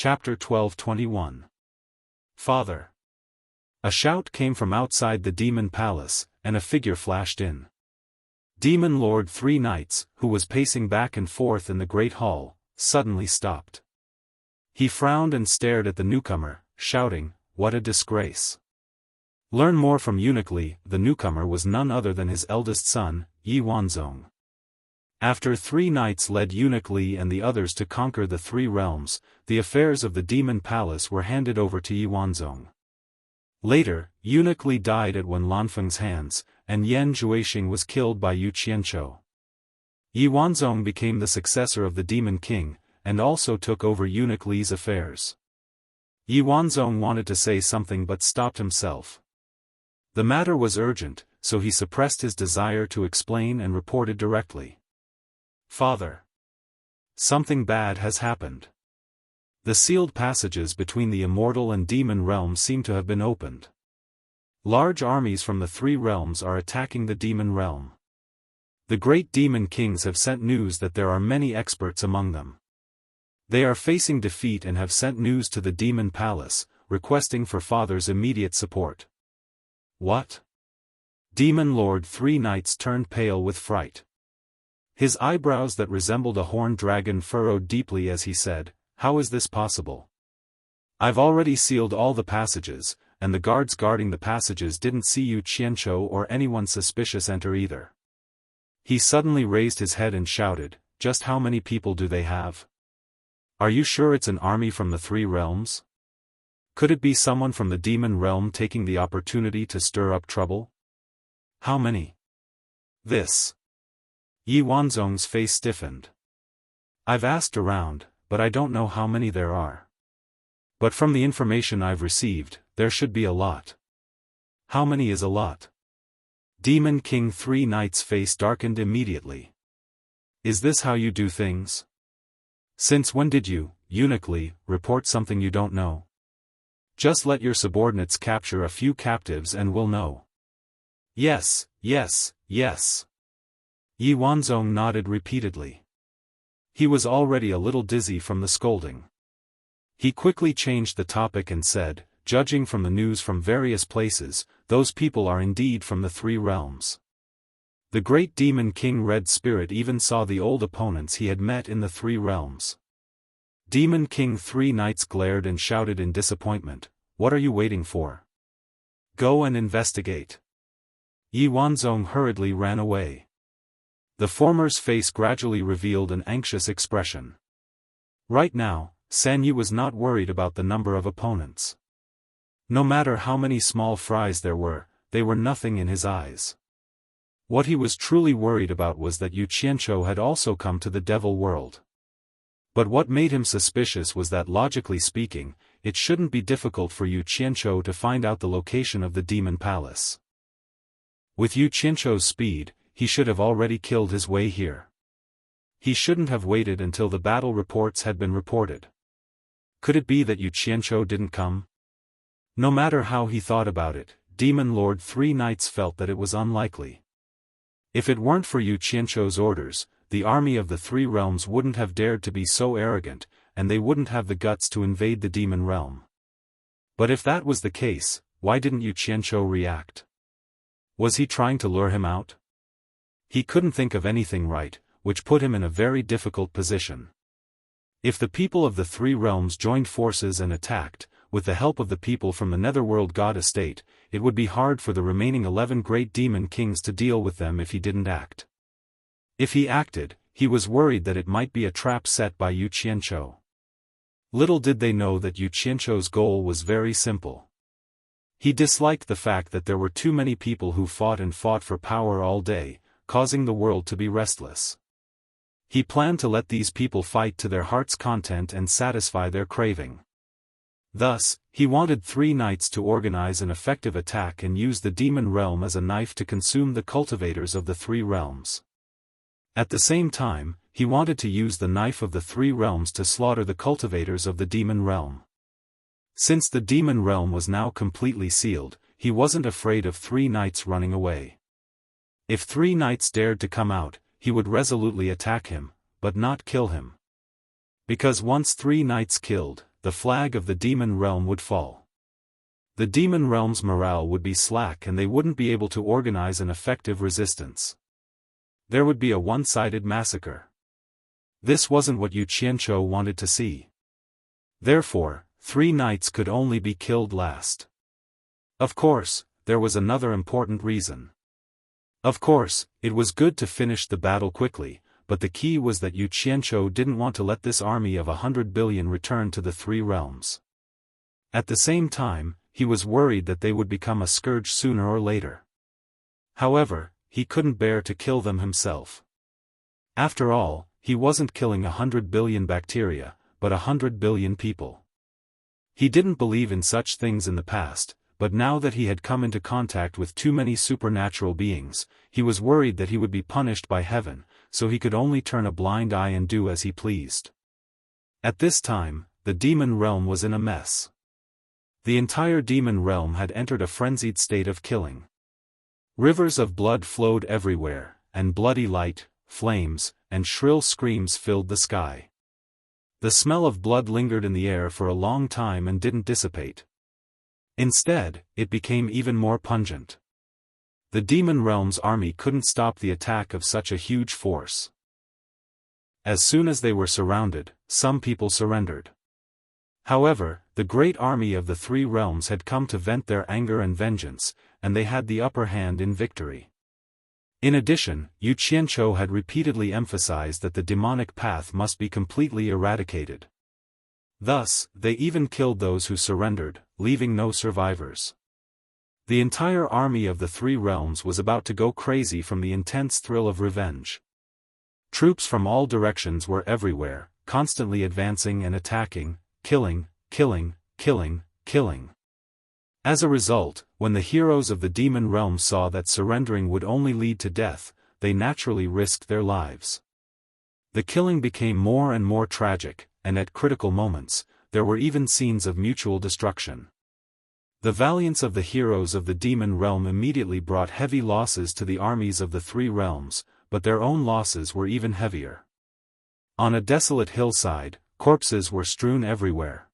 Chapter 12:21. Father. A shout came from outside the demon palace, and a figure flashed in. Demon Lord Three Knights, who was pacing back and forth in the great hall, suddenly stopped. He frowned and stared at the newcomer, shouting, "What a disgrace!" Learn more from Eunuch Li. The newcomer was none other than his eldest son, Yi Wanzong. After 3 nights led Eunuch Li and the others to conquer the 3 realms, the affairs of the demon palace were handed over to Yi Wanzong. Later, Eunuch Li died at Wen Lanfeng's hands, and Yan Zhuixing was killed by Yu Qianzhou. Yi Wanzong became the successor of the demon king, and also took over Eunuch Li's affairs. Yi Wanzong wanted to say something but stopped himself. The matter was urgent, so he suppressed his desire to explain and reported directly. Father. Something bad has happened. The sealed passages between the immortal and demon realms seem to have been opened. Large armies from the 3 realms are attacking the demon realm. The great demon kings have sent news that there are many experts among them. They are facing defeat and have sent news to the demon palace, requesting for Father's immediate support. What? Demon Lord Three Knights turned pale with fright. His eyebrows that resembled a horned dragon furrowed deeply as he said, "How is this possible? I've already sealed all the passages, and the guards guarding the passages didn't see Yu Qianzhou or anyone suspicious enter either." He suddenly raised his head and shouted, "Just how many people do they have? Are you sure it's an army from the 3 realms? Could it be someone from the demon realm taking the opportunity to stir up trouble? How many?" This. Yi Wanzong's face stiffened. "I've asked around, but I don't know how many there are. But from the information I've received, there should be a lot." "How many is a lot?" Demon King Three Knights' face darkened immediately. "Is this how you do things? Since when did you, Eunuch Li, report something you don't know? Just let your subordinates capture a few captives and we'll know." "Yes, yes, yes." Yi Wanzong nodded repeatedly. He was already a little dizzy from the scolding. He quickly changed the topic and said, "Judging from the news from various places, those people are indeed from the 3 realms. The great demon king Red Spirit even saw the old opponents he had met in the 3 realms." Demon King Three Knights glared and shouted in disappointment, "What are you waiting for? Go and investigate." Yi Wanzong hurriedly ran away. The former's face gradually revealed an anxious expression. Right now, San Yu was not worried about the number of opponents. No matter how many small fries there were, they were nothing in his eyes. What he was truly worried about was that Yu Qianzhou had also come to the devil world. But what made him suspicious was that logically speaking, it shouldn't be difficult for Yu Qianzhou to find out the location of the demon palace. With Yu Qianzhou's speed, he should have already killed his way here. He shouldn't have waited until the battle reports had been reported. Could it be that Yu Qianzhou didn't come? No matter how he thought about it, Demon Lord Three Knights felt that it was unlikely. If it weren't for Yu Qianzhou's orders, the army of the 3 realms wouldn't have dared to be so arrogant, and they wouldn't have the guts to invade the demon realm. But if that was the case, why didn't Yu Qianzhou react? Was he trying to lure him out? He couldn't think of anything right, which put him in a very difficult position. If the people of the 3 realms joined forces and attacked, with the help of the people from the Netherworld God Estate, it would be hard for the remaining 11 great demon kings to deal with them if he didn't act. If he acted, he was worried that it might be a trap set by Yu Qianzhou. Little did they know that Yu Qianzhou's goal was very simple. He disliked the fact that there were too many people who fought and fought for power all day, causing the world to be restless. He planned to let these people fight to their heart's content and satisfy their craving. Thus, he wanted 3 knights to organize an effective attack and use the demon realm as a knife to consume the cultivators of the 3 realms. At the same time, he wanted to use the knife of the 3 realms to slaughter the cultivators of the demon realm. Since the demon realm was now completely sealed, he wasn't afraid of 3 knights running away. If 3 knights dared to come out, he would resolutely attack him, but not kill him. Because once 3 knights killed, the flag of the demon realm would fall. The demon realm's morale would be slack and they wouldn't be able to organize an effective resistance. There would be a one-sided massacre. This wasn't what Yu Qianzhou wanted to see. Therefore, 3 knights could only be killed last. Of course, there was another important reason. Of course, it was good to finish the battle quickly, but the key was that Yu Qianzhou didn't want to let this army of 100 billion return to the 3 realms. At the same time, he was worried that they would become a scourge sooner or later. However, he couldn't bear to kill them himself. After all, he wasn't killing 100 billion bacteria, but 100 billion people. He didn't believe in such things in the past, but now that he had come into contact with too many supernatural beings, he was worried that he would be punished by heaven, so he could only turn a blind eye and do as he pleased. At this time, the demon realm was in a mess. The entire demon realm had entered a frenzied state of killing. Rivers of blood flowed everywhere, and bloody light, flames, and shrill screams filled the sky. The smell of blood lingered in the air for a long time and didn't dissipate. Instead, it became even more pungent. The demon realm's army couldn't stop the attack of such a huge force. As soon as they were surrounded, some people surrendered. However, the great army of the 3 realms had come to vent their anger and vengeance, and they had the upper hand in victory. In addition, Yu Qianzhou had repeatedly emphasized that the demonic path must be completely eradicated. Thus, they even killed those who surrendered, leaving no survivors. The entire army of the 3 realms was about to go crazy from the intense thrill of revenge. Troops from all directions were everywhere, constantly advancing and attacking, killing, killing, killing, killing. As a result, when the heroes of the demon realm saw that surrendering would only lead to death, they naturally risked their lives. The killing became more and more tragic, and at critical moments, there were even scenes of mutual destruction. The valiance of the heroes of the demon realm immediately brought heavy losses to the armies of the 3 realms, but their own losses were even heavier. On a desolate hillside, corpses were strewn everywhere.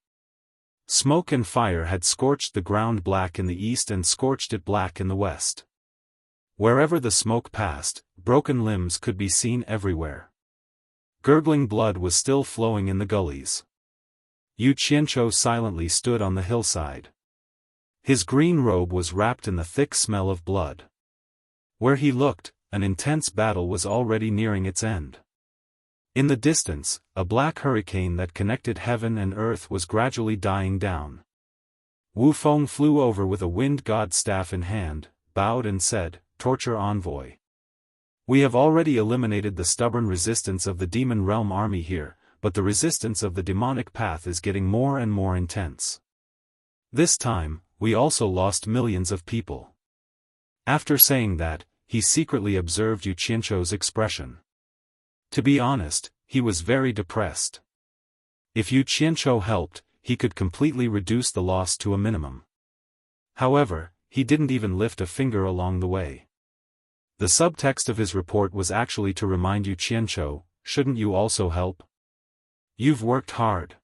Smoke and fire had scorched the ground black in the east and scorched it black in the west. Wherever the smoke passed, broken limbs could be seen everywhere. Gurgling blood was still flowing in the gullies. Yu Qianzhou silently stood on the hillside. His green robe was wrapped in the thick smell of blood. Where he looked, an intense battle was already nearing its end. In the distance, a black hurricane that connected heaven and earth was gradually dying down. Wu Feng flew over with a wind god staff in hand, bowed and said, "Torture envoy. We have already eliminated the stubborn resistance of the demon realm army here, but the resistance of the demonic path is getting more and more intense. This time, we also lost millions of people." After saying that, he secretly observed Yu Qianzhou's expression. To be honest, he was very depressed. If Yu Qianzhou helped, he could completely reduce the loss to a minimum. However, he didn't even lift a finger along the way. The subtext of his report was actually to remind Yu Qianzhou, "Shouldn't you also help? You've worked hard."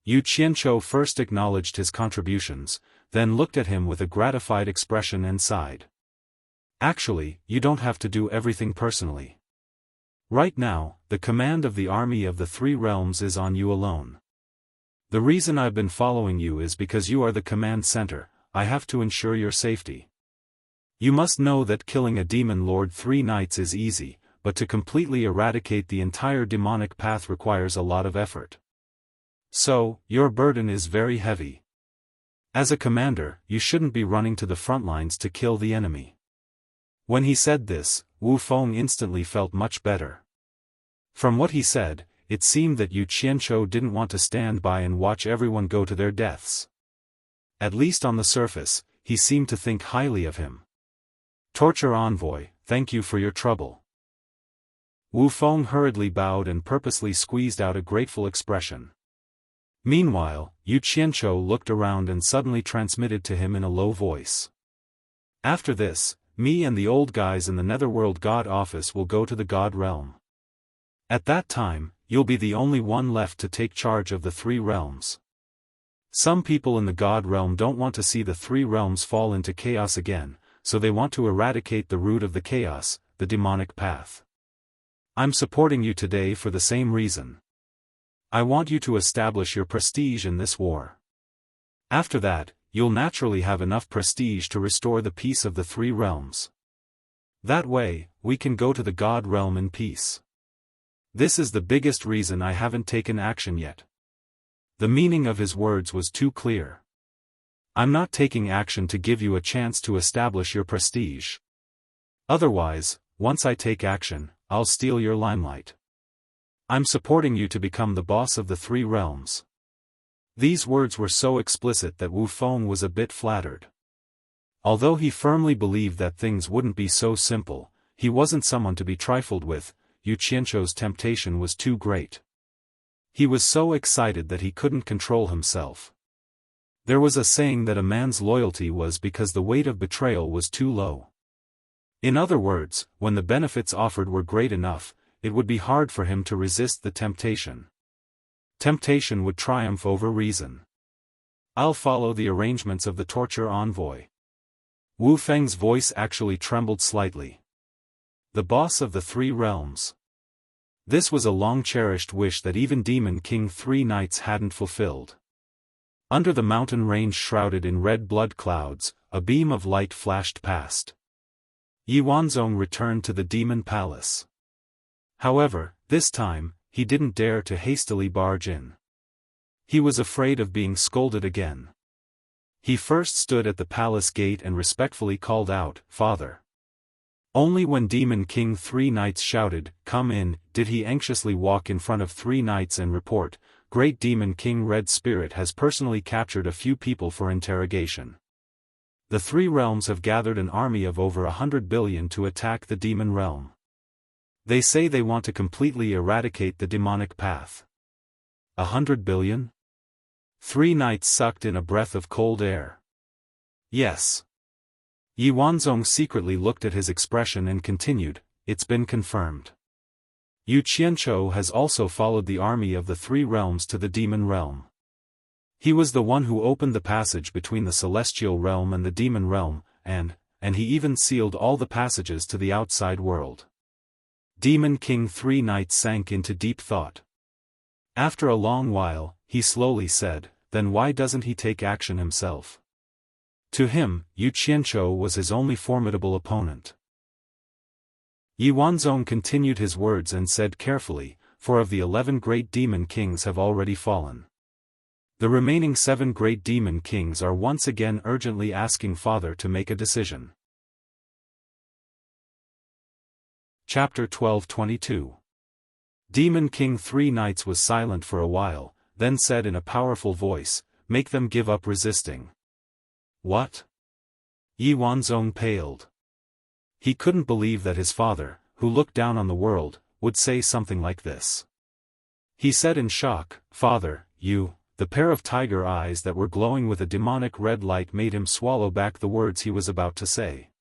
Yu Qianzhou first acknowledged his contributions, then looked at him with a gratified expression and sighed. "Actually, you don't have to do everything personally. Right now, the command of the army of the 3 realms is on you alone. The reason I've been following you is because you are the command center. I have to ensure your safety. You must know that killing a demon lord 3 knights is easy, but to completely eradicate the entire demonic path requires a lot of effort. So, your burden is very heavy. As a commander, you shouldn't be running to the front lines to kill the enemy." When he said this, Wu Feng instantly felt much better. From what he said, it seemed that Yu Qianzhou didn't want to stand by and watch everyone go to their deaths. At least on the surface, he seemed to think highly of him. "Torture envoy, thank you for your trouble." Wu Feng hurriedly bowed and purposely squeezed out a grateful expression. Meanwhile, Yu Qianzhou looked around and suddenly transmitted to him in a low voice. "After this, me and the old guys in the Netherworld God office will go to the God realm. At that time, you'll be the only one left to take charge of the 3 realms. Some people in the God realm don't want to see the three realms fall into chaos again, so they want to eradicate the root of the chaos, the demonic path. I'm supporting you today for the same reason. I want you to establish your prestige in this war. After that, you'll naturally have enough prestige to restore the peace of the three realms. That way, we can go to the God realm in peace. This is the biggest reason I haven't taken action yet. The meaning of his words was too clear. I'm not taking action to give you a chance to establish your prestige. Otherwise, once I take action, I'll steal your limelight. I'm supporting you to become the boss of the three realms. These words were so explicit that Wu Feng was a bit flattered. Although he firmly believed that things wouldn't be so simple, he wasn't someone to be trifled with. Yu Qianzhou's temptation was too great. He was so excited that he couldn't control himself. There was a saying that a man's loyalty was because the weight of betrayal was too low. In other words, when the benefits offered were great enough, it would be hard for him to resist the temptation. Temptation would triumph over reason. I'll follow the arrangements of the torture envoy. Wu Feng's voice actually trembled slightly. The boss of the three realms. This was a long-cherished wish that even Demon King Three Knights hadn't fulfilled. Under the mountain range shrouded in red blood clouds, a beam of light flashed past. Yi Wanzong returned to the demon palace. However, this time, he didn't dare to hastily barge in. He was afraid of being scolded again. He first stood at the palace gate and respectfully called out, "Father." Only when Demon King Three Knights shouted, "Come in," did he anxiously walk in front of Three Knights and report, "Great Demon King Red Spirit has personally captured a few people for interrogation. The three realms have gathered an army of over 100 billion to attack the demon realm. They say they want to completely eradicate the demonic path." 100 billion? Three Knights sucked in a breath of cold air. Yes. Yi Wanzong secretly looked at his expression and continued, "It's been confirmed. Yu Qianzhou has also followed the army of the three realms to the demon realm. He was the one who opened the passage between the celestial realm and the demon realm, and he even sealed all the passages to the outside world." Demon King Three Knights sank into deep thought. After a long while, he slowly said, "Then why doesn't he take action himself?" To him, Yu Qianzhou was his only formidable opponent. Yi Wanzong continued his words and said carefully, "4 of the 11 great demon kings have already fallen. The remaining 7 great demon kings are once again urgently asking Father to make a decision." Chapter 12:22. Demon King Three Knights was silent for a while, then said in a powerful voice, "Make them give up resisting." What? Yi Wanzong paled. He couldn't believe that his father, who looked down on the world, would say something like this. He said in shock, "Father, you..." The pair of tiger eyes that were glowing with a demonic red light made him swallow back the words he was about to say.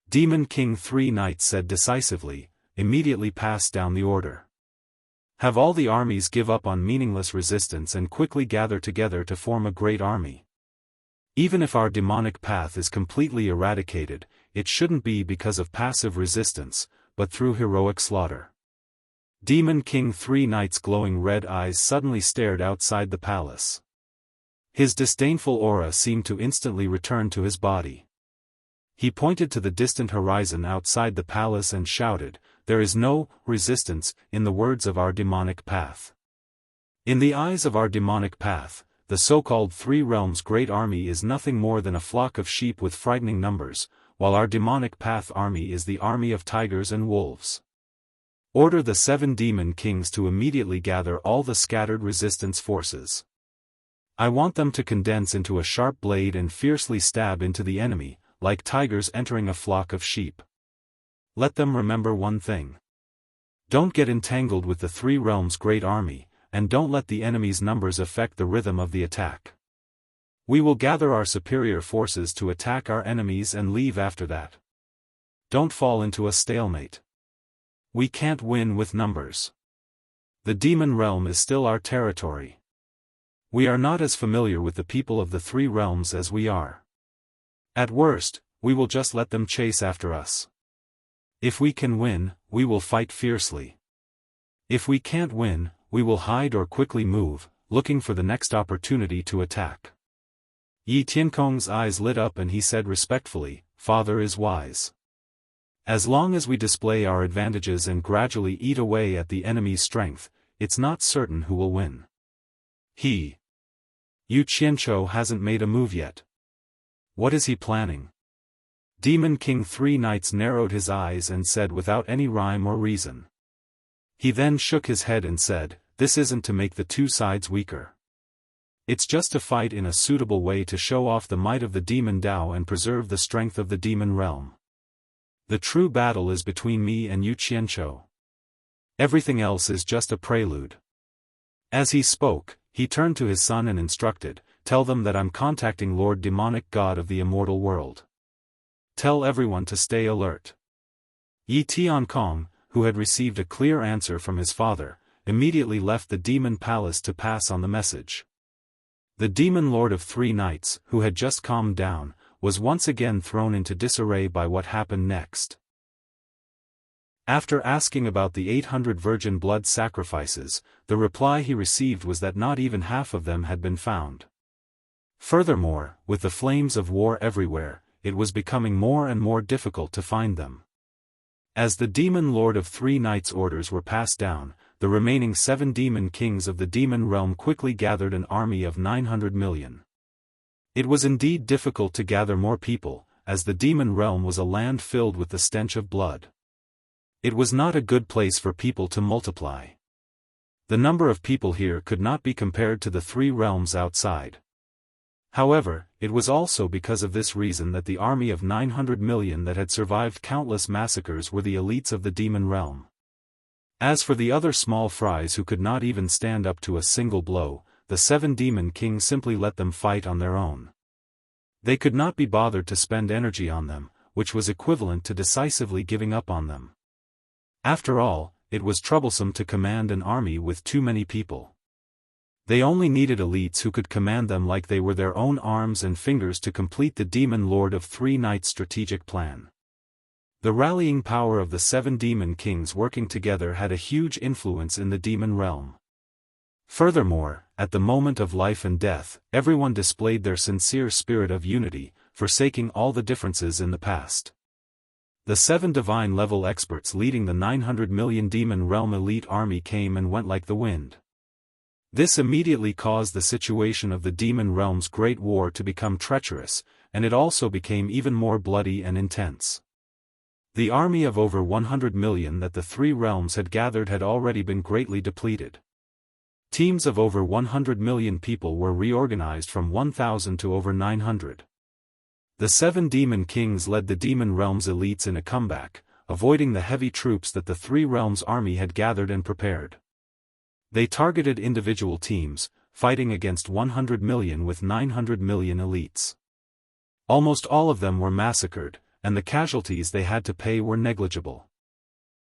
Demon King Three Knights said decisively, "Immediately pass down the order. Have all the armies give up on meaningless resistance and quickly gather together to form a great army. Even if our demonic path is completely eradicated, it shouldn't be because of passive resistance, but through heroic slaughter." Demon King Three Knights' glowing red eyes suddenly stared outside the palace. His disdainful aura seemed to instantly return to his body. He pointed to the distant horizon outside the palace and shouted, "There is no resistance in the words of our demonic path. In the eyes of our demonic path, the so-called Three Realms Great Army is nothing more than a flock of sheep with frightening numbers, while our demonic path army is the army of tigers and wolves. Order the 7 demon kings to immediately gather all the scattered resistance forces. I want them to condense into a sharp blade and fiercely stab into the enemy, like tigers entering a flock of sheep. Let them remember one thing. Don't get entangled with the Three Realms Great Army, and don't let the enemy's numbers affect the rhythm of the attack. We will gather our superior forces to attack our enemies and leave after that. Don't fall into a stalemate. We can't win with numbers. The demon realm is still our territory. We are not as familiar with the people of the three realms as we are. At worst, we will just let them chase after us. If we can win, we will fight fiercely. If we can't win, we will hide or quickly move, looking for the next opportunity to attack. Yi Tiankong's eyes lit up and he said respectfully, "Father is wise. As long as we display our advantages and gradually eat away at the enemy's strength, it's not certain who will win." Yu Qianzhou hasn't made a move yet. What is he planning? Demon King Three Knights narrowed his eyes and said without any rhyme or reason. He then shook his head and said, "This isn't to make the two sides weaker. It's just to fight in a suitable way to show off the might of the demon Dao and preserve the strength of the demon realm. The true battle is between me and Yu Qianzhou. Everything else is just a prelude." As he spoke, he turned to his son and instructed, "Tell them that I'm contacting Lord Demonic God of the immortal world. Tell everyone to stay alert." Yi Tiankong, who had received a clear answer from his father, immediately left the demon palace to pass on the message. The demon lord of Three Knights, who had just calmed down, was once again thrown into disarray by what happened next. After asking about the 800 virgin blood sacrifices, the reply he received was that not even half of them had been found. Furthermore, with the flames of war everywhere, it was becoming more and more difficult to find them. As the demon lord of Three Knights' orders were passed down, the remaining 7 demon kings of the demon realm quickly gathered an army of 900 million. It was indeed difficult to gather more people, as the demon realm was a land filled with the stench of blood. It was not a good place for people to multiply. The number of people here could not be compared to the 3 realms outside. However, it was also because of this reason that the army of 900 million that had survived countless massacres were the elites of the demon realm. As for the other small fries who could not even stand up to a single blow, the 7 demon kings simply let them fight on their own. They could not be bothered to spend energy on them, which was equivalent to decisively giving up on them. After all, it was troublesome to command an army with too many people. They only needed elites who could command them like they were their own arms and fingers to complete the demon lord of Three Knights' strategic plan. The rallying power of the 7 demon kings working together had a huge influence in the demon realm. Furthermore, at the moment of life and death, everyone displayed their sincere spirit of unity, forsaking all the differences in the past. The 7 divine-level experts leading the 900 million demon realm elite army came and went like the wind. This immediately caused the situation of the demon realm's great war to become treacherous, and it also became even more bloody and intense. The army of over 100 million that the 3 realms had gathered had already been greatly depleted. Teams of over 100 million people were reorganized from 1,000 to over 900. The 7 demon kings led the demon realm's elites in a comeback, avoiding the heavy troops that the 3 realms' army had gathered and prepared. They targeted individual teams, fighting against 100 million with 900 million elites. Almost all of them were massacred, and the casualties they had to pay were negligible.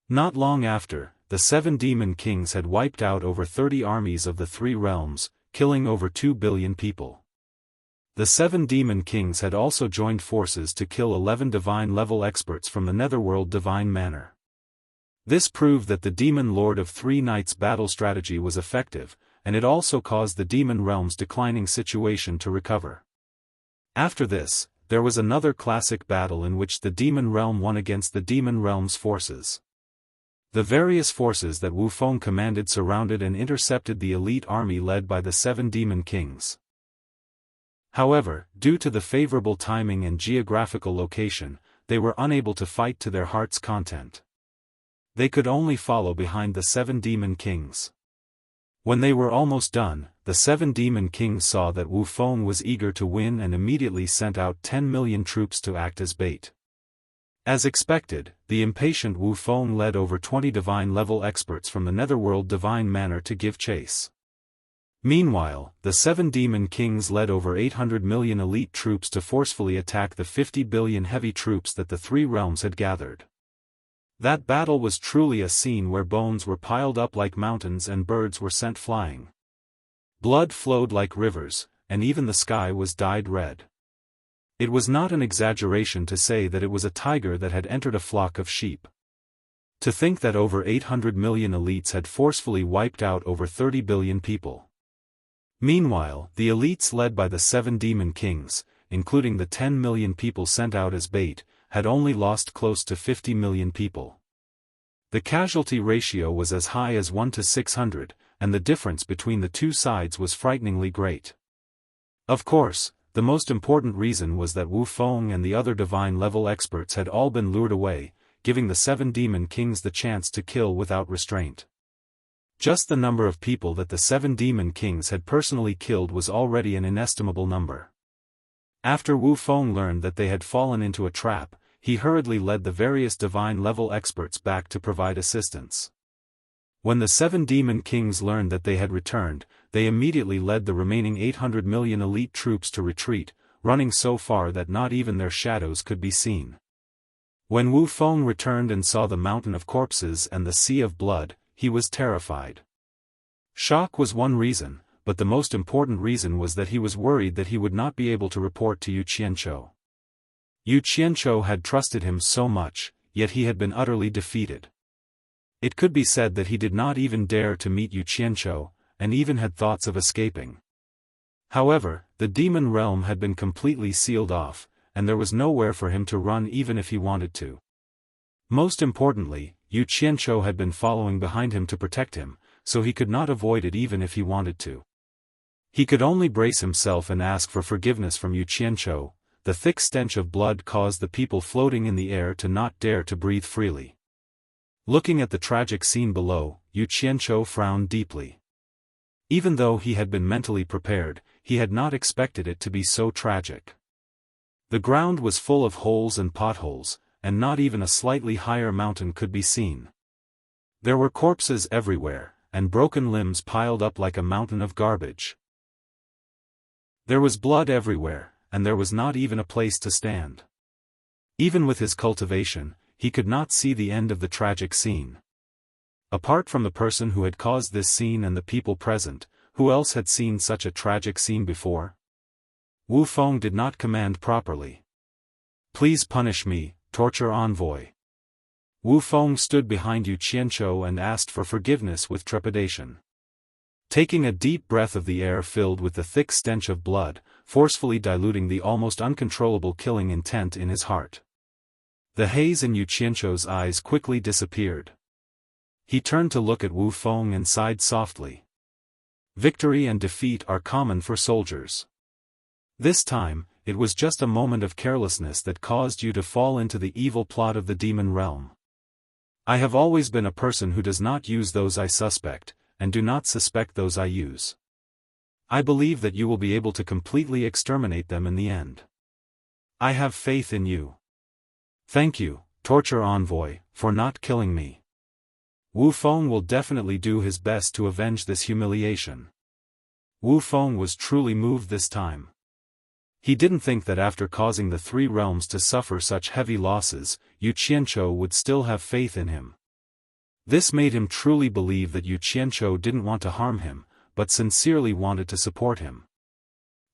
Not long after, the 7 demon kings had wiped out over 30 armies of the 3 realms, killing over 2 billion people. The 7 demon kings had also joined forces to kill 11 divine-level experts from the Netherworld Divine Manor. This proved that the demon lord of Three Knights' battle strategy was effective, and it also caused the demon realm's declining situation to recover. After this, there was another classic battle in which the demon realm won against the demon realm's forces. The various forces that Wu Feng commanded surrounded and intercepted the elite army led by the 7 demon kings. However, due to the favorable timing and geographical location, they were unable to fight to their heart's content. They could only follow behind the 7 demon kings. When they were almost done, the 7 demon kings saw that Wu Feng was eager to win and immediately sent out 10 million troops to act as bait. As expected, the impatient Wu Feng led over 20 divine-level experts from the Netherworld Divine Manor to give chase. Meanwhile, the 7 demon kings led over 800 million elite troops to forcefully attack the 50 billion heavy troops that the 3 realms had gathered. That battle was truly a scene where bones were piled up like mountains and birds were sent flying. Blood flowed like rivers, and even the sky was dyed red. It was not an exaggeration to say that it was a tiger that had entered a flock of sheep. To think that over 800 million elites had forcefully wiped out over 30 billion people. Meanwhile, the elites led by the 7 demon kings, including the 10 million people sent out as bait, had only lost close to 50 million people. The casualty ratio was as high as 1 to 600, and the difference between the two sides was frighteningly great. Of course, the most important reason was that Wu Feng and the other divine-level experts had all been lured away, giving the 7 demon kings the chance to kill without restraint. Just the number of people that the 7 demon kings had personally killed was already an inestimable number. After Wu Feng learned that they had fallen into a trap, he hurriedly led the various divine-level experts back to provide assistance. When the 7 demon kings learned that they had returned, they immediately led the remaining 800 million elite troops to retreat, running so far that not even their shadows could be seen. When Wu Feng returned and saw the mountain of corpses and the sea of blood, he was terrified. Shock was one reason, but the most important reason was that he was worried that he would not be able to report to Yu Qianzhou. Yu Qianzhou had trusted him so much, yet he had been utterly defeated. It could be said that he did not even dare to meet Yu Qianzhou, and even had thoughts of escaping. However, the demon realm had been completely sealed off, and there was nowhere for him to run even if he wanted to. Most importantly, Yu Qianzhou had been following behind him to protect him, so he could not avoid it even if he wanted to. He could only brace himself and ask for forgiveness from Yu Qianzhou. The thick stench of blood caused the people floating in the air to not dare to breathe freely. Looking at the tragic scene below, Yu Qianzhou frowned deeply. Even though he had been mentally prepared, he had not expected it to be so tragic. The ground was full of holes and potholes, and not even a slightly higher mountain could be seen. There were corpses everywhere, and broken limbs piled up like a mountain of garbage. There was blood everywhere, and there was not even a place to stand. Even with his cultivation, he could not see the end of the tragic scene. Apart from the person who had caused this scene and the people present, who else had seen such a tragic scene before? Wu Feng did not command properly. "Please punish me, torture envoy." Wu Feng stood behind Yu Qianzhou and asked for forgiveness with trepidation. Taking a deep breath of the air filled with the thick stench of blood, forcefully diluting the almost uncontrollable killing intent in his heart. The haze in Yu Qianzhou's eyes quickly disappeared. He turned to look at Wu Feng and sighed softly. Victory and defeat are common for soldiers. This time, it was just a moment of carelessness that caused you to fall into the evil plot of the demon realm. I have always been a person who does not use those I suspect, and do not suspect those I use. I believe that you will be able to completely exterminate them in the end. I have faith in you. Thank you, torture envoy, for not killing me. Wu Feng will definitely do his best to avenge this humiliation. Wu Feng was truly moved this time. He didn't think that after causing the 3 realms to suffer such heavy losses, Yu Qianzhou would still have faith in him. This made him truly believe that Yu Qianzhou didn't want to harm him, but sincerely wanted to support him.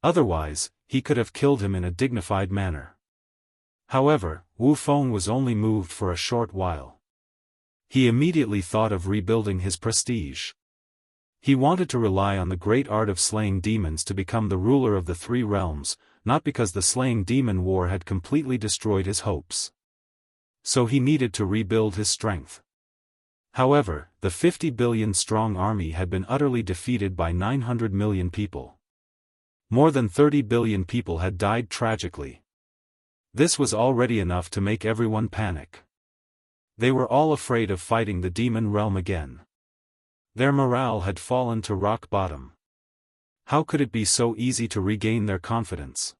Otherwise, he could have killed him in a dignified manner. However, Wu Feng was only moved for a short while. He immediately thought of rebuilding his prestige. He wanted to rely on the great art of slaying demons to become the ruler of the 3 realms, not because the slaying demon war had completely destroyed his hopes. So he needed to rebuild his strength. However, the 50 billion strong army had been utterly defeated by 900 million people. More than 30 billion people had died tragically. This was already enough to make everyone panic. They were all afraid of fighting the demon realm again. Their morale had fallen to rock bottom. How could it be so easy to regain their confidence?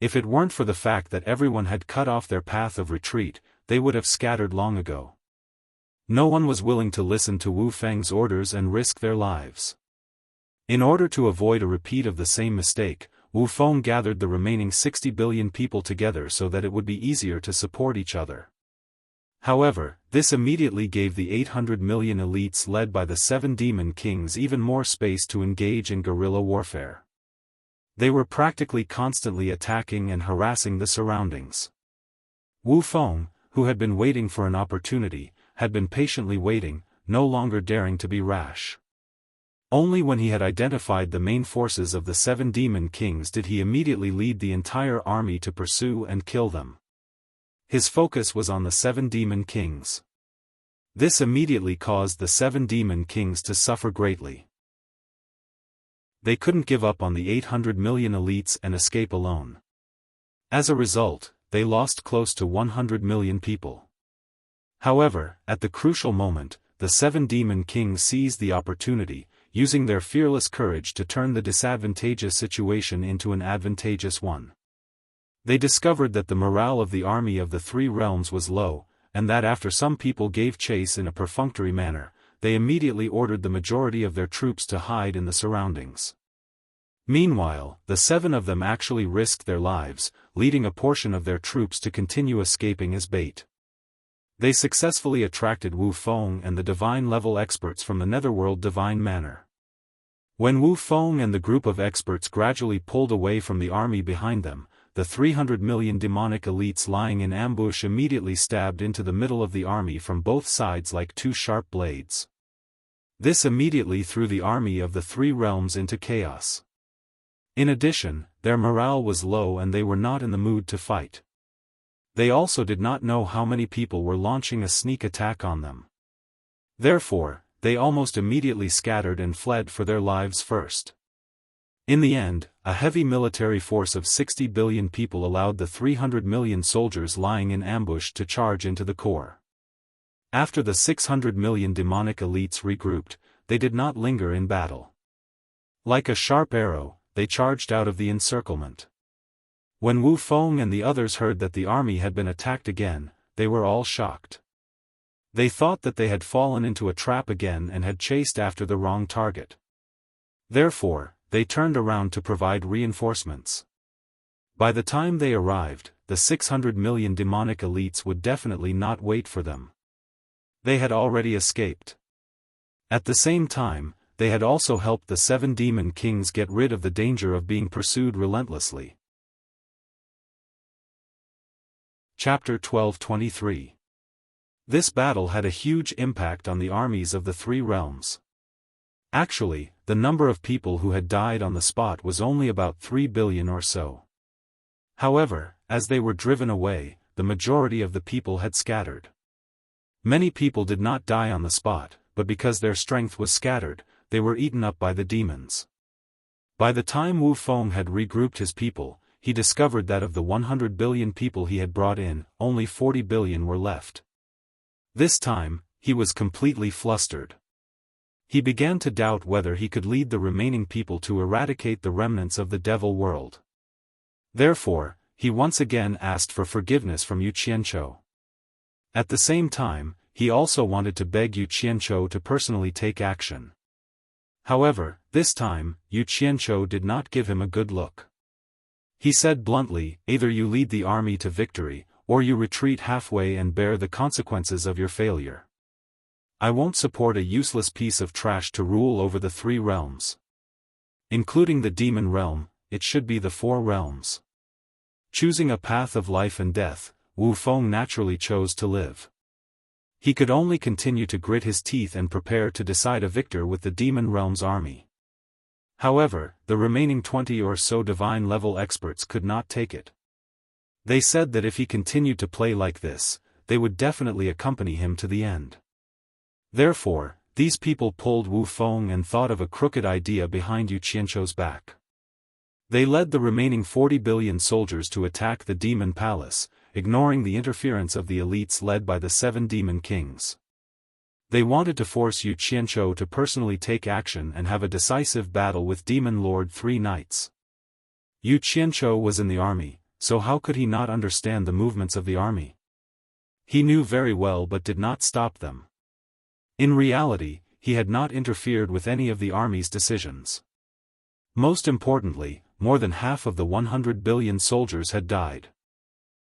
If it weren't for the fact that everyone had cut off their path of retreat, they would have scattered long ago. No one was willing to listen to Wu Feng's orders and risk their lives. In order to avoid a repeat of the same mistake, Wu Feng gathered the remaining 60 billion people together so that it would be easier to support each other. However, this immediately gave the 800 million elites led by the 7 demon kings even more space to engage in guerrilla warfare. They were practically constantly attacking and harassing the surroundings. Wu Feng, who had been waiting for an opportunity, had been patiently waiting, no longer daring to be rash. Only when he had identified the main forces of the 7 demon kings did he immediately lead the entire army to pursue and kill them. His focus was on the 7 demon kings. This immediately caused the 7 demon kings to suffer greatly. They couldn't give up on the 800 million elites and escape alone. As a result, they lost close to 100 million people. However, at the crucial moment, the 7 demon kings seized the opportunity, using their fearless courage to turn the disadvantageous situation into an advantageous one. They discovered that the morale of the army of the 3 realms was low, and that after some people gave chase in a perfunctory manner, they immediately ordered the majority of their troops to hide in the surroundings. Meanwhile, the 7 of them actually risked their lives, leading a portion of their troops to continue escaping as bait. They successfully attracted Wu Feng and the divine-level experts from the netherworld divine manor. When Wu Feng and the group of experts gradually pulled away from the army behind them, the 300 million demonic elites lying in ambush immediately stabbed into the middle of the army from both sides like 2 sharp blades. This immediately threw the army of the 3 realms into chaos. In addition, their morale was low and they were not in the mood to fight. They also did not know how many people were launching a sneak attack on them. Therefore, they almost immediately scattered and fled for their lives first. In the end, a heavy military force of 60 billion people allowed the 300 million soldiers lying in ambush to charge into the core. After the 600 million demonic elites regrouped, they did not linger in battle. Like a sharp arrow, they charged out of the encirclement. When Wu Feng and the others heard that the army had been attacked again, they were all shocked. They thought that they had fallen into a trap again and had chased after the wrong target. Therefore, they turned around to provide reinforcements. By the time they arrived, the 600 million demonic elites would definitely not wait for them. They had already escaped. At the same time, they had also helped the 7 demon kings get rid of the danger of being pursued relentlessly. Chapter 12:23. This battle had a huge impact on the armies of the 3 realms. Actually, the number of people who had died on the spot was only about 3 billion or so. However, as they were driven away, the majority of the people had scattered. Many people did not die on the spot, but because their strength was scattered, they were eaten up by the demons. By the time Wu Feng had regrouped his people, he discovered that of the 100 billion people he had brought in, only 40 billion were left. This time, he was completely flustered. He began to doubt whether he could lead the remaining people to eradicate the remnants of the devil world. Therefore, he once again asked for forgiveness from Yu Qianqiu. At the same time, he also wanted to beg Yu Qianqiu to personally take action. However, this time, Yu Qianqiu did not give him a good look. He said bluntly, either you lead the army to victory, or you retreat halfway and bear the consequences of your failure. I won't support a useless piece of trash to rule over the 3 realms. Including the demon realm, it should be the 4 realms. Choosing a path of life and death, Wu Feng naturally chose to live. He could only continue to grit his teeth and prepare to decide a victor with the demon realm's army. However, the remaining 20 or so divine-level experts could not take it. They said that if he continued to play like this, they would definitely accompany him to the end. Therefore, these people pulled Wu Feng and thought of a crooked idea behind Yu Qianqiu's back. They led the remaining 40 billion soldiers to attack the demon palace, ignoring the interference of the elites led by the 7 demon kings. They wanted to force Yu Qianqiu to personally take action and have a decisive battle with Demon Lord 3 knights. Yu Qianqiu was in the army, so how could he not understand the movements of the army? He knew very well but did not stop them. In reality, he had not interfered with any of the army's decisions. Most importantly, more than half of the 100 billion soldiers had died.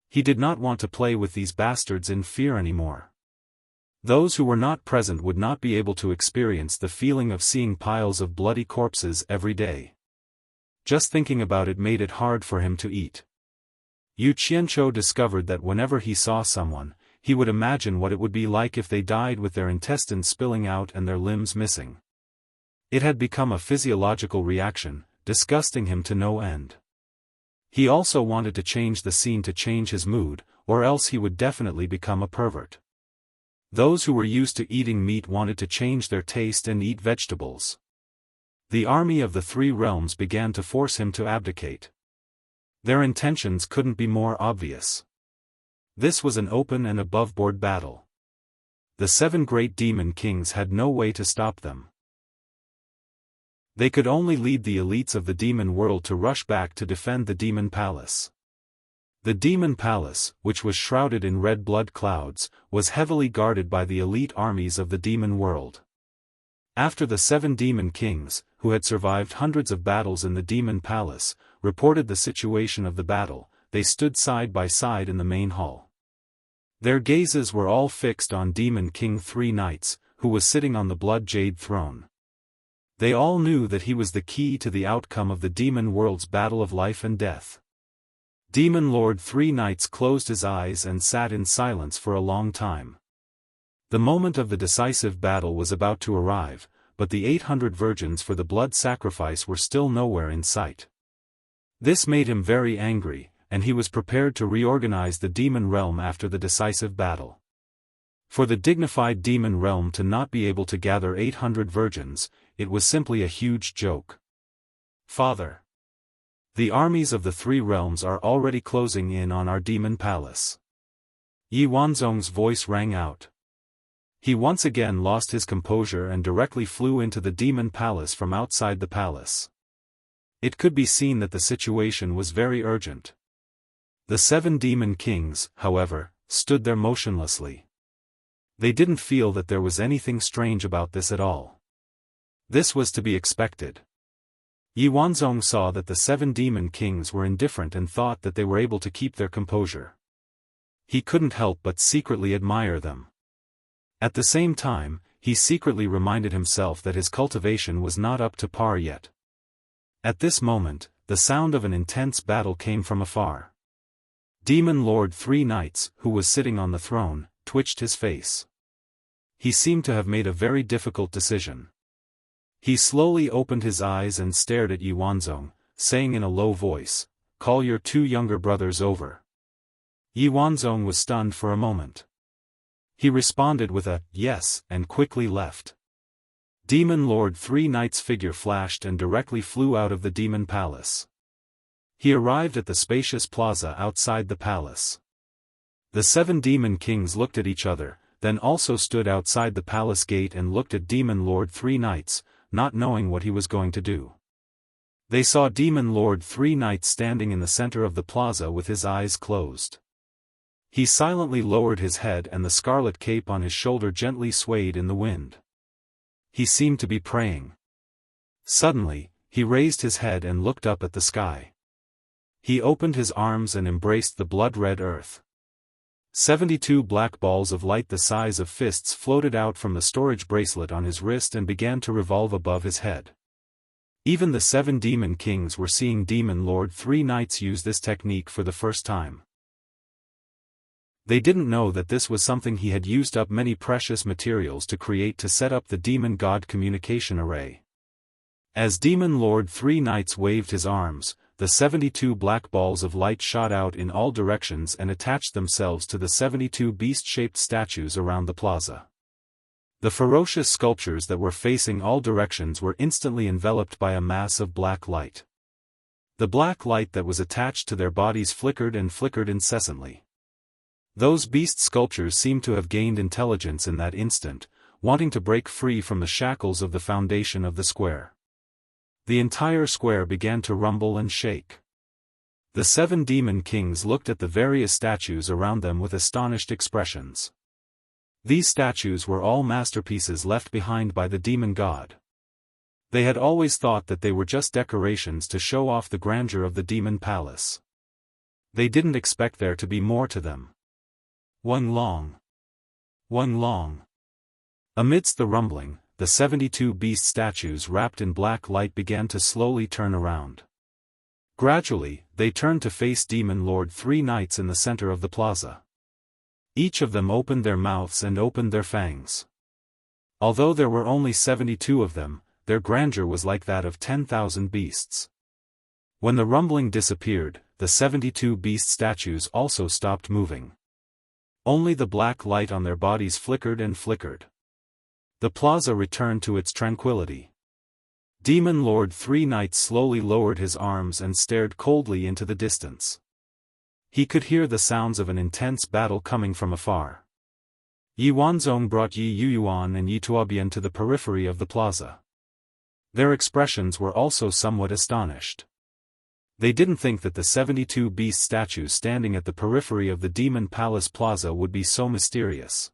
He did not want to play with these bastards in fear anymore. Those who were not present would not be able to experience the feeling of seeing piles of bloody corpses every day. Just thinking about it made it hard for him to eat. Yu Qianqiu discovered that whenever he saw someone, he would imagine what it would be like if they died with their intestines spilling out and their limbs missing. It had become a physiological reaction, disgusting him to no end. He also wanted to change the scene to change his mood, or else he would definitely become a pervert. Those who were used to eating meat wanted to change their taste and eat vegetables. The army of the three realms began to force him to abdicate. Their intentions couldn't be more obvious. This was an open and above-board battle. The 7 great demon kings had no way to stop them. They could only lead the elites of the demon world to rush back to defend the demon palace. The demon palace, which was shrouded in red blood clouds, was heavily guarded by the elite armies of the demon world. After the 7 demon kings, who had survived hundreds of battles in the demon palace, reported the situation of the battle, they stood side by side in the main hall. Their gazes were all fixed on Demon King 3 Knights, who was sitting on the blood jade throne. They all knew that he was the key to the outcome of the demon world's battle of life and death. Demon Lord 3 Knights closed his eyes and sat in silence for a long time. The moment of the decisive battle was about to arrive, but the 800 virgins for the blood sacrifice were still nowhere in sight. This made him very angry, and he was prepared to reorganize the demon realm after the decisive battle. For the dignified demon realm to not be able to gather 800 virgins, it was simply a huge joke. Father! The armies of the 3 realms are already closing in on our demon palace. Yi Wanzong's voice rang out. He once again lost his composure and directly flew into the demon palace from outside the palace. It could be seen that the situation was very urgent. The 7 demon kings, however, stood there motionlessly. They didn't feel that there was anything strange about this at all. This was to be expected. Yi Wanzong saw that the 7 demon kings were indifferent and thought that they were able to keep their composure. He couldn't help but secretly admire them. At the same time, he secretly reminded himself that his cultivation was not up to par yet. At this moment, the sound of an intense battle came from afar. Demon Lord 3 Knights, who was sitting on the throne, twitched his face. He seemed to have made a very difficult decision. He slowly opened his eyes and stared at Yi Wanzong, saying in a low voice, "Call your 2 younger brothers over." Yi Wanzong was stunned for a moment. He responded with a "yes" and quickly left. Demon Lord 3 Knights' figure flashed and directly flew out of the demon palace. He arrived at the spacious plaza outside the palace. The 7 demon kings looked at each other, then also stood outside the palace gate and looked at Demon Lord 3 Knights, not knowing what he was going to do. They saw Demon Lord 3 Knights standing in the center of the plaza with his eyes closed. He silently lowered his head and the scarlet cape on his shoulder gently swayed in the wind. He seemed to be praying. Suddenly, he raised his head and looked up at the sky. He opened his arms and embraced the blood-red earth. 72 black balls of light the size of fists floated out from the storage bracelet on his wrist and began to revolve above his head. Even the 7 demon kings were seeing Demon Lord 3 Knights use this technique for the first time. They didn't know that this was something he had used up many precious materials to create to set up the Demon God communication array. As Demon Lord 3 Knights waved his arms, the 72 black balls of light shot out in all directions and attached themselves to the 72 beast-shaped statues around the plaza. The ferocious sculptures that were facing all directions were instantly enveloped by a mass of black light. The black light that was attached to their bodies flickered and flickered incessantly. Those beast sculptures seemed to have gained intelligence in that instant, wanting to break free from the shackles of the foundation of the square. The entire square began to rumble and shake. The 7 demon kings looked at the various statues around them with astonished expressions. These statues were all masterpieces left behind by the demon god. They had always thought that they were just decorations to show off the grandeur of the demon palace. They didn't expect there to be more to them. One long. Amidst the rumbling, the 72 beast statues wrapped in black light began to slowly turn around. Gradually, they turned to face Demon Lord 3 knights in the center of the plaza. Each of them opened their mouths and opened their fangs. Although there were only 72 of them, their grandeur was like that of 10,000 beasts. When the rumbling disappeared, the 72 beast statues also stopped moving. Only the black light on their bodies flickered and flickered. The plaza returned to its tranquility. Demon Lord 3 knights slowly lowered his arms and stared coldly into the distance. He could hear the sounds of an intense battle coming from afar. Yi Wanzong brought Yi Yuyuan and Yi Tuobian to the periphery of the plaza. Their expressions were also somewhat astonished. They didn't think that the 72 beast statues standing at the periphery of the Demon Palace Plaza would be so mysterious.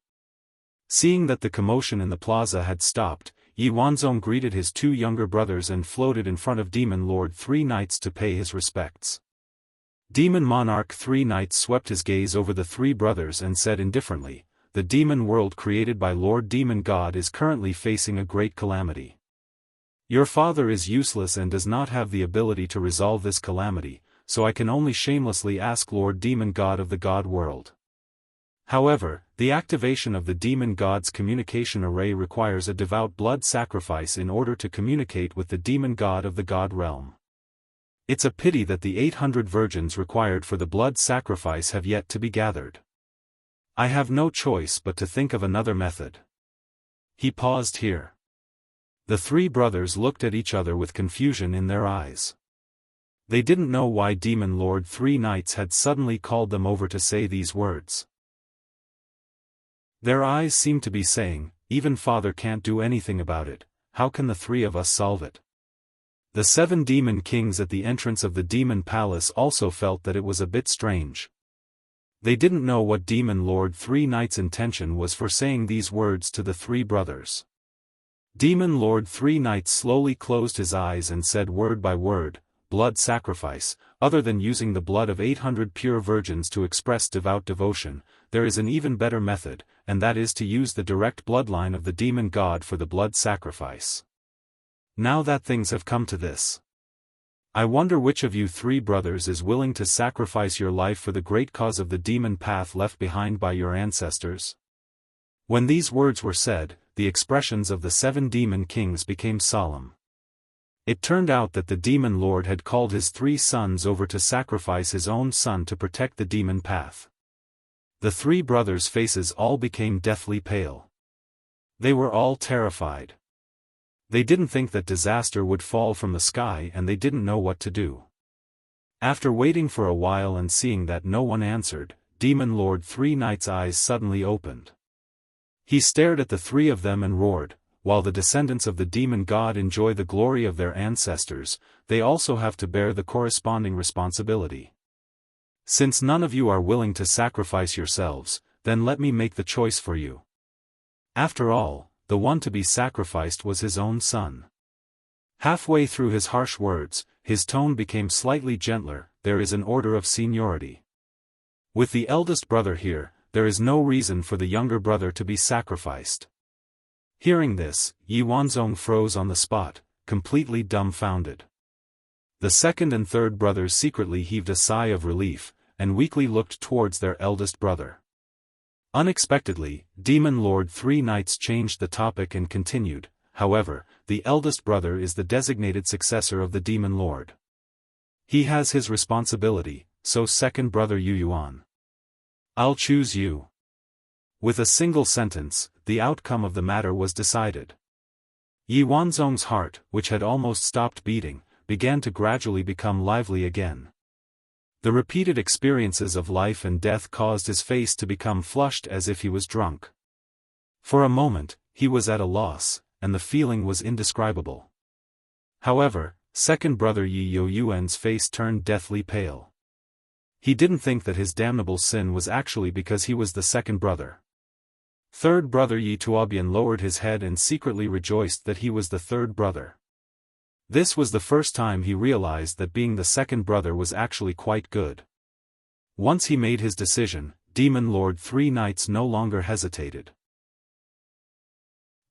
Seeing that the commotion in the plaza had stopped, Yi Wanzong greeted his 2 younger brothers and floated in front of Demon Lord 3 knights to pay his respects. Demon Monarch 3 knights swept his gaze over the 3 brothers and said indifferently, "The demon world created by Lord Demon God is currently facing a great calamity. Your father is useless and does not have the ability to resolve this calamity, so I can only shamelessly ask Lord Demon God of the God world. However, the activation of the Demon God's communication array requires a devout blood sacrifice in order to communicate with the Demon God of the God realm. It's a pity that the 800 virgins required for the blood sacrifice have yet to be gathered. I have no choice but to think of another method." He paused here. The 3 brothers looked at each other with confusion in their eyes. They didn't know why Demon Lord 3 knights had suddenly called them over to say these words. Their eyes seemed to be saying, "Even Father can't do anything about it, how can the 3 of us solve it?" The 7 demon kings at the entrance of the Demon Palace also felt that it was a bit strange. They didn't know what Demon Lord 3 knights' intention was for saying these words to the 3 brothers. Demon Lord 3 knights slowly closed his eyes and said word by word, "Blood sacrifice, other than using the blood of 800 pure virgins to express devout devotion, there is an even better method, and that is to use the direct bloodline of the demon god for the blood sacrifice. Now that things have come to this, I wonder which of you 3 brothers is willing to sacrifice your life for the great cause of the demon path left behind by your ancestors?" When these words were said, the expressions of the 7 demon kings became solemn. It turned out that the demon lord had called his 3 sons over to sacrifice his own son to protect the demon path. The 3 brothers' faces all became deathly pale. They were all terrified. They didn't think that disaster would fall from the sky and they didn't know what to do. After waiting for a while and seeing that no one answered, Demon Lord 3 knights' eyes suddenly opened. He stared at the 3 of them and roared, "While the descendants of the demon god enjoy the glory of their ancestors, they also have to bear the corresponding responsibility. Since none of you are willing to sacrifice yourselves, then let me make the choice for you." After all, the one to be sacrificed was his own son. Halfway through his harsh words, his tone became slightly gentler. "There is an order of seniority. With the eldest brother here, there is no reason for the younger brother to be sacrificed." Hearing this, Yi Wanzong froze on the spot, completely dumbfounded. The 2nd and 3rd brothers secretly heaved a sigh of relief, and weakly looked towards their eldest brother. Unexpectedly, Demon Lord 3 knights changed the topic and continued, "However, the eldest brother is the designated successor of the Demon Lord. He has his responsibility, so 2nd brother Yuyuan. I'll choose you." With a single sentence, the outcome of the matter was decided. Yi Wanzong's heart, which had almost stopped beating, began to gradually become lively again. The repeated experiences of life and death caused his face to become flushed as if he was drunk. For a moment, he was at a loss, and the feeling was indescribable. However, 2nd brother Yi Youyuan's face turned deathly pale. He didn't think that his damnable sin was actually because he was the 2nd brother. 3rd brother Yi Tuobian lowered his head and secretly rejoiced that he was the 3rd brother. This was the first time he realized that being the 2nd brother was actually quite good. Once he made his decision, Demon Lord Three Knights no longer hesitated.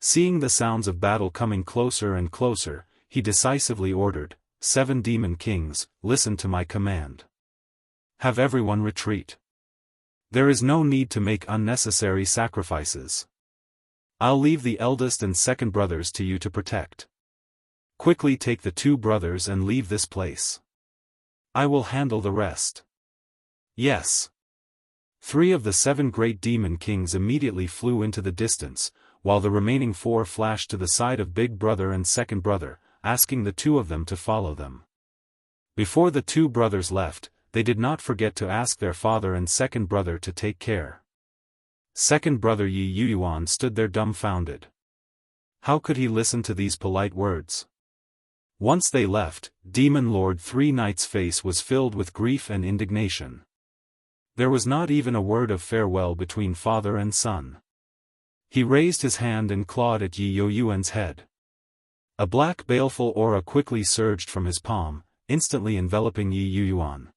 Seeing the sounds of battle coming closer and closer, he decisively ordered, 7 demon kings, listen to my command. Have everyone retreat. There is no need to make unnecessary sacrifices. I'll leave the eldest and second brothers to you to protect. Quickly take the 2 brothers and leave this place. I will handle the rest. Yes. 3 of the 7 great demon kings immediately flew into the distance, while the remaining 4 flashed to the side of big brother and second brother, asking the 2 of them to follow them. Before the 2 brothers left, they did not forget to ask their father and second brother to take care. Second brother Yi Yuan stood there dumbfounded. How could he listen to these polite words? Once they left, Demon Lord Three Knights' face was filled with grief and indignation. There was not even a word of farewell between father and son. He raised his hand and clawed at Yi Yuan's head. A black baleful aura quickly surged from his palm, instantly enveloping Yi Yuan.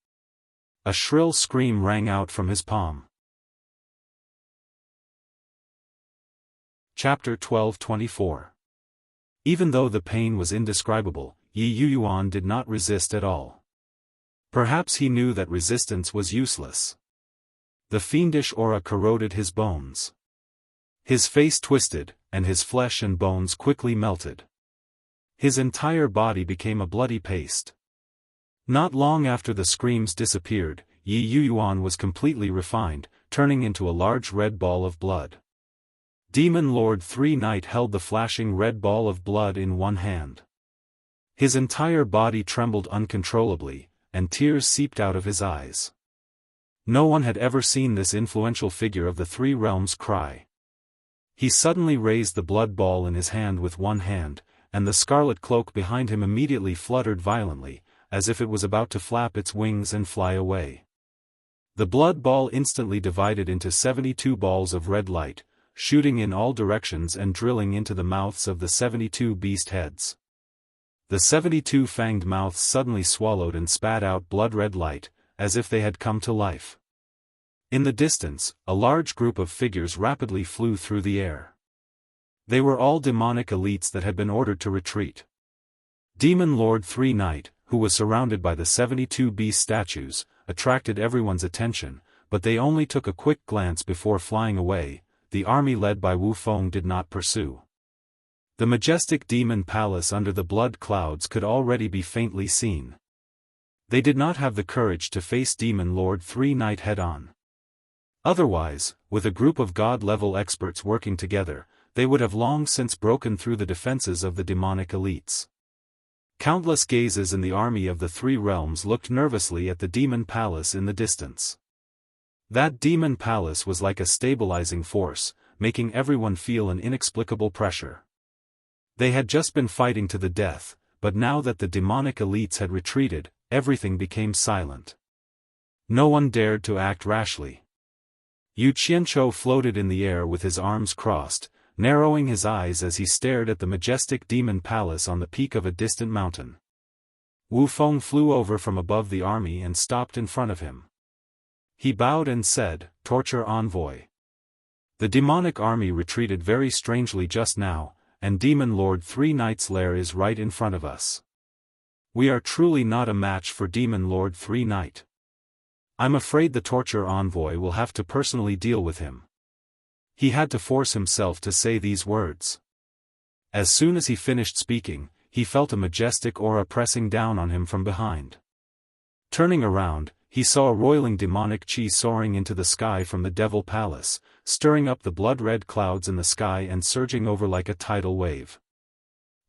A shrill scream rang out from his palm. Chapter 12:24. Even though the pain was indescribable, Yi Yuan did not resist at all. Perhaps he knew that resistance was useless. The fiendish aura corroded his bones. His face twisted, and his flesh and bones quickly melted. His entire body became a bloody paste. Not long after the screams disappeared, Yi Yuan was completely refined, turning into a large red ball of blood. Demon Lord Three Knight held the flashing red ball of blood in one hand. His entire body trembled uncontrollably, and tears seeped out of his eyes. No one had ever seen this influential figure of the 3 realms cry. He suddenly raised the blood ball in his hand with one hand, and the scarlet cloak behind him immediately fluttered violently, as if it was about to flap its wings and fly away. The blood ball instantly divided into 72 balls of red light, shooting in all directions and drilling into the mouths of the 72 beast heads. The 72 fanged mouths suddenly swallowed and spat out blood-red light, as if they had come to life. In the distance, a large group of figures rapidly flew through the air. They were all demonic elites that had been ordered to retreat. Demon Lord Three Knight, who was surrounded by the 72 beast statues, attracted everyone's attention, but they only took a quick glance before flying away. The army led by Wu Feng did not pursue. The majestic demon palace under the blood clouds could already be faintly seen. They did not have the courage to face Demon Lord Three Knight head-on. Otherwise, with a group of god-level experts working together, they would have long since broken through the defenses of the demonic elites. Countless gazes in the army of the 3 realms looked nervously at the demon palace in the distance. That demon palace was like a stabilizing force, making everyone feel an inexplicable pressure. They had just been fighting to the death, but now that the demonic elites had retreated, everything became silent. No one dared to act rashly. Yu Qianqiu floated in the air with his arms crossed, narrowing his eyes as he stared at the majestic demon palace on the peak of a distant mountain. Wu Feng flew over from above the army and stopped in front of him. He bowed and said, "Torture envoy. The demonic army retreated very strangely just now, and Demon Lord Three Knights' lair is right in front of us. We are truly not a match for Demon Lord Three Knight. I'm afraid the torture envoy will have to personally deal with him." He had to force himself to say these words. As soon as he finished speaking, he felt a majestic aura pressing down on him from behind. Turning around, he saw a roiling demonic chi soaring into the sky from the Devil Palace, stirring up the blood-red clouds in the sky and surging over like a tidal wave.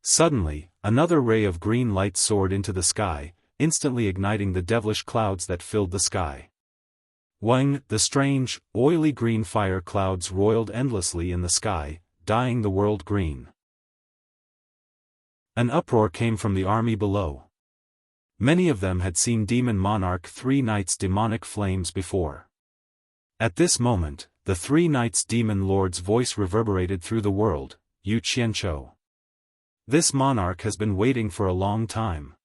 Suddenly, another ray of green light soared into the sky, instantly igniting the devilish clouds that filled the sky. Wang, the strange, oily green fire clouds roiled endlessly in the sky, dyeing the world green. An uproar came from the army below. Many of them had seen Demon Monarch Three Knights' demonic flames before. At this moment, the Three Knights' demon lord's voice reverberated through the world, "Yu Qianqiu. This monarch has been waiting for a long time."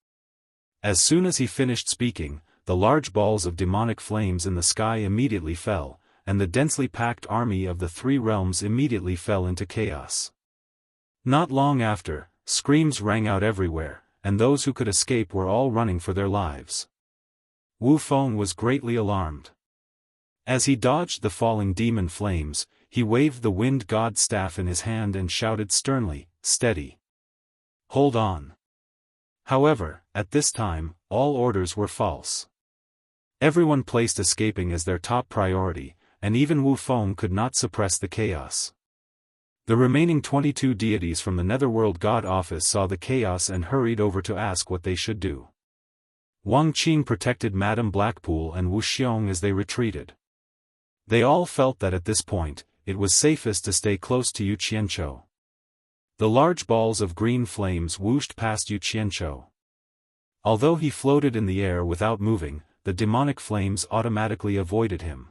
As soon as he finished speaking, the large balls of demonic flames in the sky immediately fell, and the densely packed army of the three realms immediately fell into chaos. Not long after, screams rang out everywhere, and those who could escape were all running for their lives. Wu Feng was greatly alarmed. As he dodged the falling demon flames, he waved the wind god's staff in his hand and shouted sternly, "Steady! Hold on!" However, at this time, all orders were false. Everyone placed escaping as their top priority, and even Wu Feng could not suppress the chaos. The remaining 22 deities from the Netherworld God Office saw the chaos and hurried over to ask what they should do. Wang Qing protected Madame Blackpool and Wu Xiong as they retreated. They all felt that at this point, it was safest to stay close to Yu Qianzhou. The large balls of green flames whooshed past Yu Qianzhou. Although he floated in the air without moving, the demonic flames automatically avoided him.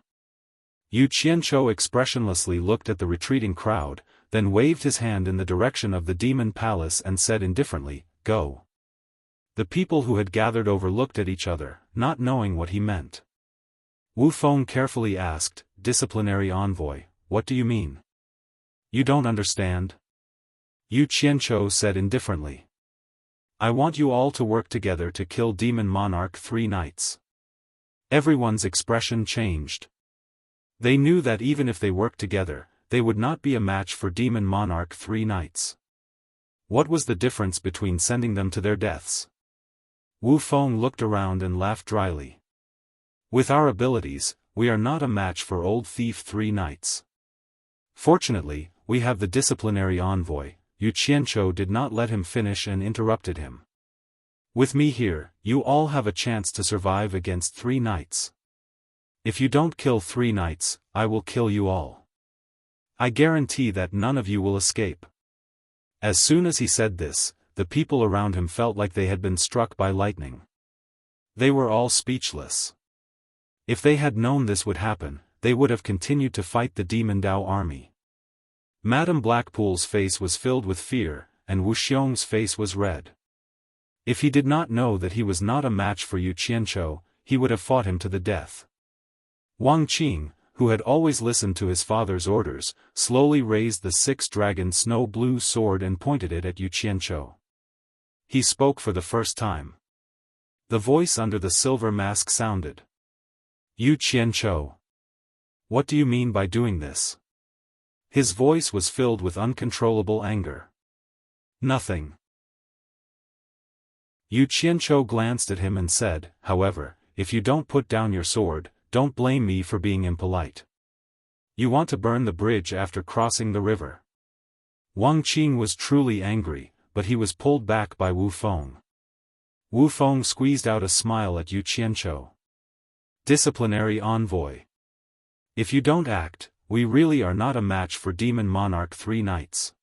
Yu Qianzhou expressionlessly looked at the retreating crowd, then waved his hand in the direction of the demon palace and said indifferently, "Go." The people who had gathered over looked at each other, not knowing what he meant. Wu Feng carefully asked, "Disciplinary envoy, what do you mean? You don't understand?" Yu Qianzhou said indifferently. "I want you all to work together to kill Demon Monarch 3 Knights." Everyone's expression changed. They knew that even if they worked together, they would not be a match for Demon Monarch 3 Knights. What was the difference between sending them to their deaths? Wu Feng looked around and laughed dryly. "With our abilities, we are not a match for Old Thief 3 Knights. Fortunately, we have the disciplinary envoy." Yu Qianzhou did not let him finish and interrupted him. "With me here, you all have a chance to survive against 3 knights. If you don't kill 3 knights, I will kill you all. I guarantee that none of you will escape." As soon as he said this, the people around him felt like they had been struck by lightning. They were all speechless. If they had known this would happen, they would have continued to fight the Demon Dao army. Madame Blackpool's face was filled with fear, and Wu Xiong's face was red. If he did not know that he was not a match for Yu Qianzhou, he would have fought him to the death. Wang Qing, who had always listened to his father's orders, slowly raised the 6-dragon snow blue sword and pointed it at Yu Qianzhou. He spoke for the first time. The voice under the silver mask sounded. "Yu Qianzhou. What do you mean by doing this?" His voice was filled with uncontrollable anger. "Nothing." Yu Qianzhou glanced at him and said, "However, if you don't put down your sword, don't blame me for being impolite. You want to burn the bridge after crossing the river." Wang Qing was truly angry, but he was pulled back by Wu Feng. Wu Feng squeezed out a smile at Yu Qianzhou. "Disciplinary envoy. If you don't act, we really are not a match for Demon Monarch 3 Knights.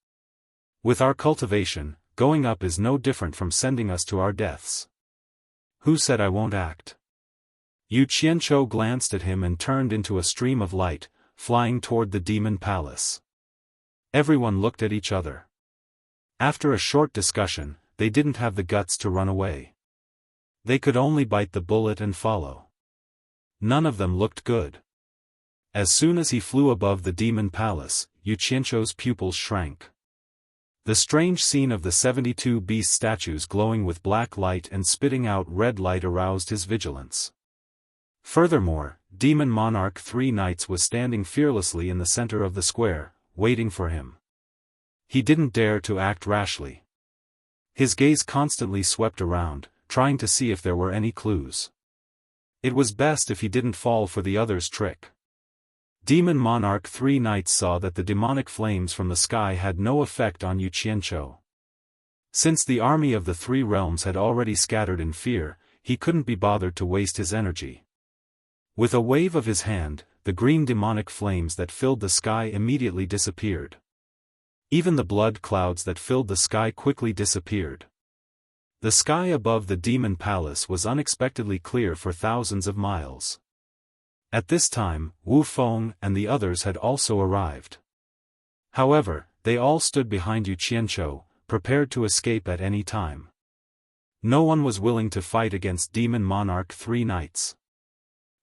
With our cultivation, going up is no different from sending us to our deaths." "Who said I won't act?" Yu Qianzhou glanced at him and turned into a stream of light, flying toward the demon palace. Everyone looked at each other. After a short discussion, they didn't have the guts to run away. They could only bite the bullet and follow. None of them looked good. As soon as he flew above the demon palace, Yu Qianzhou's pupils shrank. The strange scene of the 72 beast statues glowing with black light and spitting out red light aroused his vigilance. Furthermore, Demon Monarch 3 Knights was standing fearlessly in the center of the square, waiting for him. He didn't dare to act rashly. His gaze constantly swept around, trying to see if there were any clues. It was best if he didn't fall for the other's trick. Demon Monarch 3 Knights saw that the demonic flames from the sky had no effect on Yu Qianzhou. Since the army of the 3 realms had already scattered in fear, he couldn't be bothered to waste his energy. With a wave of his hand, the green demonic flames that filled the sky immediately disappeared. Even the blood clouds that filled the sky quickly disappeared. The sky above the demon palace was unexpectedly clear for thousands of miles. At this time, Wu Feng and the others had also arrived. However, they all stood behind Yu Qianzhou, prepared to escape at any time. No one was willing to fight against Demon Monarch 3 Knights.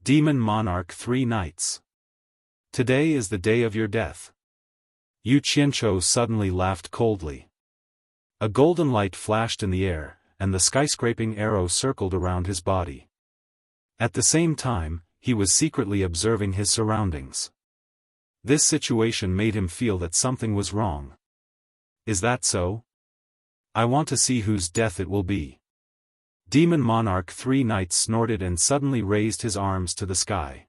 Demon Monarch 3 Knights. Today is the day of your death. Yu Qianzhou suddenly laughed coldly. A golden light flashed in the air, and the skyscraping arrow circled around his body. At the same time, he was secretly observing his surroundings. This situation made him feel that something was wrong. Is that so? I want to see whose death it will be. Demon Monarch 3 Knights snorted and suddenly raised his arms to the sky.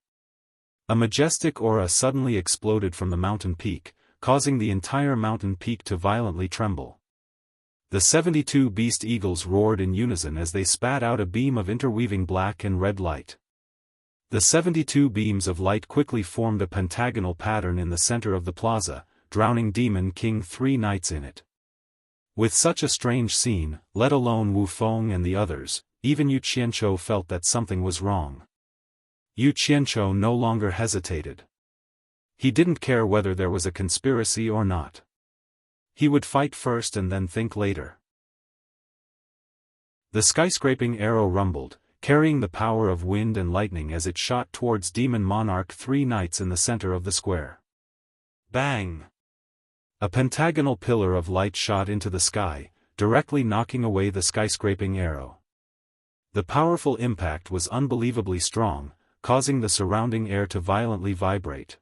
A majestic aura suddenly exploded from the mountain peak, causing the entire mountain peak to violently tremble. The 72 beast eagles roared in unison as they spat out a beam of interweaving black and red light. The 72 beams of light quickly formed a pentagonal pattern in the center of the plaza, drowning Demon King 3 Knights in it. With such a strange scene, let alone Wu Feng and the others, even Yu Qianzhou felt that something was wrong. Yu Qianzhou no longer hesitated. He didn't care whether there was a conspiracy or not. He would fight first and then think later. The skyscraping arrow rumbled, carrying the power of wind and lightning as it shot towards Demon Monarch 3 Knights in the center of the square. Bang! A pentagonal pillar of light shot into the sky, directly knocking away the skyscraping arrow. The powerful impact was unbelievably strong, causing the surrounding air to violently vibrate.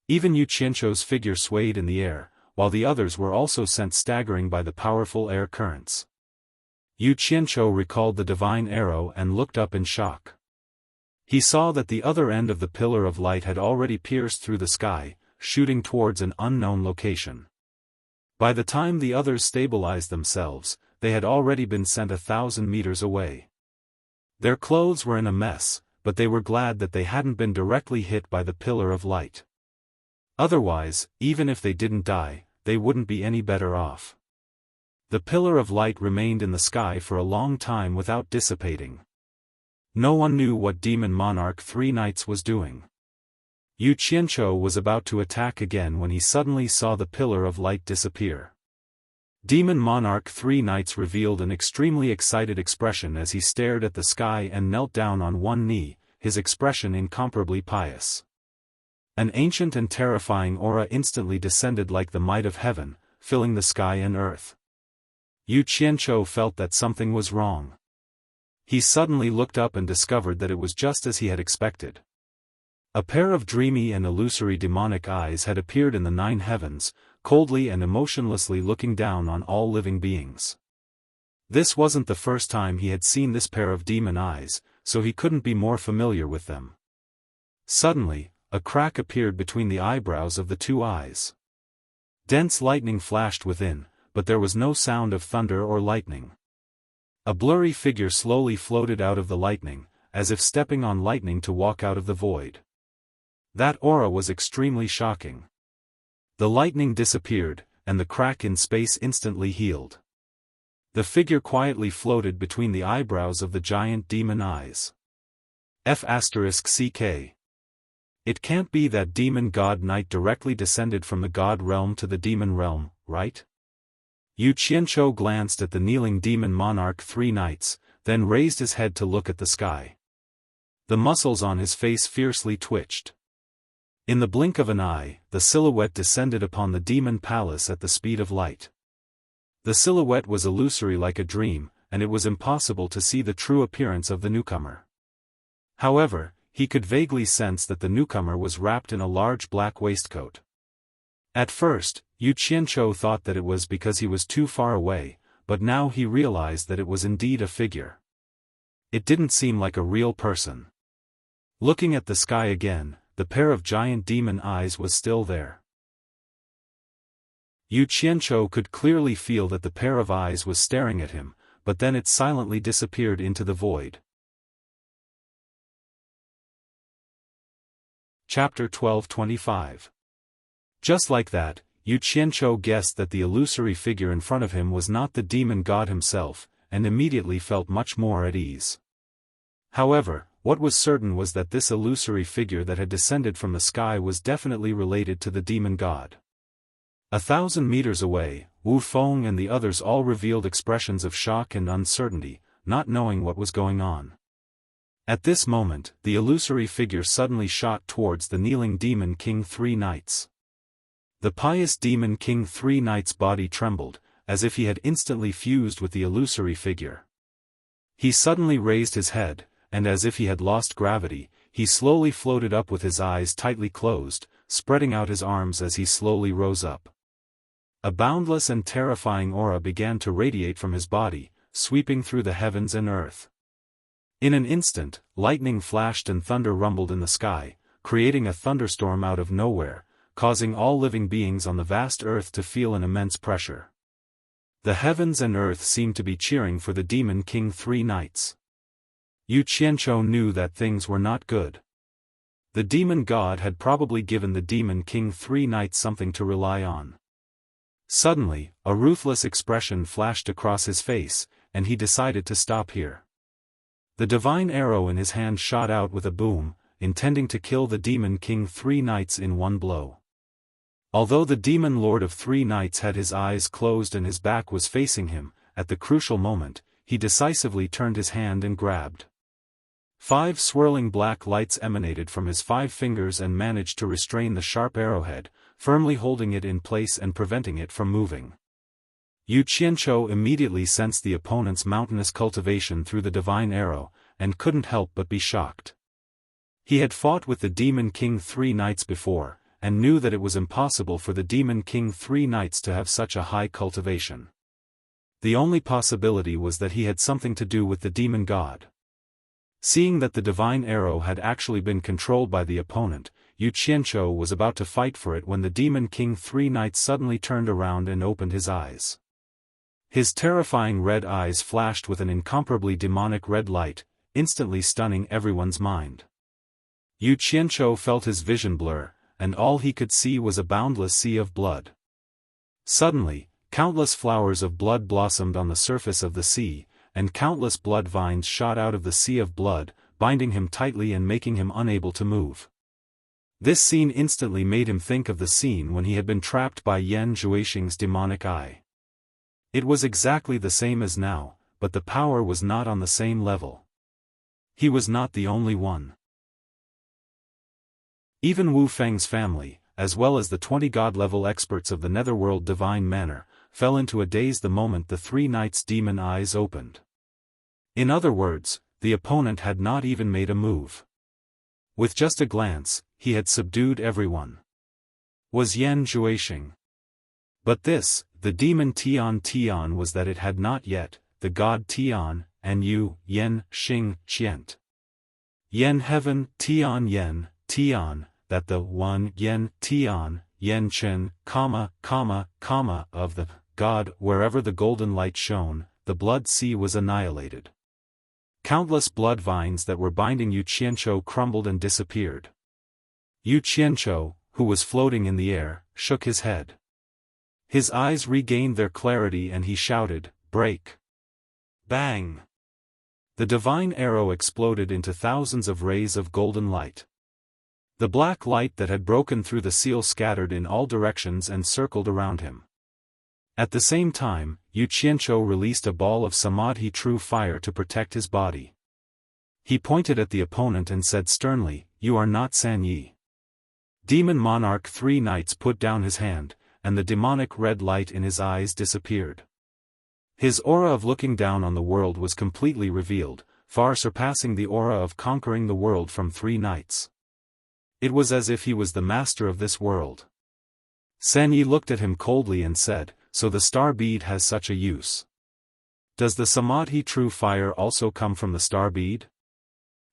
Even Yu Qianzhou's figure swayed in the air, while the others were also sent staggering by the powerful air currents. Yu Qianzhou recalled the divine arrow and looked up in shock. He saw that the other end of the pillar of light had already pierced through the sky, shooting towards an unknown location. By the time the others stabilized themselves, they had already been sent 1,000 meters away. Their clothes were in a mess, but they were glad that they hadn't been directly hit by the pillar of light. Otherwise, even if they didn't die, they wouldn't be any better off. The pillar of light remained in the sky for a long time without dissipating. No one knew what Demon Monarch 3 Knights was doing. Yu Qianzhou was about to attack again when he suddenly saw the pillar of light disappear. Demon Monarch 3 Knights revealed an extremely excited expression as he stared at the sky and knelt down on one knee, his expression incomparably pious. An ancient and terrifying aura instantly descended like the might of heaven, filling the sky and earth. Yu Qianzhou felt that something was wrong. He suddenly looked up and discovered that it was just as he had expected. A pair of dreamy and illusory demonic eyes had appeared in the 9 heavens, coldly and emotionlessly looking down on all living beings. This wasn't the first time he had seen this pair of demon eyes, so he couldn't be more familiar with them. Suddenly, a crack appeared between the eyebrows of the 2 eyes. Dense lightning flashed within, but there was no sound of thunder or lightning. A blurry figure slowly floated out of the lightning, as if stepping on lightning to walk out of the void. That aura was extremely shocking. The lightning disappeared, and the crack in space instantly healed. The figure quietly floated between the eyebrows of the giant demon eyes. F***ck. It can't be that demon god knight directly descended from the god realm to the demon realm, right? Yu Qianzhou glanced at the kneeling Demon Monarch 3 Knights, then raised his head to look at the sky. The muscles on his face fiercely twitched. In the blink of an eye, the silhouette descended upon the demon palace at the speed of light. The silhouette was illusory like a dream, and it was impossible to see the true appearance of the newcomer. However, he could vaguely sense that the newcomer was wrapped in a large black waistcoat. At first, Yu Qianzhou thought that it was because he was too far away, but now he realized that it was indeed a figure. It didn't seem like a real person. Looking at the sky again, the pair of giant demon eyes was still there. Yu Qianzhou could clearly feel that the pair of eyes was staring at him, but then it silently disappeared into the void. Chapter 12:25. Just like that, Yu Qianzhou guessed that the illusory figure in front of him was not the demon god himself, and immediately felt much more at ease. However, what was certain was that this illusory figure that had descended from the sky was definitely related to the demon god. 1,000 meters away, Wu Feng and the others all revealed expressions of shock and uncertainty, not knowing what was going on. At this moment, the illusory figure suddenly shot towards the kneeling Demon King Three Knights. The pious Demon King Three Knights' body trembled, as if he had instantly fused with the illusory figure. He suddenly raised his head, and as if he had lost gravity, he slowly floated up with his eyes tightly closed, spreading out his arms as he slowly rose up. A boundless and terrifying aura began to radiate from his body, sweeping through the heavens and earth. In an instant, lightning flashed and thunder rumbled in the sky, creating a thunderstorm out of nowhere, causing all living beings on the vast earth to feel an immense pressure. The heavens and earth seemed to be cheering for the Demon King Three Knights. Yu Qianzhou knew that things were not good. The demon god had probably given the Demon King Three Knights something to rely on. Suddenly, a ruthless expression flashed across his face, and he decided to stop here. The divine arrow in his hand shot out with a boom, intending to kill the Demon King Three Knights in one blow. Although the Demon Lord of Three Knights had his eyes closed and his back was facing him, at the crucial moment, he decisively turned his hand and grabbed. 5 swirling black lights emanated from his 5 fingers and managed to restrain the sharp arrowhead, firmly holding it in place and preventing it from moving. Yu Qianzhou immediately sensed the opponent's mountainous cultivation through the divine arrow, and couldn't help but be shocked. He had fought with the Demon King Three Knights before, and knew that it was impossible for the Demon King Three Knights to have such a high cultivation. The only possibility was that he had something to do with the demon god. Seeing that the divine arrow had actually been controlled by the opponent, Yu Qianzhou was about to fight for it when the Demon King Three Knights suddenly turned around and opened his eyes. His terrifying red eyes flashed with an incomparably demonic red light, instantly stunning everyone's mind. Yu Qianzhou felt his vision blur, and all he could see was a boundless sea of blood. Suddenly, countless flowers of blood blossomed on the surface of the sea, and countless blood vines shot out of the sea of blood, binding him tightly and making him unable to move. This scene instantly made him think of the scene when he had been trapped by Yan Zhuixing's demonic eye. It was exactly the same as now, but the power was not on the same level. He was not the only one. Even Wu Feng's family, as well as the 20 god-level experts of the netherworld divine manner, fell into a daze the moment the Three Knights' demon eyes opened. In other words, the opponent had not even made a move. With just a glance, he had subdued everyone. Was Yan Zhuixing. But this, the demon Tian was that it had not yet, the god Tian, and Yu, Yen, Xing, Qiant. Yen heaven, Tian, that the one Yen Tian, Yen Chen, of the god, wherever the golden light shone, the blood sea was annihilated. Countless blood vines that were binding Yu Qianzhou crumbled and disappeared. Yu Qianzhou, who was floating in the air, shook his head. His eyes regained their clarity and he shouted, "Break!" Bang! The divine arrow exploded into thousands of rays of golden light. The black light that had broken through the seal scattered in all directions and circled around him. At the same time, Yu Qianzhou released a ball of samadhi true fire to protect his body. He pointed at the opponent and said sternly, "You are not San Yi." Demon Monarch Three Knights put down his hand, and the demonic red light in his eyes disappeared. His aura of looking down on the world was completely revealed, far surpassing the aura of conquering the world from Three Knights. It was as if he was the master of this world. San Yi looked at him coldly and said, "So the star bead has such a use. Does the Samadhi true fire also come from the star bead?"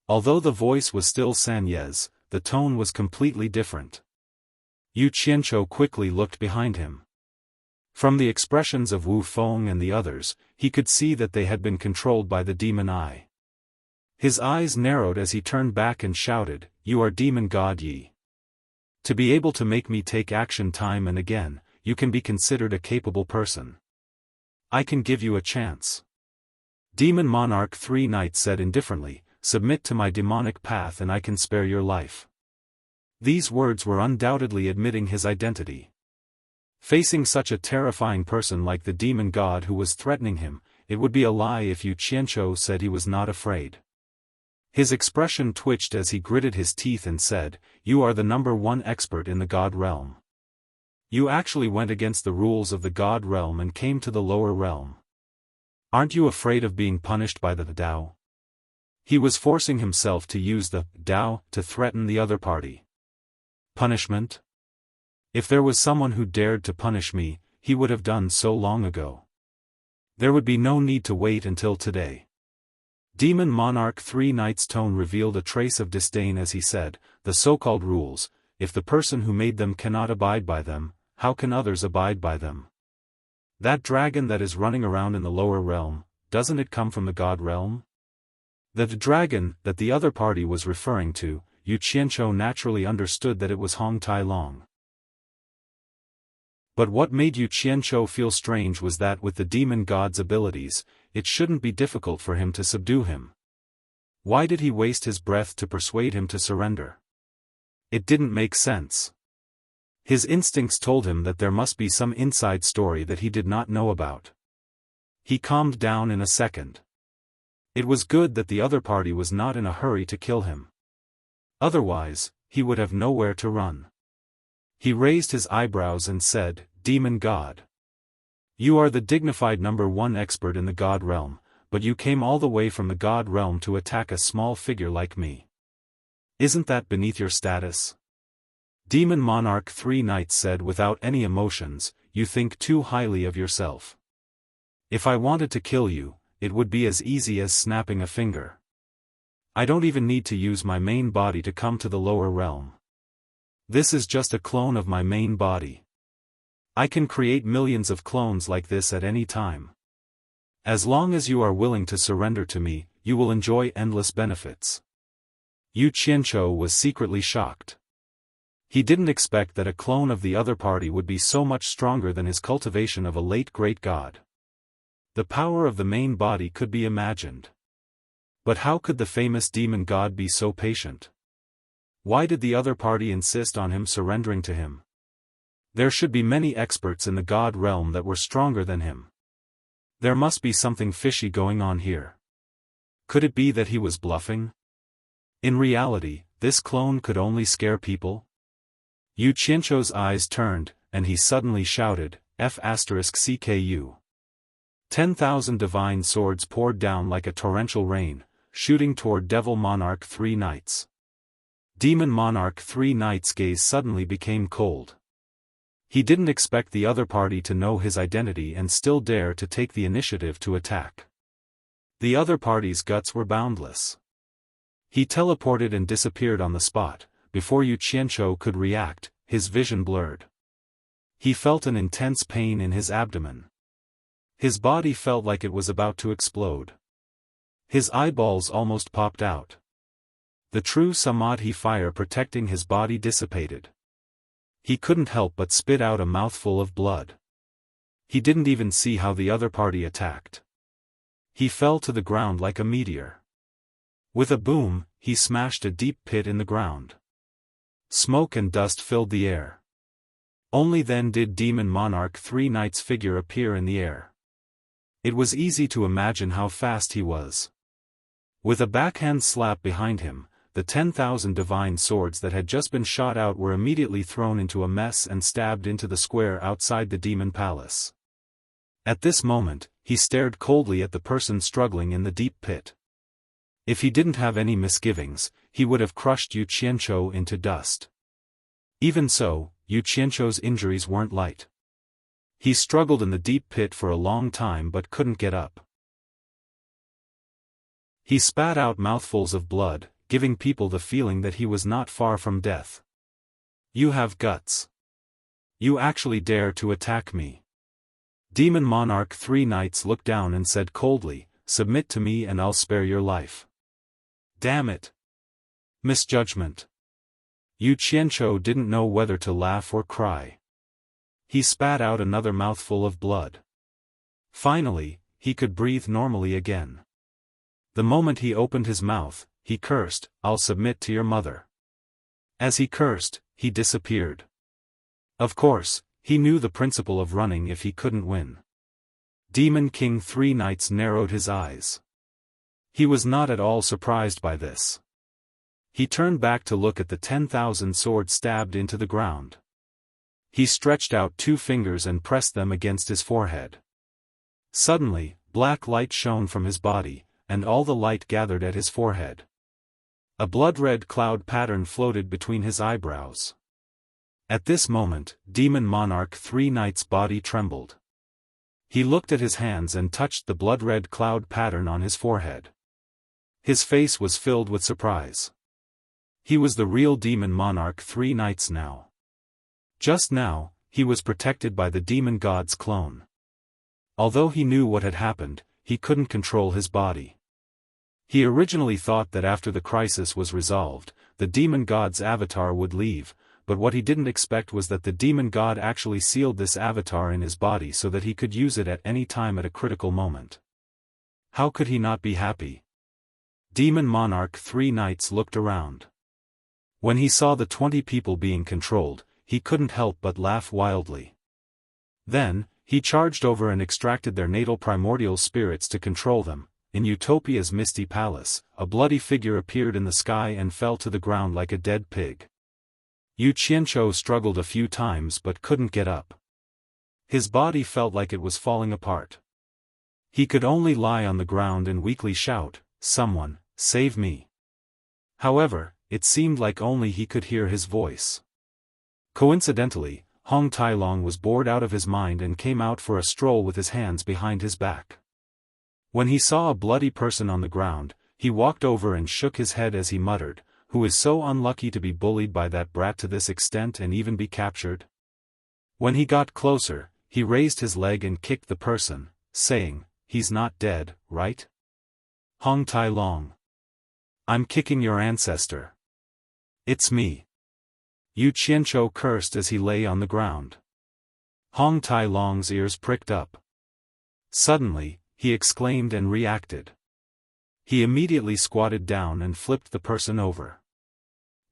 Although the voice was still San Ye's, the tone was completely different. Yu Qianzhou quickly looked behind him. From the expressions of Wu Feng and the others, he could see that they had been controlled by the demon eye. His eyes narrowed as he turned back and shouted, "You are demon god Yi. To be able to make me take action time and again, you can be considered a capable person. I can give you a chance." Demon Monarch Three Knights said indifferently, "Submit to my demonic path and I can spare your life." These words were undoubtedly admitting his identity. Facing such a terrifying person like the demon god who was threatening him, it would be a lie if Yu Qianzhou said he was not afraid. His expression twitched as he gritted his teeth and said, "You are the #1 expert in the God realm. You actually went against the rules of the God realm and came to the lower realm. Aren't you afraid of being punished by the Dao?" He was forcing himself to use the Dao to threaten the other party. Punishment? If there was someone who dared to punish me, he would have done so long ago. There would be no need to wait until today. Demon Monarch 3 Knight's tone revealed a trace of disdain as he said, "The so-called rules, if the person who made them cannot abide by them, how can others abide by them? That dragon that is running around in the lower realm, doesn't it come from the God realm?" The dragon that the other party was referring to, Yu Qianzhou naturally understood that it was Hong Tai Long. But what made Yu Qianzhou feel strange was that with the demon god's abilities, it shouldn't be difficult for him to subdue him. Why did he waste his breath to persuade him to surrender? It didn't make sense. His instincts told him that there must be some inside story that he did not know about. He calmed down in a second. It was good that the other party was not in a hurry to kill him. Otherwise, he would have nowhere to run. He raised his eyebrows and said, "Demon God. You are the dignified #1 expert in the God realm, but you came all the way from the God realm to attack a small figure like me. Isn't that beneath your status?" Demon Monarch 3 Knights said without any emotions, "You think too highly of yourself. If I wanted to kill you, it would be as easy as snapping a finger. I don't even need to use my main body to come to the lower realm. This is just a clone of my main body. I can create millions of clones like this at any time. As long as you are willing to surrender to me, you will enjoy endless benefits." Yu Qianzhou was secretly shocked. He didn't expect that a clone of the other party would be so much stronger than his cultivation of a late great god. The power of the main body could be imagined. But how could the famous demon god be so patient? Why did the other party insist on him surrendering to him? There should be many experts in the God realm that were stronger than him. There must be something fishy going on here. Could it be that he was bluffing? In reality, this clone could only scare people? Yu Qianzhou's eyes turned, and he suddenly shouted, F***CKU. 10,000 divine swords poured down like a torrential rain, shooting toward Devil Monarch 3 Knights. Demon Monarch 3 Knights' gaze suddenly became cold. He didn't expect the other party to know his identity and still dare to take the initiative to attack. The other party's guts were boundless. He teleported and disappeared on the spot. Before Yu Qianzhou could react, his vision blurred. He felt an intense pain in his abdomen. His body felt like it was about to explode. His eyeballs almost popped out. The true Samadhi fire protecting his body dissipated. He couldn't help but spit out a mouthful of blood. He didn't even see how the other party attacked. He fell to the ground like a meteor. With a boom, he smashed a deep pit in the ground. Smoke and dust filled the air. Only then did Demon Monarch 3 Knights' figure appear in the air. It was easy to imagine how fast he was. With a backhand slap behind him, the 10,000 divine swords that had just been shot out were immediately thrown into a mess and stabbed into the square outside the demon palace. At this moment, he stared coldly at the person struggling in the deep pit. If he didn't have any misgivings, he would have crushed Yu Qianzhou into dust. Even so, Yu Qianzhou's injuries weren't light. He struggled in the deep pit for a long time but couldn't get up. He spat out mouthfuls of blood, giving people the feeling that he was not far from death. "You have guts. You actually dare to attack me." Demon Monarch 3 Knights looked down and said coldly, "Submit to me and I'll spare your life." Damn it! Misjudgment. Yu Qianzhou didn't know whether to laugh or cry. He spat out another mouthful of blood. Finally, he could breathe normally again. The moment he opened his mouth, he cursed, "I'll submit to your mother." As he cursed, he disappeared. Of course, He knew the principle of running if he couldn't win. Demon King 3 Knights narrowed his eyes. He was not at all surprised by this. He turned back to look at the 10,000 swords stabbed into the ground. He stretched out 2 fingers and pressed them against his forehead. Suddenly, black light shone from his body, and all the light gathered at his forehead. A blood-red cloud pattern floated between his eyebrows. At this moment, Demon Monarch 3 Knights' body trembled. He looked at his hands and touched the blood-red cloud pattern on his forehead. His face was filled with surprise. He was the real Demon Monarch 3 Knights now. Just now, he was protected by the demon god's clone. Although he knew what had happened, he couldn't control his body. He originally thought that after the crisis was resolved, the demon god's avatar would leave, but what he didn't expect was that the demon god actually sealed this avatar in his body so that he could use it at any time at a critical moment. How could he not be happy? Demon Monarch 3 Knights looked around. When he saw the 20 people being controlled, he couldn't help but laugh wildly. Then, he charged over and extracted their natal primordial spirits to control them. In Utopia's misty palace, a bloody figure appeared in the sky and fell to the ground like a dead pig. Yu Qianqiu struggled a few times but couldn't get up. His body felt like it was falling apart. He could only lie on the ground and weakly shout, "Someone, save me." However, it seemed like only he could hear his voice. Coincidentally, Hong Tailong was bored out of his mind and came out for a stroll with his hands behind his back. When he saw a bloody person on the ground, he walked over and shook his head as he muttered, "Who is so unlucky to be bullied by that brat to this extent and even be captured?" When he got closer, he raised his leg and kicked the person, saying, "He's not dead, right? Hong Tailong. I'm kicking your ancestor. It's me." Yu Qianqiu cursed as he lay on the ground. Hong Tailong's ears pricked up. Suddenly, he exclaimed and reacted. He immediately squatted down and flipped the person over.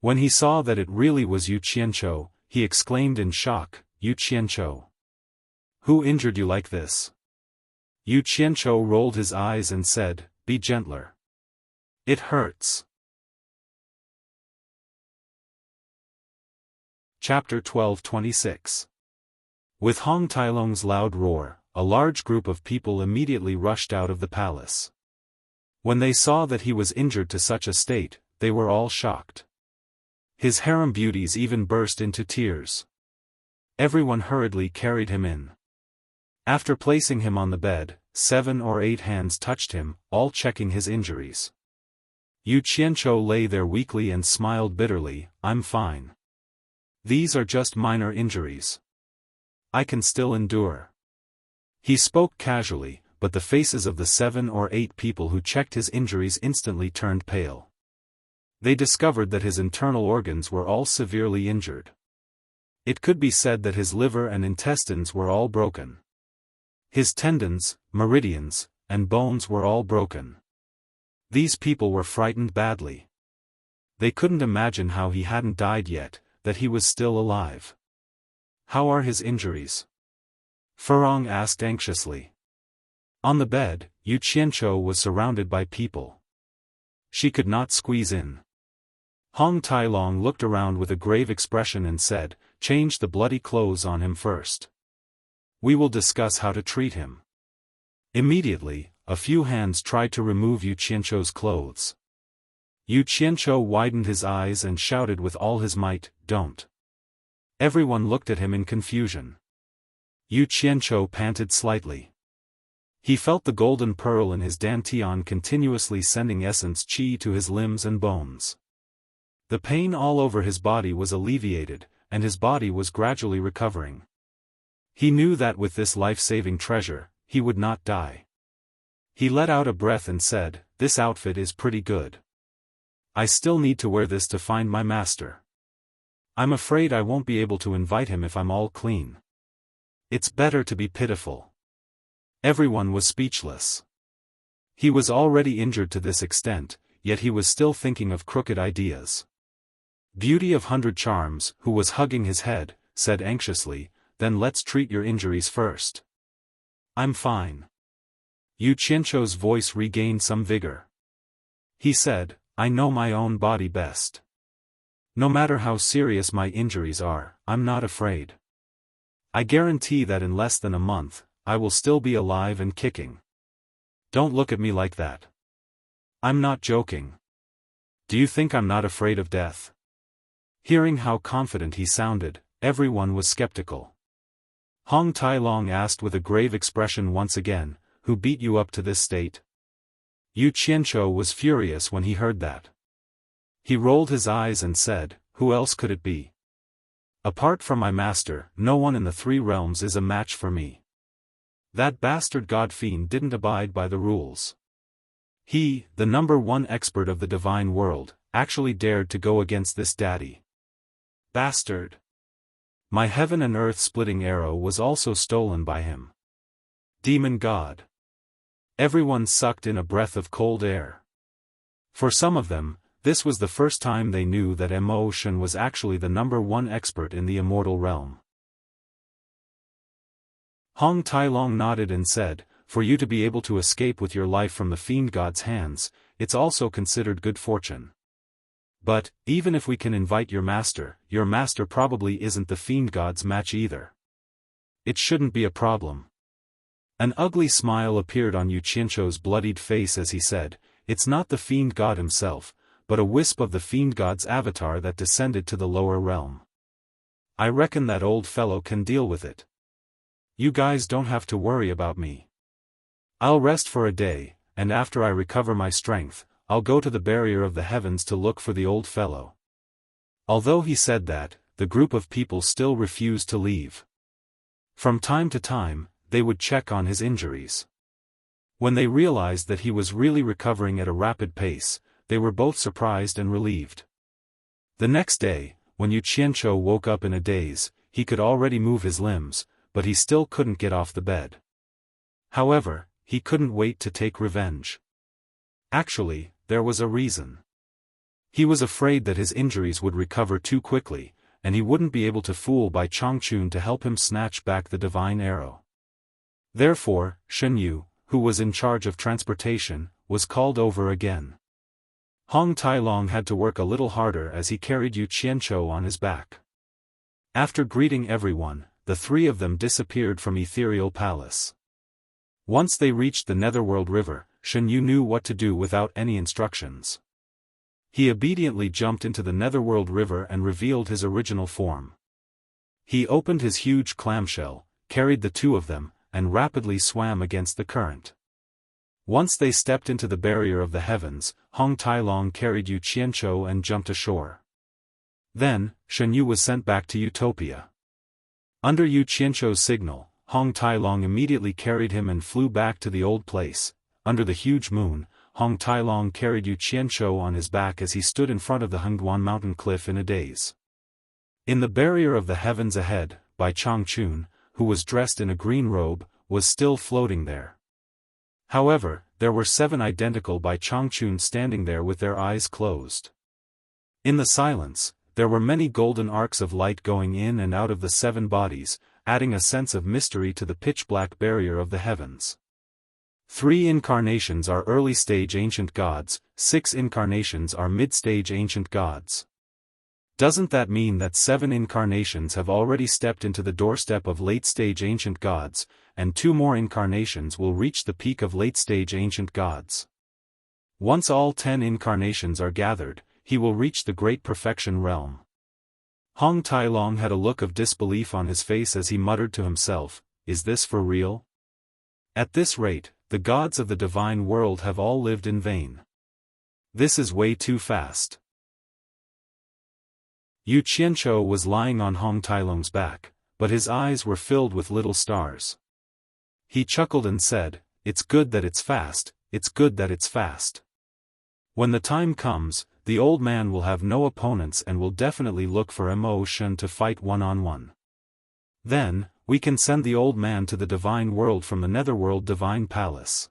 When he saw that it really was Yu Qianqiu, he exclaimed in shock, "Yu Qianqiu. Who injured you like this?" Yu Qianqiu rolled his eyes and said, "Be gentler. It hurts." Chapter 12:26. With Hong Tailong's loud roar, a large group of people immediately rushed out of the palace. When they saw that he was injured to such a state, they were all shocked. His harem beauties even burst into tears. Everyone hurriedly carried him in. After placing him on the bed, 7 or 8 hands touched him, all checking his injuries. Yu Qianqiu lay there weakly and smiled bitterly, "I'm fine. These are just minor injuries. I can still endure." He spoke casually, but the faces of the 7 or 8 people who checked his injuries instantly turned pale. They discovered that his internal organs were all severely injured. It could be said that his liver and intestines were all broken. His tendons, meridians, and bones were all broken. These people were frightened badly. They couldn't imagine how he hadn't died yet, that he was still alive. "How are his injuries?" Furong asked anxiously. On the bed, Yu Qianqiu was surrounded by people. She could not squeeze in. Hong Tailong looked around with a grave expression and said, "Change the bloody clothes on him first. We will discuss how to treat him." Immediately, a few hands tried to remove Yu Qianqiu's clothes. Yu Qianqiu widened his eyes and shouted with all his might, "Don't." Everyone looked at him in confusion. Yu Qianqiu panted slightly. He felt the golden pearl in his dantian continuously sending essence qi to his limbs and bones. The pain all over his body was alleviated, and his body was gradually recovering. He knew that with this life-saving treasure, he would not die. He let out a breath and said, "This outfit is pretty good. I still need to wear this to find my master. I'm afraid I won't be able to invite him if I'm all clean. It's better to be pitiful." Everyone was speechless. He was already injured to this extent, yet he was still thinking of crooked ideas. Beauty of 100 Charms, who was hugging his head, said anxiously, then let's treat your injuries first. I'm fine. Yu Qianzhou's voice regained some vigor. He said, I know my own body best. No matter how serious my injuries are, I'm not afraid. I guarantee that in less than a month, I will still be alive and kicking. Don't look at me like that. I'm not joking. Do you think I'm not afraid of death? Hearing how confident he sounded, everyone was skeptical. Hong Tailong asked with a grave expression once again, who beat you up to this state? Yu Qianzhou was furious when he heard that. He rolled his eyes and said, who else could it be? Apart from my master, no one in the three realms is a match for me. That bastard god-fiend didn't abide by the rules. He, the #1 expert of the divine world, actually dared to go against this daddy. Bastard! My heaven and earth splitting arrow was also stolen by him. Demon god! Everyone sucked in a breath of cold air. For some of them, this was the first time they knew that Mo Shen was actually the #1 expert in the immortal realm. Hong Tailong nodded and said, for you to be able to escape with your life from the fiend god's hands, it's also considered good fortune. But, even if we can invite your master probably isn't the fiend god's match either. It shouldn't be a problem. An ugly smile appeared on Yu Qianzhou's bloodied face as he said, it's not the fiend god himself, but a wisp of the fiend god's avatar that descended to the lower realm. I reckon that old fellow can deal with it. You guys don't have to worry about me. I'll rest for a day, and after I recover my strength, I'll go to the barrier of the heavens to look for the old fellow. Although he said that, the group of people still refused to leave. From time to time, they would check on his injuries. When they realized that he was really recovering at a rapid pace, they were both surprised and relieved. The next day, when Yu Qianzhou woke up in a daze, he could already move his limbs, but he still couldn't get off the bed. However, he couldn't wait to take revenge. Actually, there was a reason. He was afraid that his injuries would recover too quickly, and he wouldn't be able to fool Bai Chongqun to help him snatch back the divine arrow. Therefore, Shen Yu, who was in charge of transportation, was called over again. Hong Tailong had to work a little harder as he carried Yu Qianzhou on his back. After greeting everyone, the three of them disappeared from Ethereal Palace. Once they reached the Netherworld River, Shen Yu knew what to do without any instructions. He obediently jumped into the Netherworld River and revealed his original form. He opened his huge clamshell, carried the two of them, and rapidly swam against the current. Once they stepped into the barrier of the heavens, Hong Tailong carried Yu Qianzhou and jumped ashore. Then, Shen Yu was sent back to Utopia. Under Yu Qianzhou's signal, Hong Tailong immediately carried him and flew back to the old place. Under the huge moon, Hong Tailong carried Yu Qianzhou on his back as he stood in front of the Hengduan mountain cliff in a daze. In the barrier of the heavens ahead, Bai Chongqun, who was dressed in a green robe, was still floating there. However, there were 7 identical Bai Chongqun standing there with their eyes closed. In the silence, there were many golden arcs of light going in and out of the 7 bodies, adding a sense of mystery to the pitch-black barrier of the heavens. 3 incarnations are early-stage ancient gods, 6 incarnations are mid-stage ancient gods. Doesn't that mean that 7 incarnations have already stepped into the doorstep of late-stage ancient gods, and 2 more incarnations will reach the peak of late-stage ancient gods? Once all 10 incarnations are gathered, he will reach the Great Perfection realm. Hong Tailong had a look of disbelief on his face as he muttered to himself, is this for real? At this rate, the gods of the divine world have all lived in vain. This is way too fast. Yu Qianzhou was lying on Hong Tailong's back, but his eyes were filled with little stars. He chuckled and said, it's good that it's fast, it's good that it's fast. When the time comes, the old man will have no opponents and will definitely look for Mo Shen to fight one-on-one. Then, we can send the old man to the divine world from the Netherworld Divine Palace.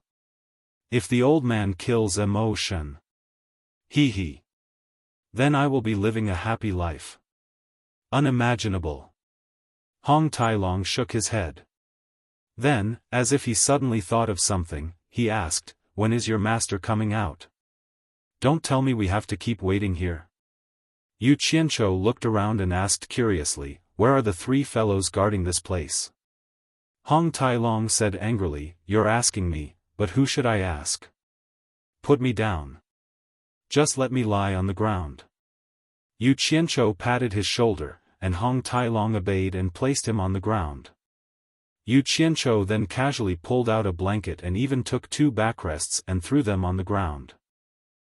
If the old man kills Mo Shen, then I will be living a happy life. Unimaginable. Hong Tailong shook his head. Then, as if he suddenly thought of something, he asked, "When is your master coming out? Don't tell me we have to keep waiting here." Yu Qianzhou looked around and asked curiously, "Where are the 3 fellows guarding this place?" Hong Tailong said angrily, "You're asking me, but who should I ask? Put me down. Just let me lie on the ground." Yu Qianzhou patted his shoulder, and Hong Tailong obeyed and placed him on the ground. Yu Qianzhou then casually pulled out a blanket and even took 2 backrests and threw them on the ground.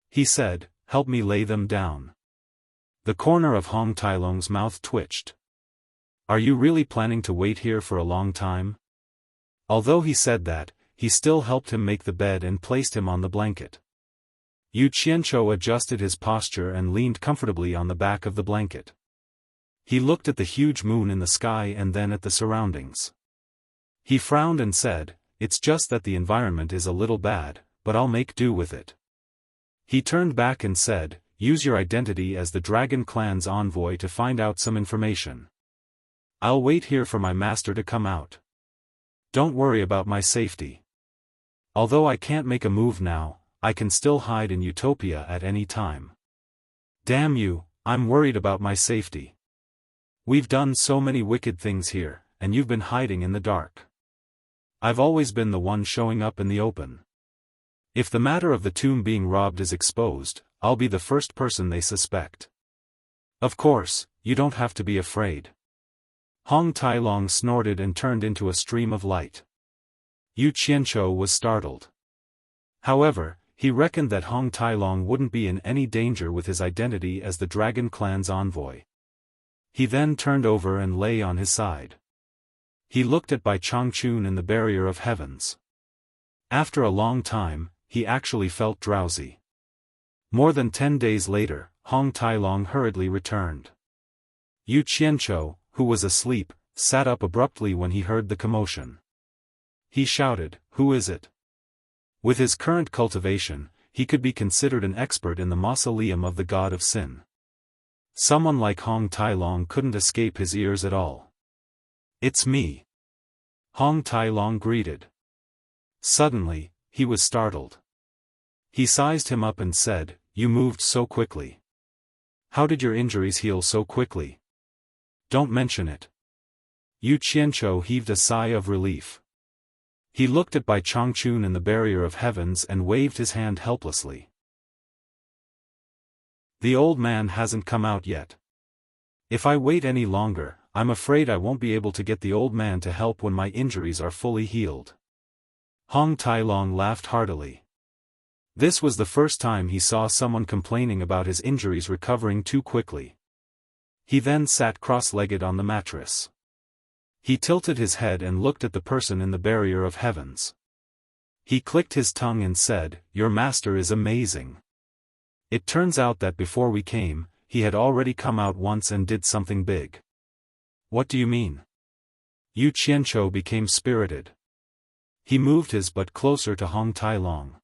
He said, "Help me lay them down." The corner of Hong Tailong's mouth twitched. "Are you really planning to wait here for a long time?" Although he said that, he still helped him make the bed and placed him on the blanket. Yu Qianzhou adjusted his posture and leaned comfortably on the back of the blanket. He looked at the huge moon in the sky and then at the surroundings. He frowned and said, "It's just that the environment is a little bad, but I'll make do with it." He turned back and said, "Use your identity as the Dragon Clan's envoy to find out some information. I'll wait here for my master to come out. Don't worry about my safety. Although I can't make a move now, I can still hide in Utopia at any time. Damn you, I'm worried about my safety. We've done so many wicked things here, and you've been hiding in the dark. I've always been the one showing up in the open. If the matter of the tomb being robbed is exposed, I'll be the first person they suspect. Of course, you don't have to be afraid." Hong Tailong snorted and turned into a stream of light. Yu Qianzhou was startled. However, he reckoned that Hong Tailong wouldn't be in any danger with his identity as the Dragon Clan's envoy. He then turned over and lay on his side. He looked at Bai Changchun in the barrier of heavens. After a long time, he actually felt drowsy. More than 10 days later, Hong Tailong hurriedly returned. Yu Qianzhou, who was asleep, sat up abruptly when he heard the commotion. He shouted, "Who is it?" With his current cultivation, he could be considered an expert in the mausoleum of the god of sin. Someone like Hong Tailong couldn't escape his ears at all. "It's me." Hong Tailong greeted. Suddenly, he was startled. He sized him up and said, "You moved so quickly. How did your injuries heal so quickly? Don't mention it." Yu Qianzhou heaved a sigh of relief. He looked at Bai Changchun in the barrier of heavens and waved his hand helplessly. "The old man hasn't come out yet. If I wait any longer, I'm afraid I won't be able to get the old man to help when my injuries are fully healed." Hong Tailong laughed heartily. This was the first time he saw someone complaining about his injuries recovering too quickly. He then sat cross-legged on the mattress. He tilted his head and looked at the person in the barrier of heavens. He clicked his tongue and said, "Your master is amazing. It turns out that before we came, he had already come out once and did something big." "What do you mean?" Yu Qianzhou became spirited. He moved his butt closer to Hong Tailong.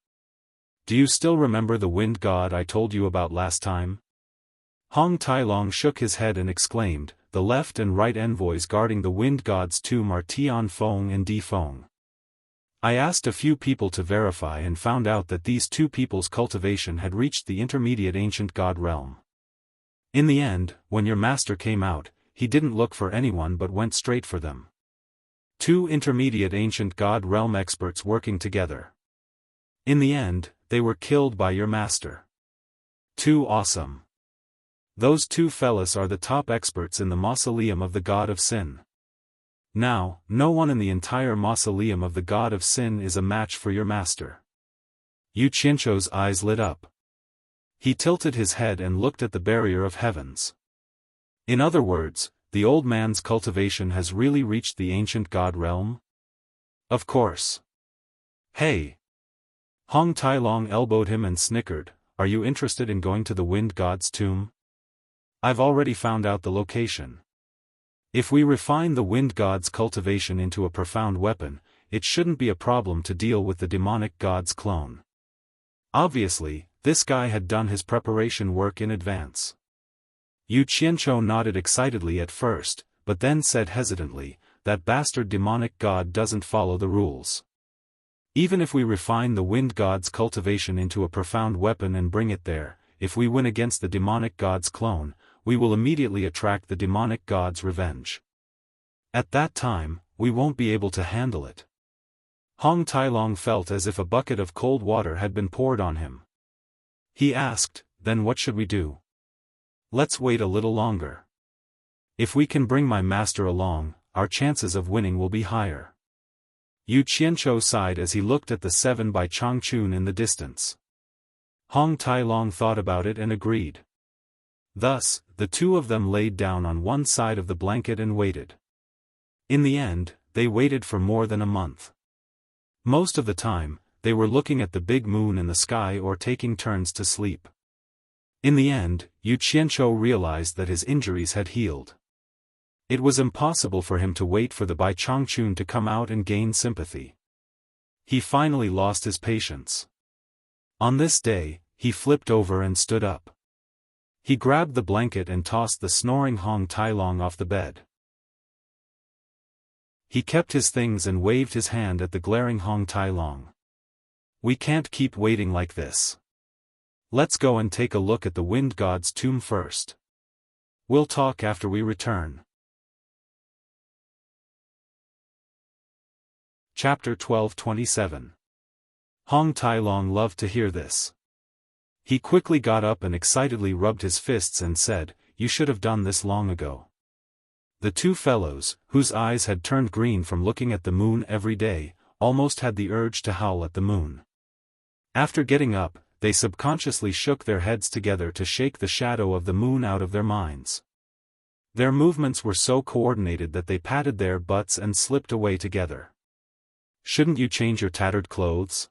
"Do you still remember the wind god I told you about last time?" Hong Tailong shook his head and exclaimed, "The left and right envoys guarding the wind god's tomb are Tian Feng and Di Feng. I asked a few people to verify and found out that these 2 people's cultivation had reached the intermediate ancient god realm. In the end, when your master came out, he didn't look for anyone but went straight for them. 2 intermediate ancient god realm experts working together. In the end, they were killed by your master. Too awesome. Those 2 fellas are the top experts in the mausoleum of the god of sin. Now, no one in the entire mausoleum of the god of sin is a match for your master." Yu Qianzhou's eyes lit up. He tilted his head and looked at the barrier of heavens. In other words, the old man's cultivation has really reached the ancient god realm? Of course. "Hey!" Hong Tailong elbowed him and snickered, "Are you interested in going to the wind god's tomb? I've already found out the location. If we refine the wind god's cultivation into a profound weapon, it shouldn't be a problem to deal with the demonic god's clone." Obviously, this guy had done his preparation work in advance. Yu Qianzhou nodded excitedly at first, but then said hesitantly, "That bastard demonic god doesn't follow the rules. Even if we refine the wind god's cultivation into a profound weapon and bring it there, if we win against the demonic god's clone, we will immediately attract the demonic god's revenge. At that time, we won't be able to handle it." Hong Tailong felt as if a bucket of cold water had been poured on him. He asked, "Then what should we do?" "Let's wait a little longer. If we can bring my master along, our chances of winning will be higher." Yu Qianzhou sighed as he looked at the 7 by Changchun in the distance. Hong Tailong thought about it and agreed. Thus, the two of them laid down on one side of the blanket and waited. In the end, they waited for more than a month. Most of the time, they were looking at the big moon in the sky or taking turns to sleep. In the end, Yu Qianzhou realized that his injuries had healed. It was impossible for him to wait for the Bai Changchun to come out and gain sympathy. He finally lost his patience. On this day, he flipped over and stood up. He grabbed the blanket and tossed the snoring Hong Tailong off the bed. He kept his things and waved his hand at the glaring Hong Tailong. "We can't keep waiting like this. Let's go and take a look at the wind god's tomb first. We'll talk after we return." Chapter 12:27. Hong Tailong loved to hear this. He quickly got up and excitedly rubbed his fists and said, "You should have done this long ago." The two fellows, whose eyes had turned green from looking at the moon every day, almost had the urge to howl at the moon. After getting up, they subconsciously shook their heads together to shake the shadow of the moon out of their minds. Their movements were so coordinated that they patted their butts and slipped away together. "Shouldn't you change your tattered clothes?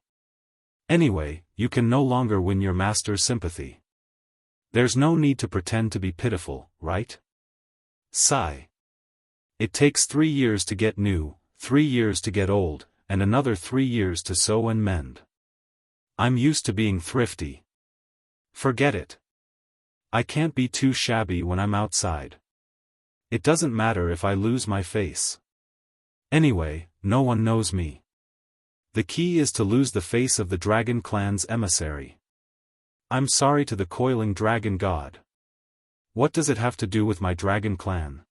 Anyway, you can no longer win your master's sympathy. There's no need to pretend to be pitiful, right?" Sigh. It takes 3 years to get new, 3 years to get old, and another 3 years to sew and mend. I'm used to being thrifty. Forget it. I can't be too shabby when I'm outside. It doesn't matter if I lose my face. Anyway, no one knows me. The key is to lose the face of the dragon clan's emissary. I'm sorry to the coiling dragon god. What does it have to do with my dragon clan?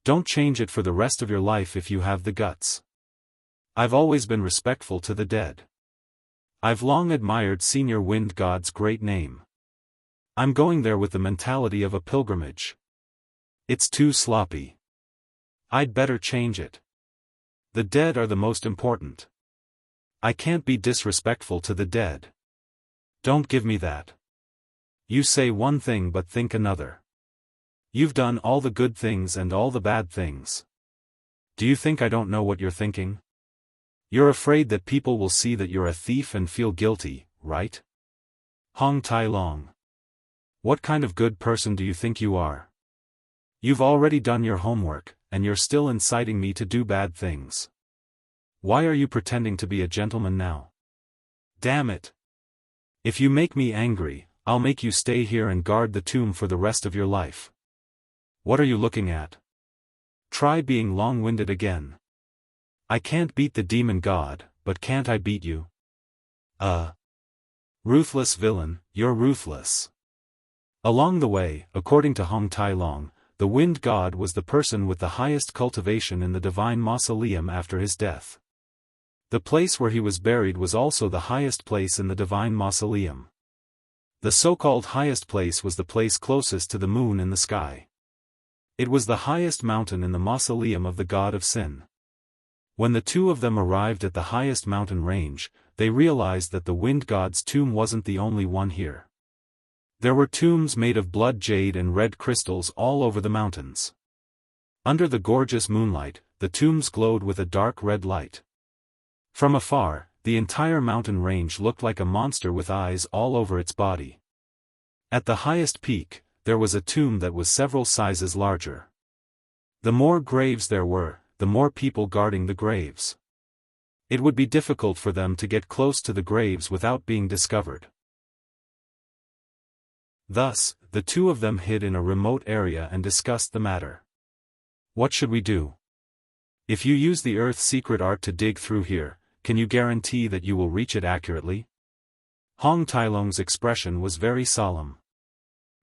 Don't change it for the rest of your life if you have the guts. I've always been respectful to the dead. I've long admired Senior Wind God's great name. I'm going there with the mentality of a pilgrimage. It's too sloppy. I'd better change it. The dead are the most important. I can't be disrespectful to the dead. Don't give me that. You say one thing but think another. You've done all the good things and all the bad things. Do you think I don't know what you're thinking? You're afraid that people will see that you're a thief and feel guilty, right? Hong Tailong. What kind of good person do you think you are? You've already done your homework, and you're still inciting me to do bad things. Why are you pretending to be a gentleman now? Damn it. If you make me angry, I'll make you stay here and guard the tomb for the rest of your life. What are you looking at? Try being long-winded again. I can't beat the demon god, but can't I beat you? Ruthless villain, you're ruthless. Along the way, according to Hong Tailong, the wind god was the person with the highest cultivation in the divine mausoleum after his death. The place where he was buried was also the highest place in the divine mausoleum. The so-called highest place was the place closest to the moon in the sky. It was the highest mountain in the mausoleum of the god of sin. When the two of them arrived at the highest mountain range, they realized that the wind god's tomb wasn't the only one here. There were tombs made of blood jade and red crystals all over the mountains. Under the gorgeous moonlight, the tombs glowed with a dark red light. From afar, the entire mountain range looked like a monster with eyes all over its body. At the highest peak, there was a tomb that was several sizes larger. The more graves there were, the more people guarding the graves. It would be difficult for them to get close to the graves without being discovered. Thus, the two of them hid in a remote area and discussed the matter. What should we do? If you use the Earth's secret art to dig through here, can you guarantee that you will reach it accurately? Hong Tailong's expression was very solemn.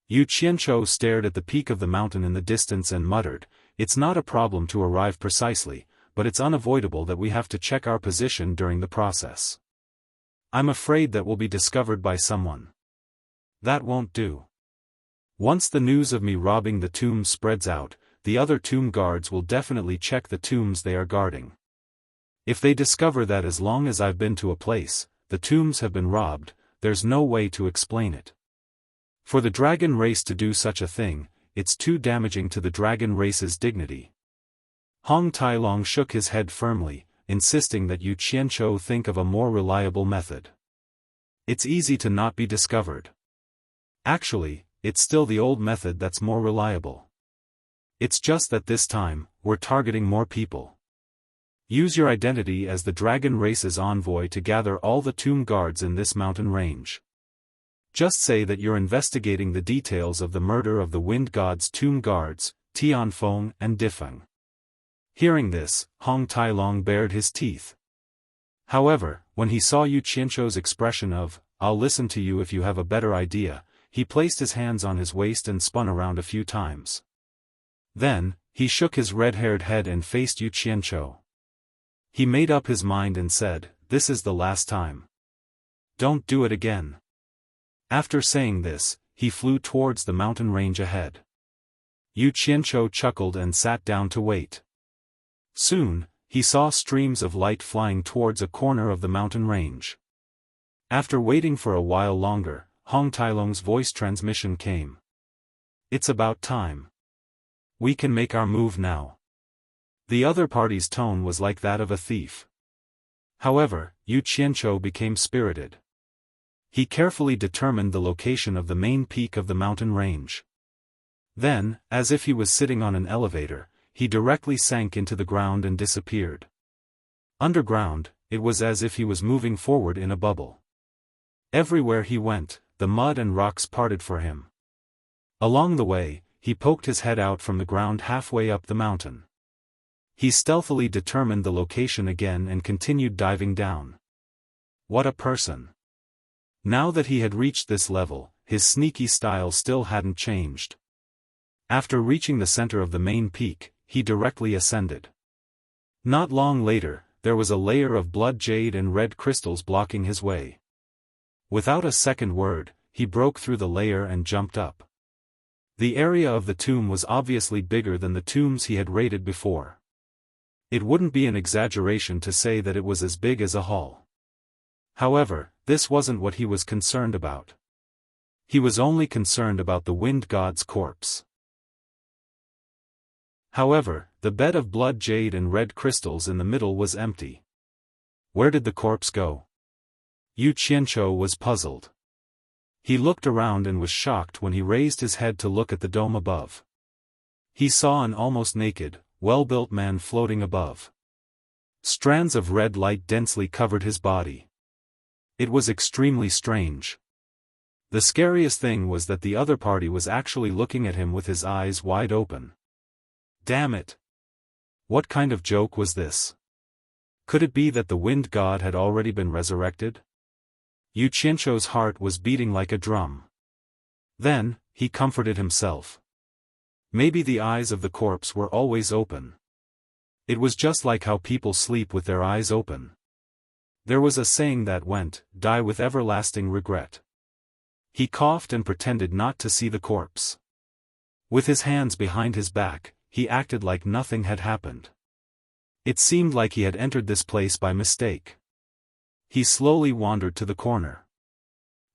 Yu Qianzhou stared at the peak of the mountain in the distance and muttered, "It's not a problem to arrive precisely, but it's unavoidable that we have to check our position during the process. I'm afraid that we'll be discovered by someone. That won't do. Once the news of me robbing the tomb spreads out, the other tomb guards will definitely check the tombs they are guarding. If they discover that as long as I've been to a place, the tombs have been robbed, there's no way to explain it. For the dragon race to do such a thing, it's too damaging to the dragon race's dignity." Hong Tailong shook his head firmly, insisting that Yu Qianzhou think of a more reliable method. "It's easy to not be discovered. Actually, it's still the old method that's more reliable. It's just that this time, we're targeting more people. Use your identity as the dragon race's envoy to gather all the tomb guards in this mountain range. Just say that you're investigating the details of the murder of the wind god's tomb guards, Tianfeng and Difeng." Hearing this, Hong Tailong bared his teeth. However, when he saw Yu Qianzhou's expression of, "I'll listen to you if you have a better idea," he placed his hands on his waist and spun around a few times. Then, he shook his red-haired head and faced Yu Qianzhou. He made up his mind and said, "This is the last time. Don't do it again." After saying this, he flew towards the mountain range ahead. Yu Qianzhou chuckled and sat down to wait. Soon, he saw streams of light flying towards a corner of the mountain range. After waiting for a while longer, Hong Tailong's voice transmission came. "It's about time. We can make our move now." The other party's tone was like that of a thief. However, Yu Qianzhou became spirited. He carefully determined the location of the main peak of the mountain range. Then, as if he was sitting on an elevator, he directly sank into the ground and disappeared. Underground, it was as if he was moving forward in a bubble. Everywhere he went, the mud and rocks parted for him. Along the way, he poked his head out from the ground halfway up the mountain. He stealthily determined the location again and continued diving down. What a person! Now that he had reached this level, his sneaky style still hadn't changed. After reaching the center of the main peak, he directly ascended. Not long later, there was a layer of blood jade and red crystals blocking his way. Without a second word, he broke through the layer and jumped up. The area of the tomb was obviously bigger than the tombs he had raided before. It wouldn't be an exaggeration to say that it was as big as a hall. However, this wasn't what he was concerned about. He was only concerned about the wind god's corpse. However, the bed of blood jade and red crystals in the middle was empty. Where did the corpse go? Yu Qianzhou was puzzled. He looked around and was shocked when he raised his head to look at the dome above. He saw an almost naked, well-built man floating above. Strands of red light densely covered his body. It was extremely strange. The scariest thing was that the other party was actually looking at him with his eyes wide open. Damn it! What kind of joke was this? Could it be that the wind god had already been resurrected? Yu Qianzhou's heart was beating like a drum. Then, he comforted himself. Maybe the eyes of the corpse were always open. It was just like how people sleep with their eyes open. There was a saying that went, "Die with everlasting regret." He coughed and pretended not to see the corpse. With his hands behind his back, he acted like nothing had happened. It seemed like he had entered this place by mistake. He slowly wandered to the corner.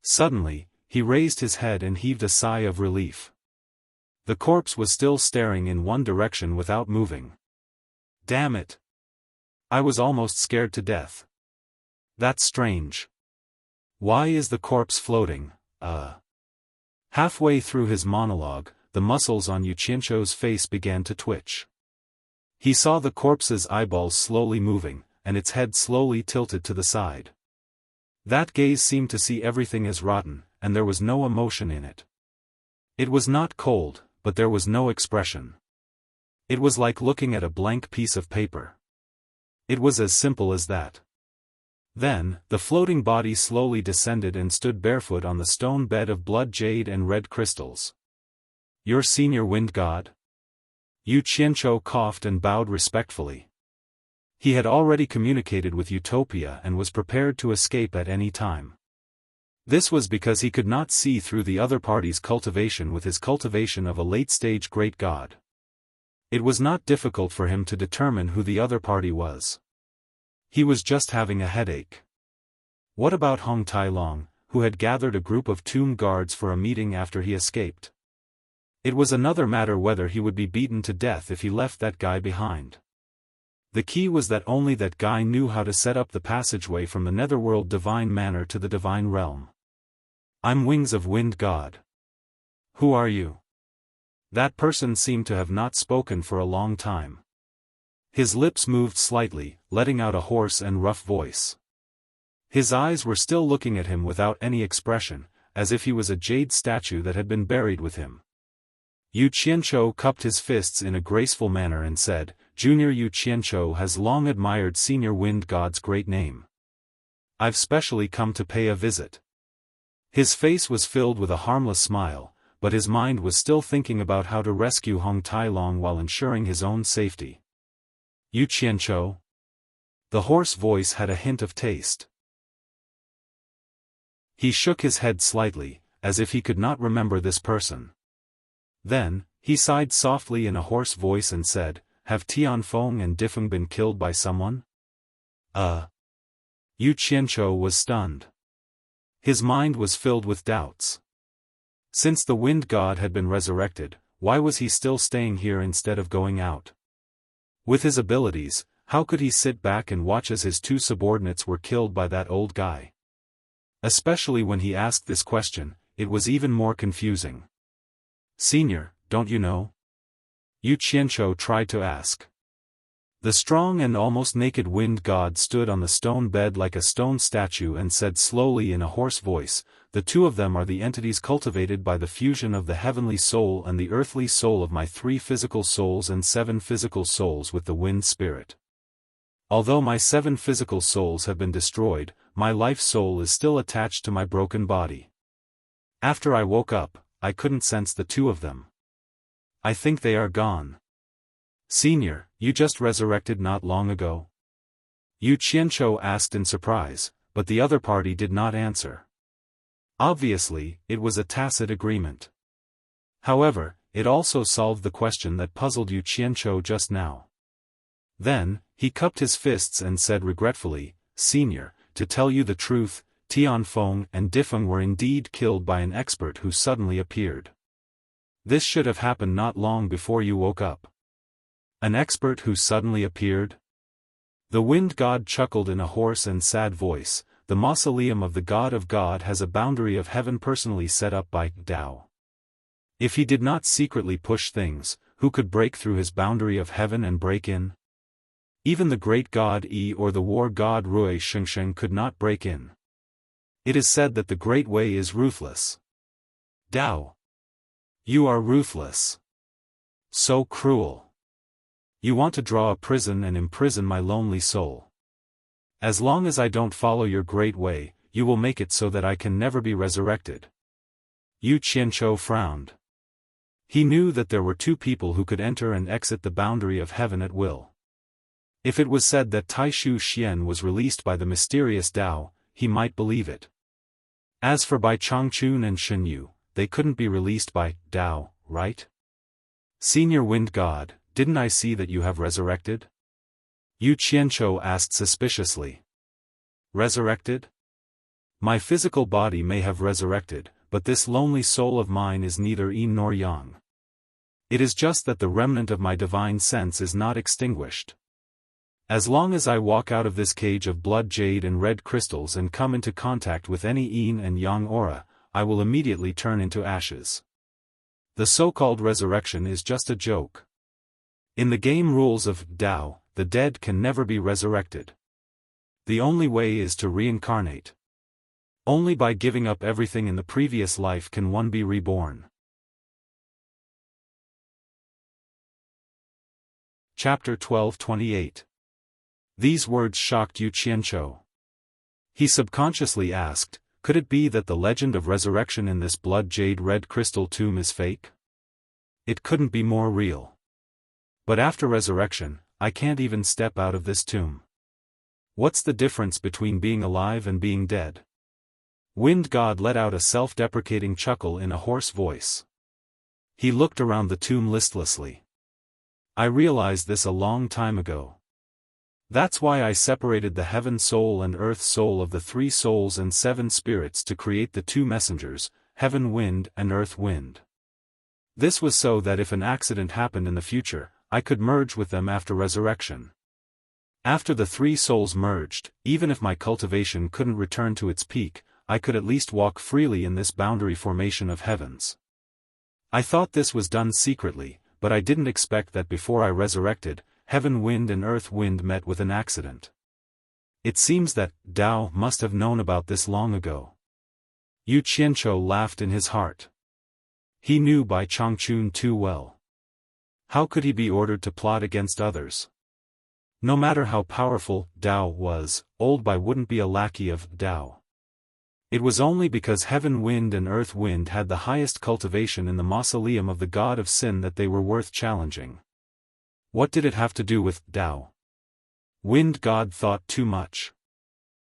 Suddenly, he raised his head and heaved a sigh of relief. The corpse was still staring in one direction without moving. Damn it! I was almost scared to death. That's strange. Why is the corpse floating? Halfway through his monologue, the muscles on Yu Qianzhou's face began to twitch. He saw the corpse's eyeballs slowly moving, and its head slowly tilted to the side. That gaze seemed to see everything as rotten, and there was no emotion in it. It was not cold, but there was no expression. It was like looking at a blank piece of paper. It was as simple as that. Then, the floating body slowly descended and stood barefoot on the stone bed of blood jade and red crystals. Your senior wind god? Yu Qianzhou coughed and bowed respectfully. He had already communicated with Utopia and was prepared to escape at any time. This was because he could not see through the other party's cultivation with his cultivation of a late-stage great god. It was not difficult for him to determine who the other party was. He was just having a headache. What about Hong Tai-long, who had gathered a group of tomb guards for a meeting after he escaped? It was another matter whether he would be beaten to death if he left that guy behind. The key was that only that guy knew how to set up the passageway from the netherworld divine manor to the divine realm. I'm Wings of Wind God. Who are you? That person seemed to have not spoken for a long time. His lips moved slightly, letting out a hoarse and rough voice. His eyes were still looking at him without any expression, as if he was a jade statue that had been buried with him. Yu Qianzhou cupped his fists in a graceful manner and said, Junior Yu Qianzhou has long admired Senior Wind God's great name. I've specially come to pay a visit. His face was filled with a harmless smile, but his mind was still thinking about how to rescue Hong Tai-long while ensuring his own safety. Yu Qianzhou? The hoarse voice had a hint of taste. He shook his head slightly, as if he could not remember this person. Then, he sighed softly in a hoarse voice and said, Have Tianfeng and Difeng been killed by someone? Yu Qianzhou was stunned. His mind was filled with doubts. Since the wind god had been resurrected, why was he still staying here instead of going out? With his abilities, how could he sit back and watch as his two subordinates were killed by that old guy? Especially when he asked this question, it was even more confusing. Senior, don't you know? Yu Qianzhou tried to ask. The strong and almost naked wind god stood on the stone bed like a stone statue and said slowly in a hoarse voice, The two of them are the entities cultivated by the fusion of the heavenly soul and the earthly soul of my 3 physical souls and 7 physical souls with the wind spirit. Although my 7 physical souls have been destroyed, my life soul is still attached to my broken body. After I woke up, I couldn't sense the two of them. I think they are gone. Senior, you just resurrected not long ago? Yu Qianzhou asked in surprise, but the other party did not answer. Obviously, it was a tacit agreement. However, it also solved the question that puzzled Yu Qianzhou just now. Then, he cupped his fists and said regretfully, Senior, to tell you the truth, Tianfeng and Difeng were indeed killed by an expert who suddenly appeared. This should have happened not long before you woke up. An expert who suddenly appeared? The wind god chuckled in a hoarse and sad voice. The mausoleum of the God of God has a boundary of heaven personally set up by Tao. If he did not secretly push things, who could break through his boundary of heaven and break in? Even the great god Yi or the war god Rui Shengsheng could not break in. It is said that the Great Way is ruthless. Tao. You are ruthless. So cruel. You want to draw a prison and imprison my lonely soul. As long as I don't follow your great way, you will make it so that I can never be resurrected. Yu Qianzhou frowned. He knew that there were 2 people who could enter and exit the boundary of heaven at will. If it was said that Taishu Xian was released by the mysterious Tao, he might believe it. As for Bai Changchun and Shen Yu, they couldn't be released by Tao, right? Senior Wind God, didn't I see that you have resurrected? Yu Qianzhou asked suspiciously. Resurrected? My physical body may have resurrected, but this lonely soul of mine is neither yin nor yang. It is just that the remnant of my divine sense is not extinguished. As long as I walk out of this cage of blood jade and red crystals and come into contact with any yin and yang aura, I will immediately turn into ashes. The so-called resurrection is just a joke. In the game rules of Tao, the dead can never be resurrected. The only way is to reincarnate. Only by giving up everything in the previous life can one be reborn. Chapter 12:28. These words shocked Yu Qianzhou. He subconsciously asked, could it be that the legend of resurrection in this blood jade red crystal tomb is fake? It couldn't be more real. But after resurrection, I can't even step out of this tomb. What's the difference between being alive and being dead? Wind God let out a self-deprecating chuckle in a hoarse voice. He looked around the tomb listlessly. I realized this a long time ago. That's why I separated the heaven soul and earth soul of the 3 souls and 7 spirits to create the 2 messengers, heaven wind and earth wind. This was so that if an accident happened in the future, I could merge with them after resurrection. After the 3 souls merged, even if my cultivation couldn't return to its peak, I could at least walk freely in this boundary formation of heavens. I thought this was done secretly, but I didn't expect that before I resurrected, heaven wind and earth wind met with an accident. It seems that Tao must have known about this long ago. Yu Qianzhou laughed in his heart. He knew Bai Changchun too well. How could he be ordered to plot against others? No matter how powerful Tao was, old Bai wouldn't be a lackey of Tao. It was only because heaven wind and earth wind had the highest cultivation in the mausoleum of the god of sin that they were worth challenging. What did it have to do with Tao? Wind God thought too much.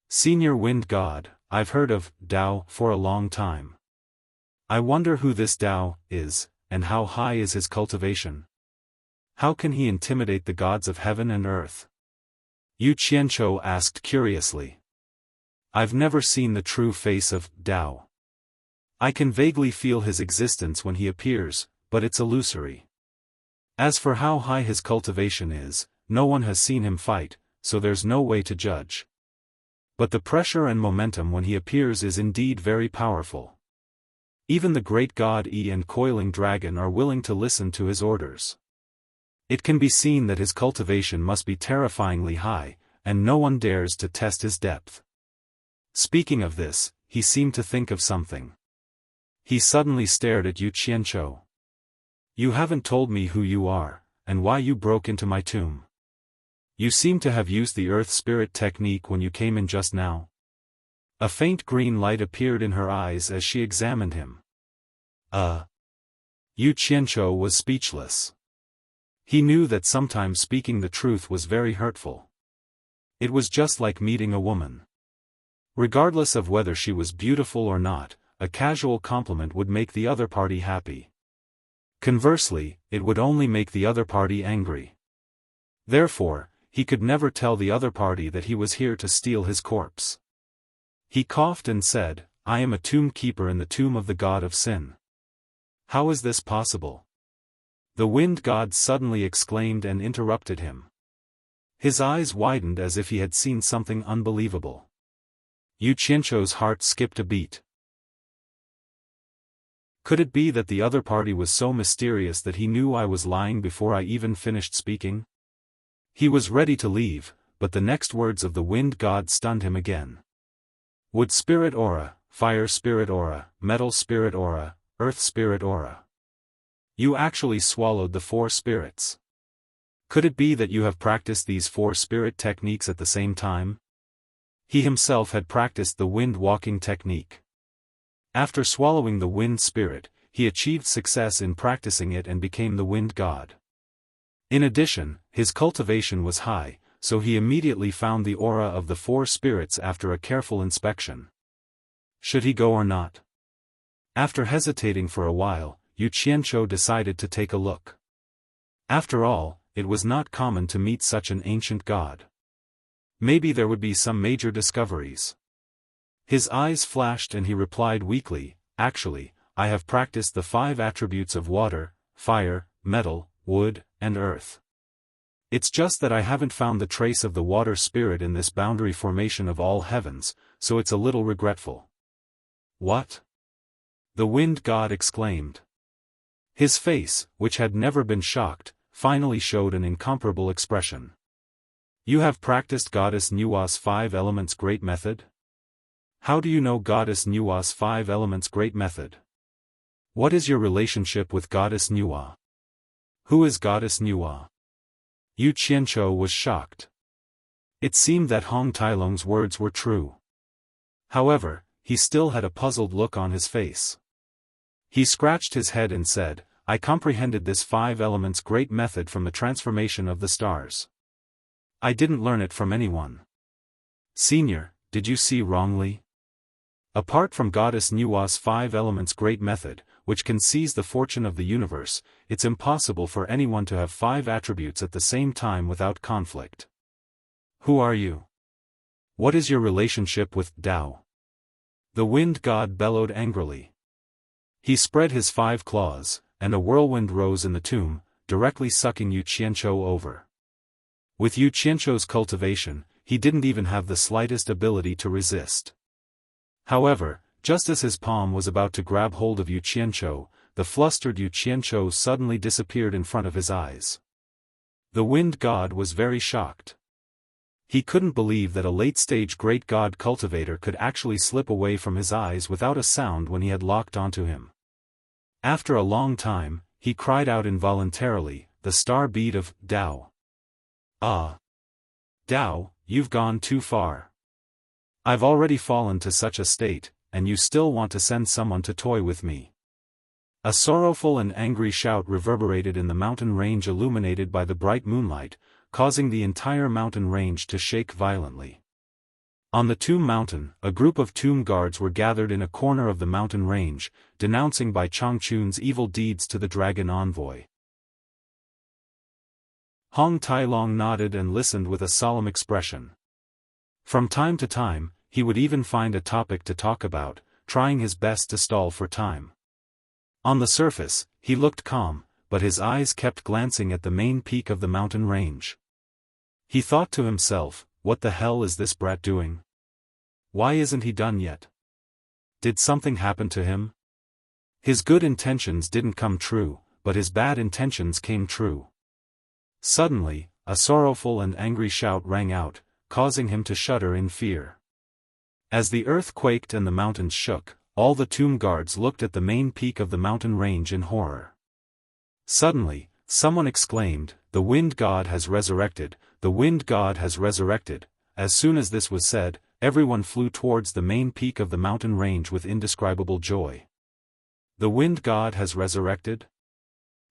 Senior Wind God, I've heard of Tao for a long time. I wonder who this Tao is, and how high is his cultivation. How can he intimidate the gods of heaven and earth? Yu Qianzhou asked curiously. I've never seen the true face of Tao. I can vaguely feel his existence when he appears, but it's illusory. As for how high his cultivation is, no one has seen him fight, so there's no way to judge. But the pressure and momentum when he appears is indeed very powerful. Even the great god Yi and coiling dragon are willing to listen to his orders. It can be seen that his cultivation must be terrifyingly high, and no one dares to test his depth. Speaking of this, he seemed to think of something. He suddenly stared at Yu Qianzhou. You haven't told me who you are, and why you broke into my tomb. You seem to have used the earth spirit technique when you came in just now. A faint green light appeared in her eyes as she examined him. Yu Qianzhou was speechless. He knew that sometimes speaking the truth was very hurtful. It was just like meeting a woman. Regardless of whether she was beautiful or not, a casual compliment would make the other party happy. Conversely, it would only make the other party angry. Therefore, he could never tell the other party that he was here to steal his corpse. He coughed and said, I am a tomb keeper in the tomb of the god of sin. How is this possible? The wind god suddenly exclaimed and interrupted him. His eyes widened as if he had seen something unbelievable. Yu Qianzhou's heart skipped a beat. Could it be that the other party was so mysterious that he knew I was lying before I even finished speaking? He was ready to leave, but the next words of the wind god stunned him again. Wood spirit aura, fire spirit aura, metal spirit aura, earth spirit aura. You actually swallowed the 4 spirits. Could it be that you have practiced these 4 spirit techniques at the same time? He himself had practiced the wind walking technique. After swallowing the wind spirit, he achieved success in practicing it and became the wind god. In addition, his cultivation was high, so he immediately found the aura of the 4 spirits after a careful inspection. Should he go or not? After hesitating for a while, Yu Qianzhou decided to take a look. After all, it was not common to meet such an ancient god. Maybe there would be some major discoveries. His eyes flashed and he replied weakly, actually, I have practiced the 5 attributes of water, fire, metal, wood, and earth. It's just that I haven't found the trace of the water spirit in this boundary formation of all heavens, so it's a little regretful. What? The wind god exclaimed. His face, which had never been shocked, finally showed an incomparable expression. You have practiced Goddess Nua's 5 elements great method? How do you know Goddess Nua's 5 elements great method? What is your relationship with Goddess Nua? Who is Goddess Nua? Yu Qianzhou was shocked. It seemed that Hong Tailong's words were true. However, he still had a puzzled look on his face. He scratched his head and said, I comprehended this 5 elements great method from the transformation of the stars. I didn't learn it from anyone. Senior, did you see wrongly? Apart from Goddess Nua's 5 elements great method, which can seize the fortune of the universe, it's impossible for anyone to have 5 attributes at the same time without conflict. Who are you? What is your relationship with Tao? The wind god bellowed angrily. He spread his 5 claws, and a whirlwind rose in the tomb, directly sucking Yu Qianzhou over. With Yu Qianzhou's cultivation, he didn't even have the slightest ability to resist. However, just as his palm was about to grab hold of Yu Qianzhou, the flustered Yu Qianzhou suddenly disappeared in front of his eyes. The wind god was very shocked. He couldn't believe that a late-stage great god cultivator could actually slip away from his eyes without a sound when he had locked onto him. After a long time, he cried out involuntarily, the star bead of Tao. Ah! Tao, you've gone too far. I've already fallen to such a state, and you still want to send someone to toy with me. A sorrowful and angry shout reverberated in the mountain range illuminated by the bright moonlight, causing the entire mountain range to shake violently. On the tomb mountain, a group of tomb guards were gathered in a corner of the mountain range, denouncing Bai Changchun's evil deeds to the dragon envoy. Hong Tailong nodded and listened with a solemn expression. From time to time, he would even find a topic to talk about, trying his best to stall for time. On the surface, he looked calm, but his eyes kept glancing at the main peak of the mountain range. He thought to himself, what the hell is this brat doing? Why isn't he done yet? Did something happen to him? His good intentions didn't come true, but his bad intentions came true. Suddenly, a sorrowful and angry shout rang out, causing him to shudder in fear. As the earth quaked and the mountains shook, all the tomb guards looked at the main peak of the mountain range in horror. Suddenly, someone exclaimed, the wind god has resurrected, the wind god has resurrected. As soon as this was said, everyone flew towards the main peak of the mountain range with indescribable joy. The wind god has resurrected?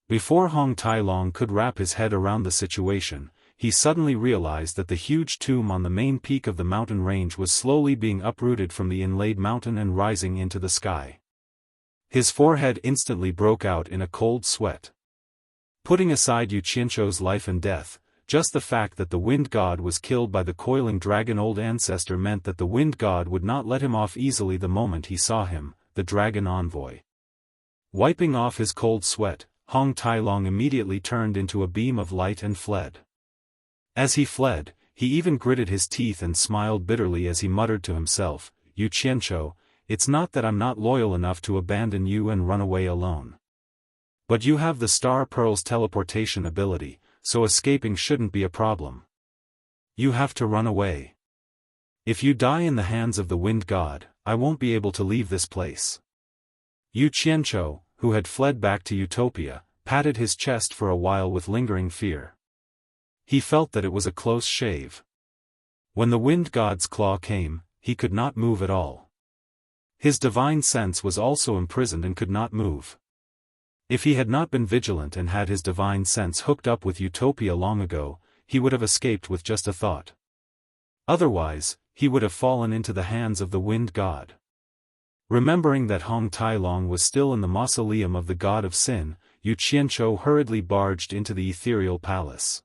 Before Hong Tailong could wrap his head around the situation, he suddenly realized that the huge tomb on the main peak of the mountain range was slowly being uprooted from the inlaid mountain and rising into the sky. His forehead instantly broke out in a cold sweat. Putting aside Yu Qianzhou's life and death, just the fact that the wind god was killed by the coiling dragon old ancestor meant that the wind god would not let him off easily the moment he saw him, the dragon envoy. Wiping off his cold sweat, Hong Tailong immediately turned into a beam of light and fled. As he fled, he even gritted his teeth and smiled bitterly as he muttered to himself, Yu Qianzhou, it's not that I'm not loyal enough to abandon you and run away alone. But you have the Star Pearl's teleportation ability, so escaping shouldn't be a problem. You have to run away. If you die in the hands of the wind god, I won't be able to leave this place. Yu Qianzhou, who had fled back to Utopia, patted his chest for a while with lingering fear. He felt that it was a close shave. When the wind god's claw came, he could not move at all. His divine sense was also imprisoned and could not move. If he had not been vigilant and had his divine sense hooked up with Utopia long ago, he would have escaped with just a thought. Otherwise, he would have fallen into the hands of the wind god. Remembering that Hong Tailong was still in the mausoleum of the god of sin, Yu Qianzhou hurriedly barged into the ethereal palace.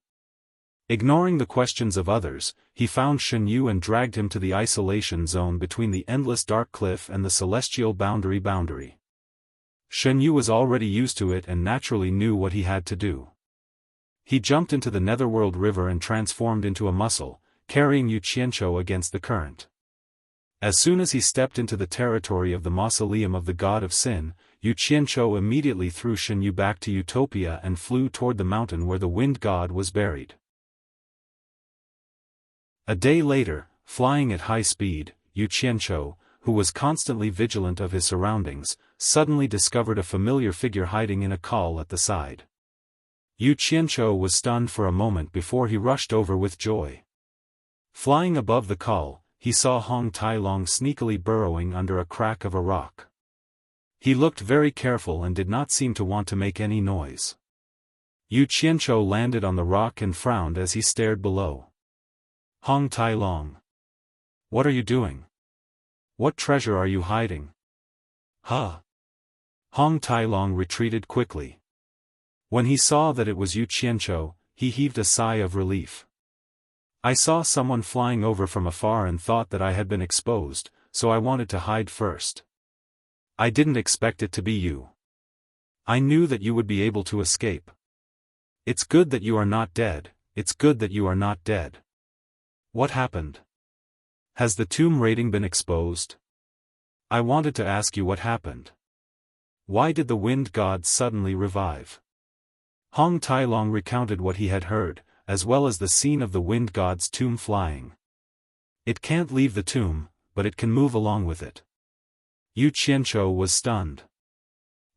Ignoring the questions of others, he found Shen Yu and dragged him to the isolation zone between the endless dark cliff and the celestial boundary. Shen Yu was already used to it and naturally knew what he had to do. He jumped into the netherworld river and transformed into a mussel, carrying Yu Qianzhou against the current. As soon as he stepped into the territory of the mausoleum of the god of sin, Yu Qianzhou immediately threw Shen Yu back to Utopia and flew toward the mountain where the wind god was buried. A day later, flying at high speed, Yu Qianzhou, who was constantly vigilant of his surroundings, suddenly discovered a familiar figure hiding in a col at the side. Yu Qianzhou was stunned for a moment before he rushed over with joy. Flying above the call, he saw Hong Tailong sneakily burrowing under a crack of a rock. He looked very careful and did not seem to want to make any noise. Yu Qianzhou landed on the rock and frowned as he stared below. Hong Tailong. What are you doing? What treasure are you hiding? Huh? Hong Tailong retreated quickly. When he saw that it was Yu Qianzhou, he heaved a sigh of relief. I saw someone flying over from afar and thought that I had been exposed, so I wanted to hide first. I didn't expect it to be you. I knew that you would be able to escape. It's good that you are not dead, it's good that you are not dead. What happened? Has the tomb rating been exposed? I wanted to ask you what happened. Why did the wind god suddenly revive? Hong Tailong recounted what he had heard, as well as the scene of the wind god's tomb flying. It can't leave the tomb, but it can move along with it. Yu Qianzhou was stunned.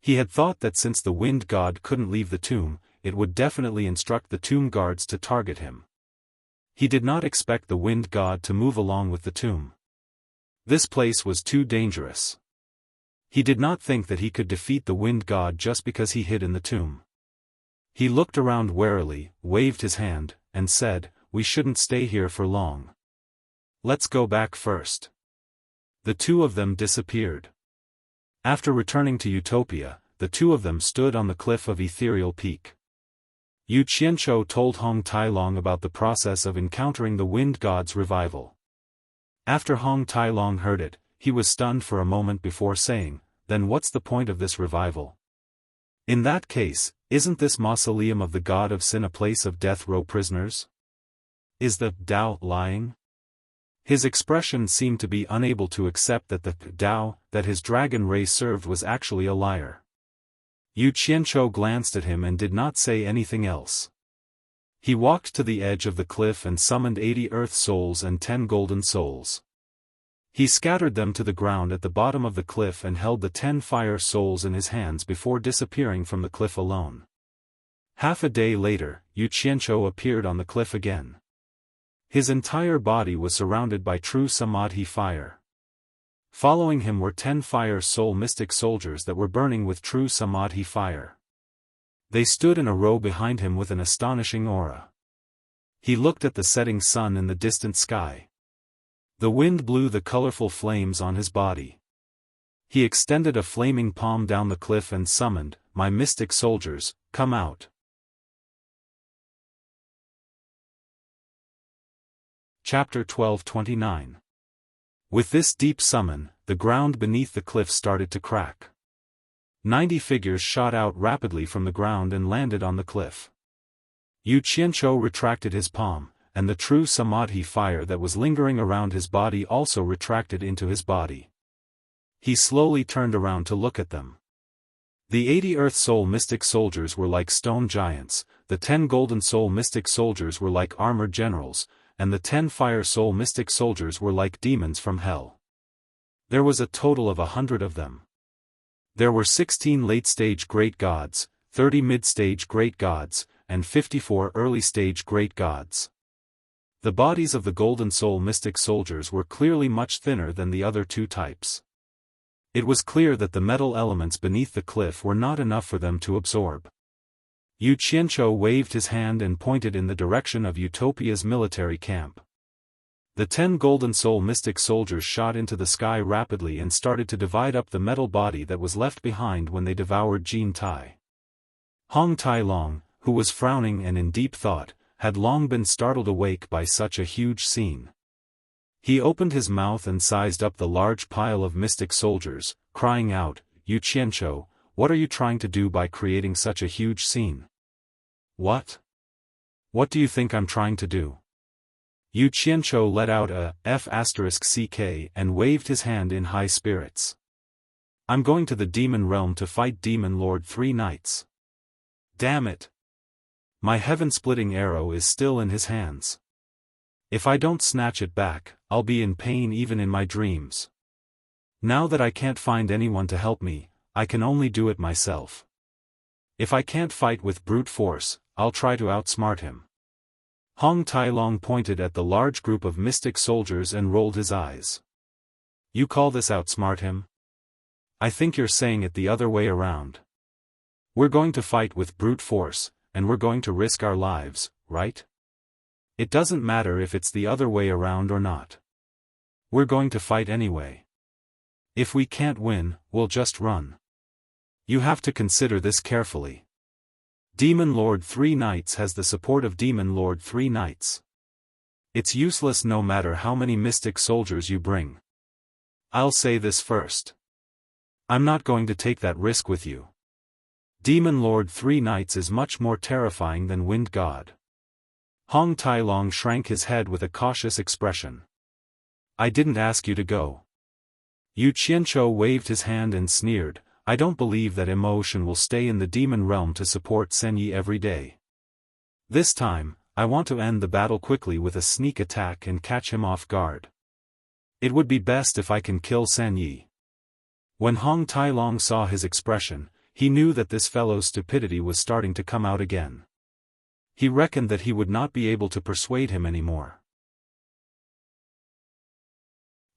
He had thought that since the wind god couldn't leave the tomb, it would definitely instruct the tomb guards to target him. He did not expect the wind god to move along with the tomb. This place was too dangerous. He did not think that he could defeat the wind god just because he hid in the tomb. He looked around warily, waved his hand, and said, "We shouldn't stay here for long. Let's go back first." The two of them disappeared. After returning to Utopia, the two of them stood on the cliff of Ethereal Peak. Yu Qianzhou told Hong Tailong about the process of encountering the wind god's revival. After Hong Tailong heard it, he was stunned for a moment before saying, "Then what's the point of this revival? In that case, isn't this mausoleum of the god of sin a place of death row prisoners? Is the Tao lying?" His expression seemed to be unable to accept that the Tao that his dragon race served was actually a liar. Yu Qianzhou glanced at him and did not say anything else. He walked to the edge of the cliff and summoned 80 earth souls and 10 golden souls. He scattered them to the ground at the bottom of the cliff and held the 10 fire souls in his hands before disappearing from the cliff alone. Half a day later, Yu Qianzhou appeared on the cliff again. His entire body was surrounded by true Samadhi fire. Following him were 10 fire soul mystic soldiers that were burning with true Samadhi fire. They stood in a row behind him with an astonishing aura. He looked at the setting sun in the distant sky. The wind blew the colorful flames on his body. He extended a flaming palm down the cliff and summoned, "My mystic soldiers, come out." Chapter 12:29. With this deep summon, the ground beneath the cliff started to crack. 90 figures shot out rapidly from the ground and landed on the cliff. Yu Qianzhou retracted his palm, and the true Samadhi fire that was lingering around his body also retracted into his body. He slowly turned around to look at them. The 80 Earth Soul Mystic Soldiers were like stone giants, the 10 Golden Soul Mystic Soldiers were like armored generals, and the 10 Fire Soul Mystic Soldiers were like demons from hell. There was a total of 100 of them. There were 16 late-stage great gods, 30 mid-stage great gods, and 54 early-stage great gods. The bodies of the Golden Soul Mystic Soldiers were clearly much thinner than the other two types. It was clear that the metal elements beneath the cliff were not enough for them to absorb. Yu Qianzhou waved his hand and pointed in the direction of Utopia's military camp. The 10 Golden Soul Mystic Soldiers shot into the sky rapidly and started to divide up the metal body that was left behind when they devoured Jin Tai. Hong Tailong, who was frowning and in deep thought, had long been startled awake by such a huge scene. He opened his mouth and sized up the large pile of mystic soldiers, crying out, "Yu Qianzhou, what are you trying to do by creating such a huge scene?" "What? What do you think I'm trying to do?" Yu Qianzhou let out a F***ck and waved his hand in high spirits. "I'm going to the demon realm to fight Demon Lord 3 nights. Damn it! My heaven-splitting arrow is still in his hands. If I don't snatch it back, I'll be in pain even in my dreams. Now that I can't find anyone to help me, I can only do it myself. If I can't fight with brute force, I'll try to outsmart him. Hong Tailong pointed at the large group of mystic soldiers and rolled his eyes. You call this outsmart him? I think you're saying it the other way around. We're going to fight with brute force, and we're going to risk our lives, right? It doesn't matter if it's the other way around or not. We're going to fight anyway. If we can't win, we'll just run. You have to consider this carefully. Demon Lord 3 Knights has the support of Demon Lord 3 Knights. It's useless no matter how many mystic soldiers you bring. I'll say this first. I'm not going to take that risk with you. Demon Lord 3 Knights is much more terrifying than Wind God. Hong Tailong shrank his head with a cautious expression. I didn't ask you to go. Yu Qianzhou waved his hand and sneered, I don't believe that emotion will stay in the demon realm to support Sen Yi every day. This time, I want to end the battle quickly with a sneak attack and catch him off guard. It would be best if I can kill Sen Yi. When Hong Tailong saw his expression, he knew that this fellow's stupidity was starting to come out again. He reckoned that he would not be able to persuade him anymore.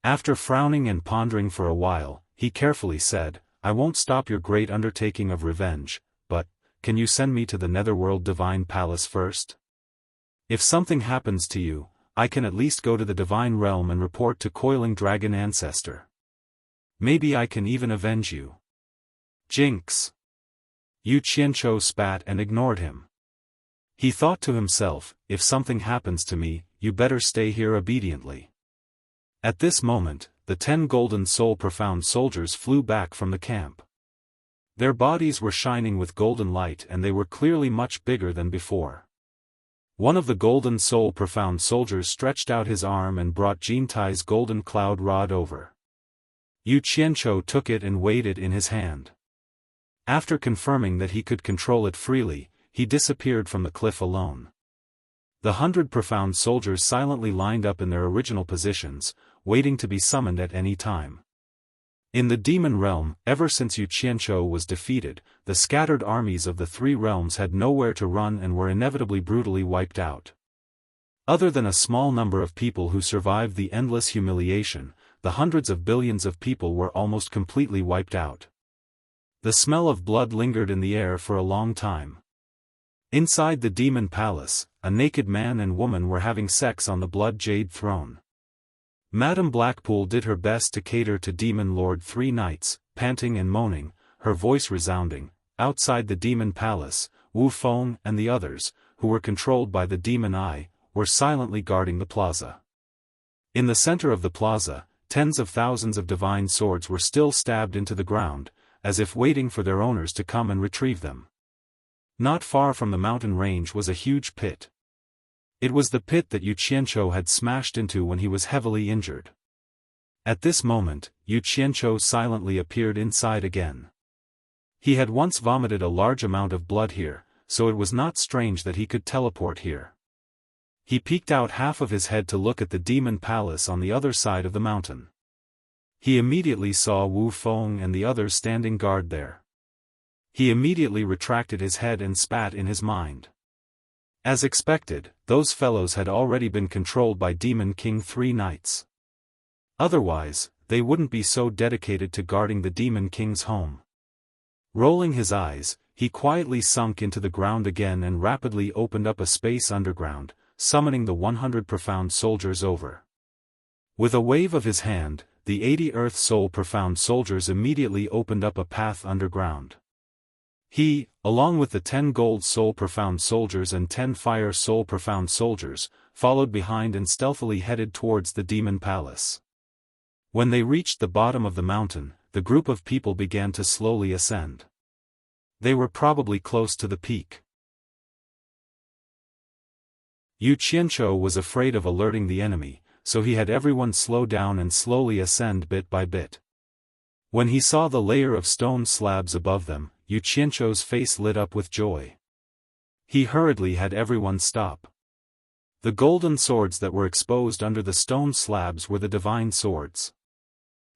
After frowning and pondering for a while, he carefully said, I won't stop your great undertaking of revenge, but, can you send me to the Netherworld Divine Palace first? If something happens to you, I can at least go to the Divine Realm and report to Coiling Dragon Ancestor. Maybe I can even avenge you. Jinx! Yu Qianzhou spat and ignored him. He thought to himself, if something happens to me, you better stay here obediently. At this moment, the 10 golden soul profound soldiers flew back from the camp. Their bodies were shining with golden light and they were clearly much bigger than before. One of the golden soul profound soldiers stretched out his arm and brought Jintai's golden cloud rod over. Yu Qianzhou took it and weighed it in his hand. After confirming that he could control it freely, he disappeared from the cliff alone. The 100 profound soldiers silently lined up in their original positions, waiting to be summoned at any time. In the demon realm, ever since Yu Qianzhou was defeated, the scattered armies of the 3 realms had nowhere to run and were inevitably brutally wiped out. Other than a small number of people who survived the endless humiliation, the hundreds of billions of people were almost completely wiped out. The smell of blood lingered in the air for a long time. Inside the demon palace, a naked man and woman were having sex on the blood jade throne. Madame Blackpool did her best to cater to Demon Lord 3 Knights, panting and moaning, her voice resounding. Outside the demon palace, Wu Feng and the others, who were controlled by the demon eye, were silently guarding the plaza. In the center of the plaza, tens of thousands of divine swords were still stabbed into the ground, as if waiting for their owners to come and retrieve them. Not far from the mountain range was a huge pit. It was the pit that Yu Qianzhou had smashed into when he was heavily injured. At this moment, Yu Qianzhou silently appeared inside again. He had once vomited a large amount of blood here, so it was not strange that he could teleport here. He peeked out half of his head to look at the demon palace on the other side of the mountain. He immediately saw Wu Feng and the others standing guard there. He immediately retracted his head and spat in his mind. As expected, those fellows had already been controlled by Demon King 3 Knights. Otherwise, they wouldn't be so dedicated to guarding the Demon King's home. Rolling his eyes, he quietly sunk into the ground again and rapidly opened up a space underground, summoning the 100 profound soldiers over. With a wave of his hand, the 80 Earth Soul profound soldiers immediately opened up a path underground. He, along with the 10 Gold Soul profound soldiers and 10 Fire Soul profound soldiers, followed behind and stealthily headed towards the demon palace. When they reached the bottom of the mountain, the group of people began to slowly ascend. They were probably close to the peak. Yu Qianzhou was afraid of alerting the enemy, so he had everyone slow down and slowly ascend bit by bit. When he saw the layer of stone slabs above them, Yu Qianzhou's face lit up with joy. He hurriedly had everyone stop. The golden swords that were exposed under the stone slabs were the divine swords.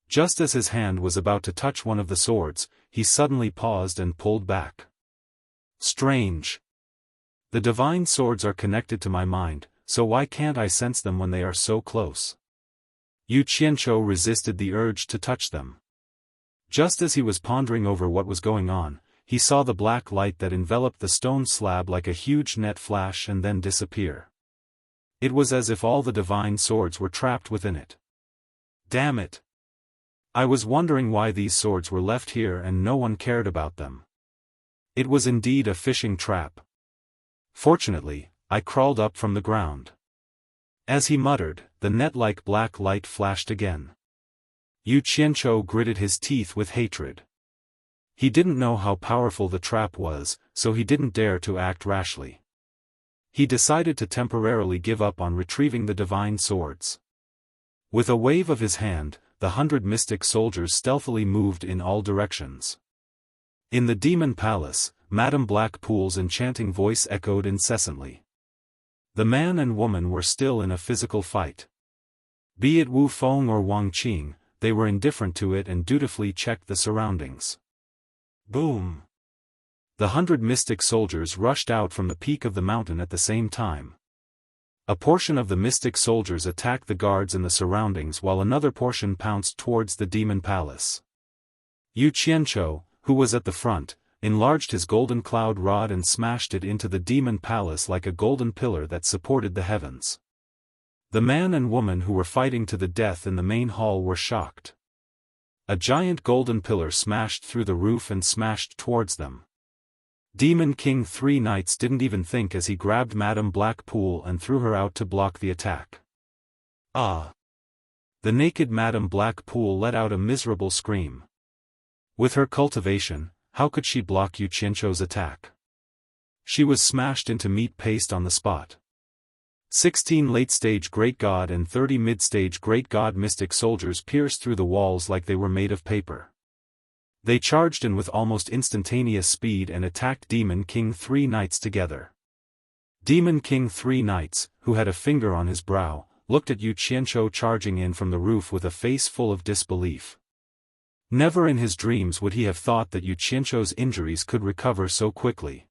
Just as his hand was about to touch one of the swords, he suddenly paused and pulled back. Strange. The divine swords are connected to my mind, so why can't I sense them when they are so close? Yu Qianzhou resisted the urge to touch them. Just as he was pondering over what was going on, he saw the black light that enveloped the stone slab like a huge net flash and then disappear. It was as if all the divine swords were trapped within it. Damn it! I was wondering why these swords were left here and no one cared about them. It was indeed a fishing trap. Fortunately, I crawled up from the ground. As he muttered, the net-like black light flashed again. Yu Qianzhou gritted his teeth with hatred. He didn't know how powerful the trap was, so he didn't dare to act rashly. He decided to temporarily give up on retrieving the divine swords. With a wave of his hand, the 100 mystic soldiers stealthily moved in all directions. In the demon palace, Madame Blackpool's enchanting voice echoed incessantly. The man and woman were still in a physical fight. Be it Wu Feng or Wang Qing, they were indifferent to it and dutifully checked the surroundings. Boom! The 100 mystic soldiers rushed out from the peak of the mountain at the same time. A portion of the mystic soldiers attacked the guards in the surroundings while another portion pounced towards the demon palace. Yu Qianzhou, who was at the front, enlarged his golden cloud rod and smashed it into the demon palace like a golden pillar that supported the heavens. The man and woman who were fighting to the death in the main hall were shocked. A giant golden pillar smashed through the roof and smashed towards them. Demon King 3 Knights didn't even think as he grabbed Madame Blackpool and threw her out to block the attack. Ah! The naked Madame Blackpool let out a miserable scream. With her cultivation, how could she block Yu Qianzhou's attack? She was smashed into meat paste on the spot. 16 late-stage Great God and 30 mid-stage Great God mystic soldiers pierced through the walls like they were made of paper. They charged in with almost instantaneous speed and attacked Demon King 3 Knights together. Demon King 3 Knights, who had a finger on his brow, looked at Yu Qianzhou charging in from the roof with a face full of disbelief. Never in his dreams would he have thought that Yu Qianzhou's injuries could recover so quickly.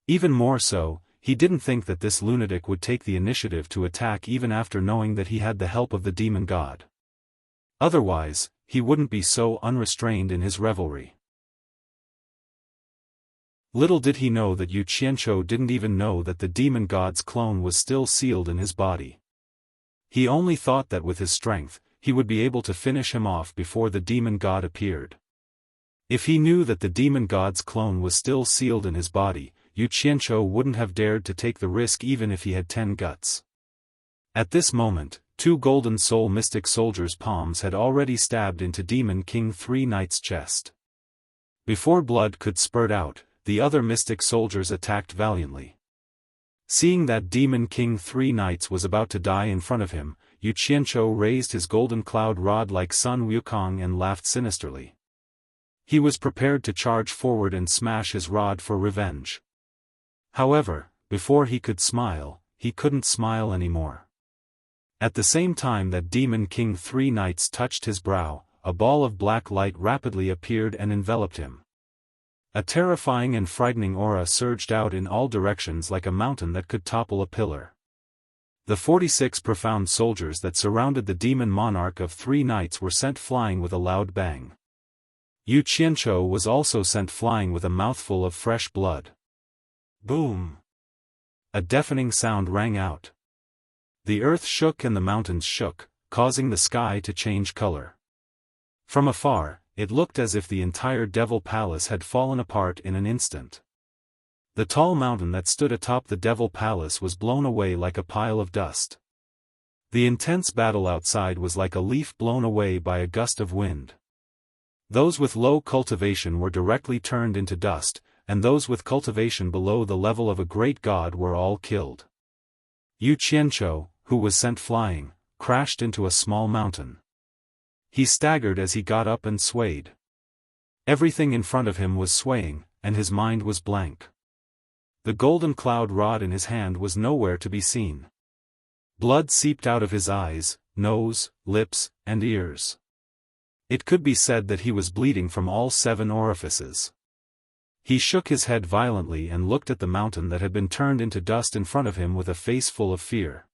Even more so, he didn't think that this lunatic would take the initiative to attack even after knowing that he had the help of the demon god. Otherwise, he wouldn't be so unrestrained in his revelry. Little did he know that Yu Qianzhou didn't even know that the demon god's clone was still sealed in his body. He only thought that with his strength, he would be able to finish him off before the demon god appeared. If he knew that the demon god's clone was still sealed in his body, Yu Qianzhou wouldn't have dared to take the risk even if he had 10 guts. At this moment, 2 golden soul mystic soldiers' palms had already stabbed into Demon King 3 Knights' chest. Before blood could spurt out, the other mystic soldiers attacked valiantly. Seeing that Demon King 3 Knights was about to die in front of him, Yu Qianzhou raised his golden cloud rod like Sun Wukong and laughed sinisterly. He was prepared to charge forward and smash his rod for revenge. However, before he could smile, he couldn't smile anymore. At the same time that Demon King 3 Knights touched his brow, a ball of black light rapidly appeared and enveloped him. A terrifying and frightening aura surged out in all directions like a mountain that could topple a pillar. The 46 profound soldiers that surrounded the demon monarch of 3 Knights were sent flying with a loud bang. Yu Qianzhou was also sent flying with a mouthful of fresh blood. Boom! A deafening sound rang out. The earth shook and the mountains shook, causing the sky to change color. From afar, it looked as if the entire Devil Palace had fallen apart in an instant. The tall mountain that stood atop the Devil Palace was blown away like a pile of dust. The intense battle outside was like a leaf blown away by a gust of wind. Those with low cultivation were directly turned into dust, and those with cultivation below the level of a great god were all killed. Yu Qianzhou, who was sent flying, crashed into a small mountain. He staggered as he got up and swayed. Everything in front of him was swaying, and his mind was blank. The golden cloud rod in his hand was nowhere to be seen. Blood seeped out of his eyes, nose, lips, and ears. It could be said that he was bleeding from all 7 orifices. He shook his head violently and looked at the mountain that had been turned into dust in front of him with a face full of fear.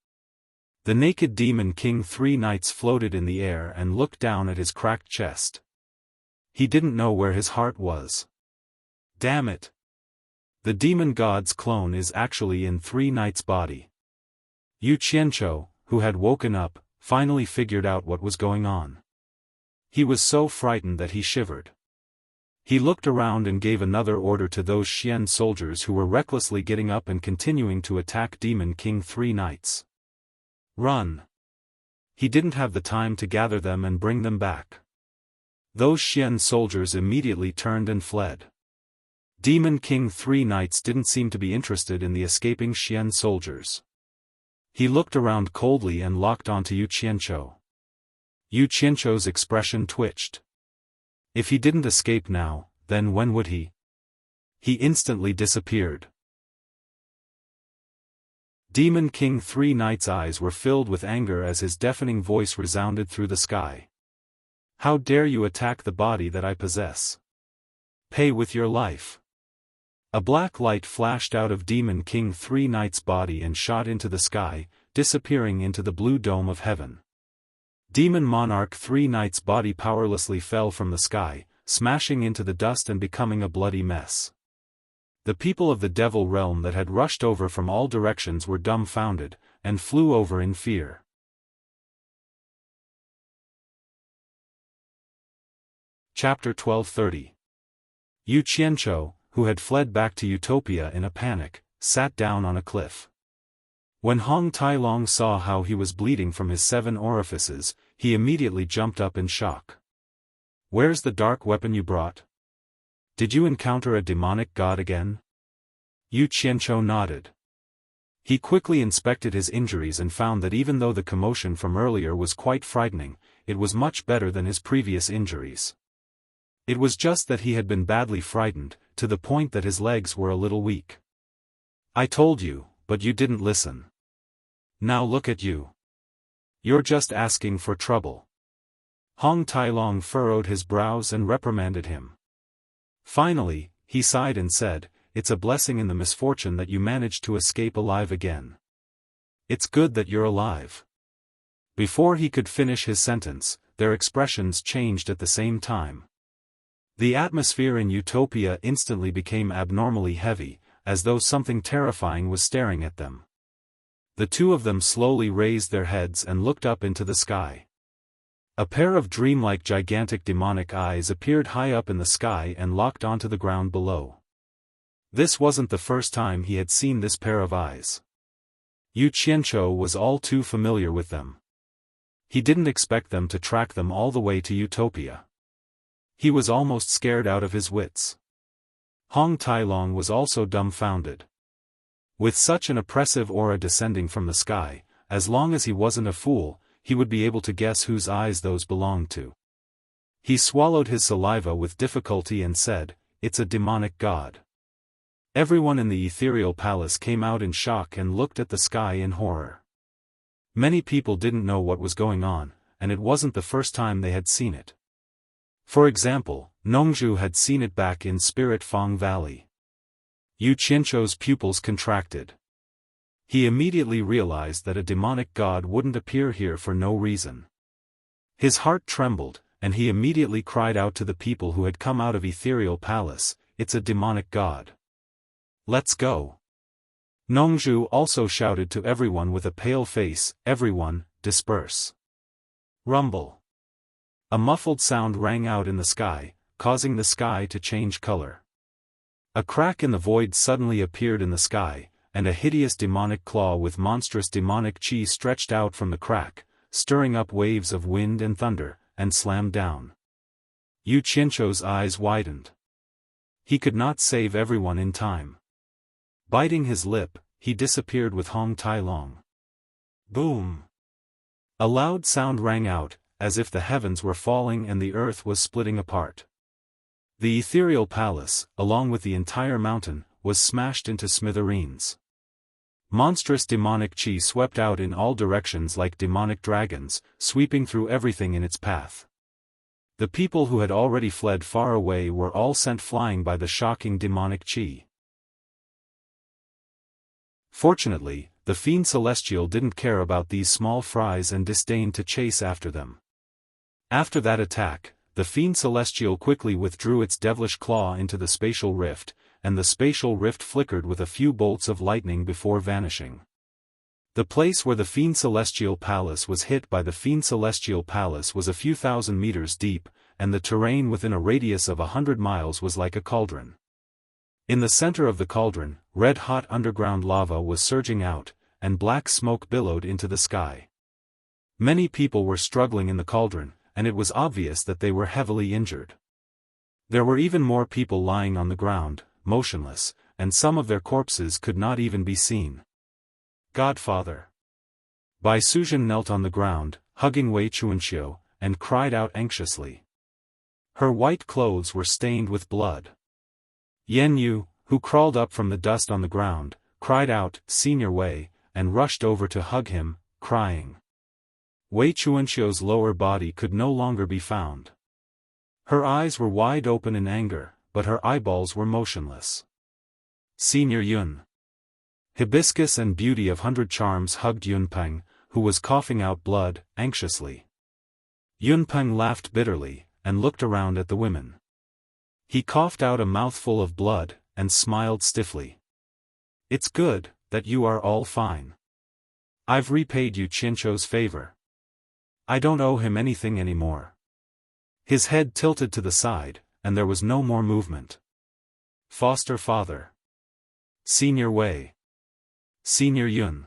The naked demon king 3 nights floated in the air and looked down at his cracked chest. He didn't know where his heart was. Damn it! The demon god's clone is actually in 3 nights' body. Yu Qianzhou, who had woken up, finally figured out what was going on. He was so frightened that he shivered. He looked around and gave another order to those Xian soldiers who were recklessly getting up and continuing to attack Demon King 3 nights. Run! He didn't have the time to gather them and bring them back. Those Xian soldiers immediately turned and fled. Demon King 3 nights didn't seem to be interested in the escaping Xian soldiers. He looked around coldly and locked onto Yu Qianzhou. Yu Qianzhou's expression twitched. If he didn't escape now, then when would he? He instantly disappeared. Demon King 3 nights' eyes were filled with anger as his deafening voice resounded through the sky. How dare you attack the body that I possess? Pay with your life. A black light flashed out of Demon King 3 nights' body and shot into the sky, disappearing into the blue dome of heaven. Demon Monarch 3 nights' body powerlessly fell from the sky, smashing into the dust and becoming a bloody mess. The people of the Devil Realm that had rushed over from all directions were dumbfounded, and flew over in fear. Chapter 1230. Yu Qianzhou, who had fled back to Utopia in a panic, sat down on a cliff. When Hong Tailong saw how he was bleeding from his 7 orifices, he immediately jumped up in shock. Where's the dark weapon you brought? Did you encounter a demonic god again? Yu Qianzhou nodded. He quickly inspected his injuries and found that even though the commotion from earlier was quite frightening, it was much better than his previous injuries. It was just that he had been badly frightened, to the point that his legs were a little weak. I told you, but you didn't listen. Now look at you. You're just asking for trouble. Hong Tailong furrowed his brows and reprimanded him. Finally, he sighed and said, It's a blessing in the misfortune that you managed to escape alive again. It's good that you're alive. Before he could finish his sentence, their expressions changed at the same time. The atmosphere in Utopia instantly became abnormally heavy, as though something terrifying was staring at them. The two of them slowly raised their heads and looked up into the sky. A pair of dreamlike gigantic demonic eyes appeared high up in the sky and locked onto the ground below. This wasn't the first time he had seen this pair of eyes. Yu Qianzhou was all too familiar with them. He didn't expect them to track them all the way to Utopia. He was almost scared out of his wits. Hong Tailong was also dumbfounded. With such an oppressive aura descending from the sky, as long as he wasn't a fool, he would be able to guess whose eyes those belonged to. He swallowed his saliva with difficulty and said, It's a demonic god. Everyone in the ethereal palace came out in shock and looked at the sky in horror. Many people didn't know what was going on, and it wasn't the first time they had seen it. For example, Nongzhu had seen it back in Spirit Fong Valley. Yu Qianzhou's pupils contracted. He immediately realized that a demonic god wouldn't appear here for no reason. His heart trembled, and he immediately cried out to the people who had come out of Ethereal Palace, It's a demonic god. Let's go. Nongzhu also shouted to everyone with a pale face, Everyone, disperse. Rumble. A muffled sound rang out in the sky, causing the sky to change color. A crack in the void suddenly appeared in the sky, and a hideous demonic claw with monstrous demonic chi stretched out from the crack, stirring up waves of wind and thunder, and slammed down. Yu Qianzhou's eyes widened. He could not save everyone in time. Biting his lip, he disappeared with Hong Tailong. Boom! A loud sound rang out, as if the heavens were falling and the earth was splitting apart. The ethereal palace, along with the entire mountain, was smashed into smithereens. Monstrous demonic chi swept out in all directions like demonic dragons, sweeping through everything in its path. The people who had already fled far away were all sent flying by the shocking demonic qi. Fortunately, the fiend celestial didn't care about these small fries and disdained to chase after them. After that attack, the fiend celestial quickly withdrew its devilish claw into the spatial rift, and the spatial rift flickered with a few bolts of lightning before vanishing. The place where the fiend celestial palace was hit by the fiend celestial palace was a few thousand meters deep, and the terrain within a radius of 100 miles was like a cauldron. In the center of the cauldron, red-hot underground lava was surging out, and black smoke billowed into the sky. Many people were struggling in the cauldron, and it was obvious that they were heavily injured. There were even more people lying on the ground, motionless, and some of their corpses could not even be seen. Godfather. Bai Suzhen knelt on the ground, hugging Wei Chuanxiu, and cried out anxiously. Her white clothes were stained with blood. Yan Yu, who crawled up from the dust on the ground, cried out, "Senior Wei," and rushed over to hug him, crying. Wei Chuanxiu's lower body could no longer be found. Her eyes were wide open in anger, but her eyeballs were motionless. Senior Yun. Hibiscus and Beauty of 100 Charms hugged Yunpeng, who was coughing out blood, anxiously. Yunpeng laughed bitterly, and looked around at the women. He coughed out a mouthful of blood, and smiled stiffly. "It's good, that you are all fine. I've repaid you Qianqiu's favor. I don't owe him anything anymore." His head tilted to the side, and there was no more movement. Foster father. Senior Wei. Senior Yun.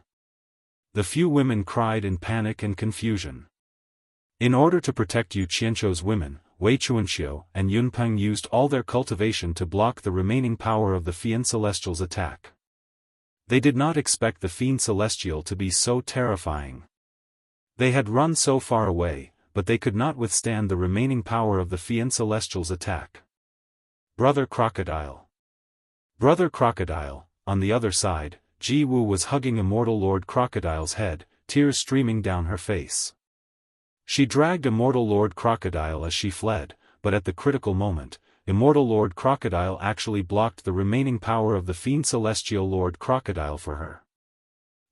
The few women cried in panic and confusion. In order to protect Yu Qianqiu's women, Wei Chuanxiu and Yunpeng used all their cultivation to block the remaining power of the Fiend Celestial's attack. They did not expect the Fiend Celestial to be so terrifying. They had run so far away, but they could not withstand the remaining power of the Fiend Celestial's attack. Brother Crocodile. Brother Crocodile, on the other side, Ji Wu was hugging Immortal Lord Crocodile's head, tears streaming down her face. She dragged Immortal Lord Crocodile as she fled, but at the critical moment, Immortal Lord Crocodile actually blocked the remaining power of the Fiend Celestial Lord Crocodile for her.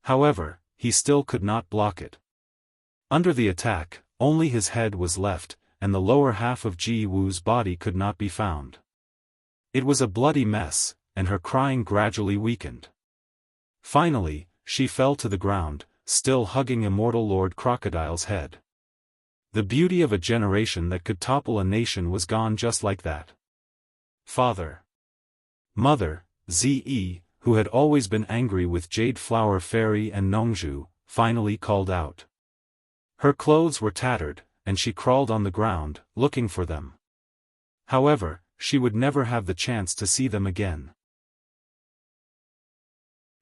However, he still could not block it. Under the attack, only his head was left, and the lower half of Ji Wu's body could not be found. It was a bloody mess, and her crying gradually weakened. Finally, she fell to the ground, still hugging Immortal Lord Crocodile's head. The beauty of a generation that could topple a nation was gone just like that. Father. Mother, Ze, who had always been angry with Jade Flower Fairy and Nongzhu, finally called out. Her clothes were tattered, and she crawled on the ground, looking for them. However, she would never have the chance to see them again.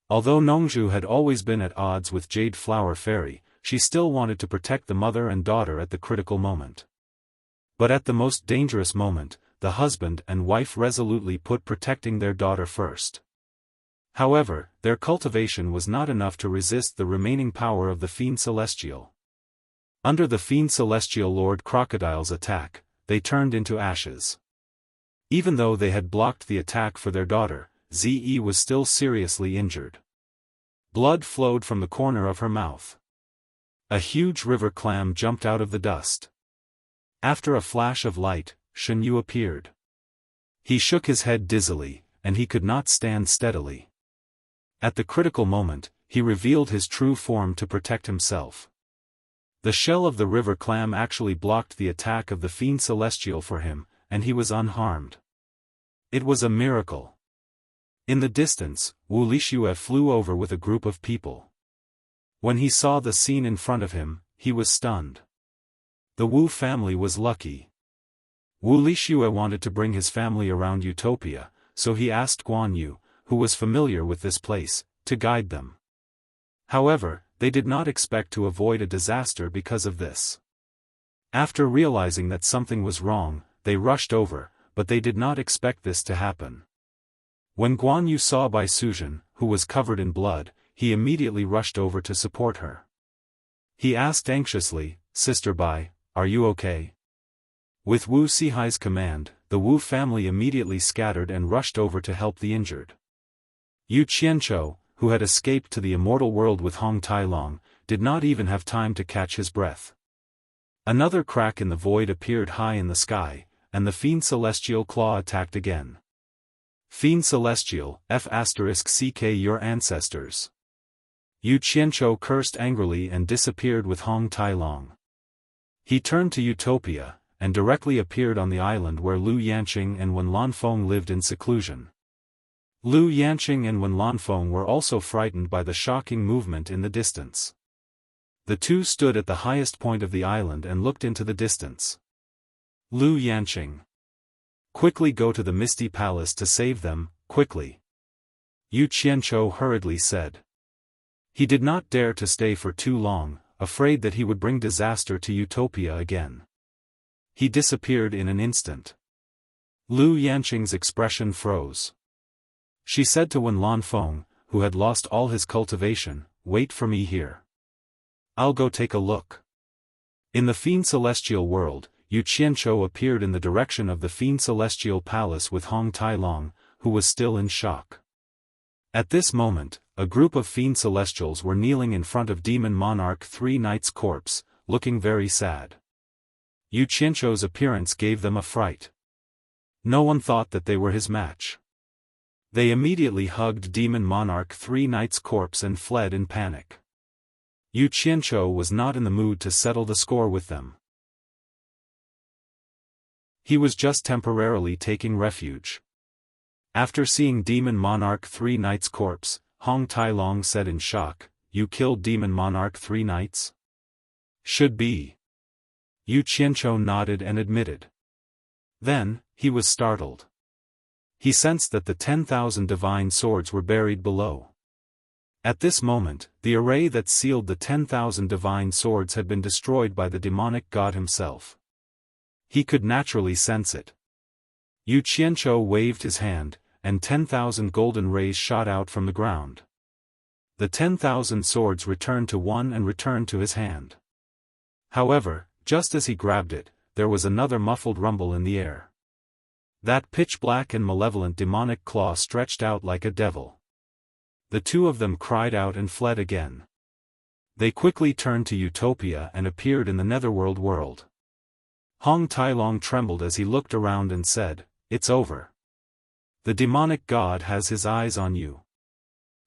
Although Nongzhu had always been at odds with Jade Flower Fairy, she still wanted to protect the mother and daughter at the critical moment. But at the most dangerous moment, the husband and wife resolutely put protecting their daughter first. However, their cultivation was not enough to resist the remaining power of the Fiend Celestial. Under the Fiend Celestial Lord Crocodile's attack, they turned into ashes. Even though they had blocked the attack for their daughter, Ze was still seriously injured. Blood flowed from the corner of her mouth. A huge river clam jumped out of the dust. After a flash of light, Shen Yu appeared. He shook his head dizzily, and he could not stand steadily. At the critical moment, he revealed his true form to protect himself. The shell of the river clam actually blocked the attack of the Fiend Celestial for him, and he was unharmed. It was a miracle. In the distance, Wu Lixue flew over with a group of people. When he saw the scene in front of him, he was stunned. The Wu family was lucky. Wu Lixue wanted to bring his family around Utopia, so he asked Guan Yu, who was familiar with this place, to guide them. However, they did not expect to avoid a disaster because of this. After realizing that something was wrong, they rushed over, but they did not expect this to happen. When Guan Yu saw Bai Suzhen, who was covered in blood, he immediately rushed over to support her. He asked anxiously, "Sister Bai, are you okay?" With Wu Sihai's command, the Wu family immediately scattered and rushed over to help the injured. Yu Qianzhou, who had escaped to the immortal world with Hong Tailong, did not even have time to catch his breath. Another crack in the void appeared high in the sky, and the Fiend Celestial Claw attacked again. Fiend Celestial, F***ck your ancestors. Yu Qianzhou cursed angrily and disappeared with Hong Tailong. He turned to Utopia, and directly appeared on the island where Lu Yanqing and Wen Lanfeng lived in seclusion. Lu Yanqing and Wen Lanfeng were also frightened by the shocking movement in the distance. The two stood at the highest point of the island and looked into the distance. Lu Yanqing. Quickly go to the Misty Palace to save them, quickly. Yu Qianzhou hurriedly said. He did not dare to stay for too long, afraid that he would bring disaster to Utopia again. He disappeared in an instant. Lu Yanqing's expression froze. She said to Wen Lanfeng, who had lost all his cultivation, "Wait for me here. I'll go take a look." In the Fiend Celestial world, Yu Qianzhou appeared in the direction of the Fiend Celestial Palace with Hong Tailong, who was still in shock. At this moment, a group of Fiend Celestials were kneeling in front of Demon Monarch 3 Knight's corpse, looking very sad. Yu Qianzhou's appearance gave them a fright. No one thought that they were his match. They immediately hugged Demon Monarch 3 Knight's corpse and fled in panic. Yu Qianzhou was not in the mood to settle the score with them. He was just temporarily taking refuge. After seeing Demon Monarch 3 Knight's corpse, Hong Tailong said in shock, "You killed Demon Monarch 3 Knights?" "Should be." Yu Qianzhou nodded and admitted. Then, he was startled. He sensed that the 10,000 divine swords were buried below. At this moment, the array that sealed the 10,000 divine swords had been destroyed by the demonic god himself. He could naturally sense it. Yu Qianzhou waved his hand, and 10,000 golden rays shot out from the ground. The 10,000 swords returned to one and returned to his hand. However, just as he grabbed it, there was another muffled rumble in the air. That pitch-black and malevolent demonic claw stretched out like a devil. The two of them cried out and fled again. They quickly turned to Utopia and appeared in the Netherworld world. Hong Tailong trembled as he looked around and said, "It's over. The demonic god has his eyes on you.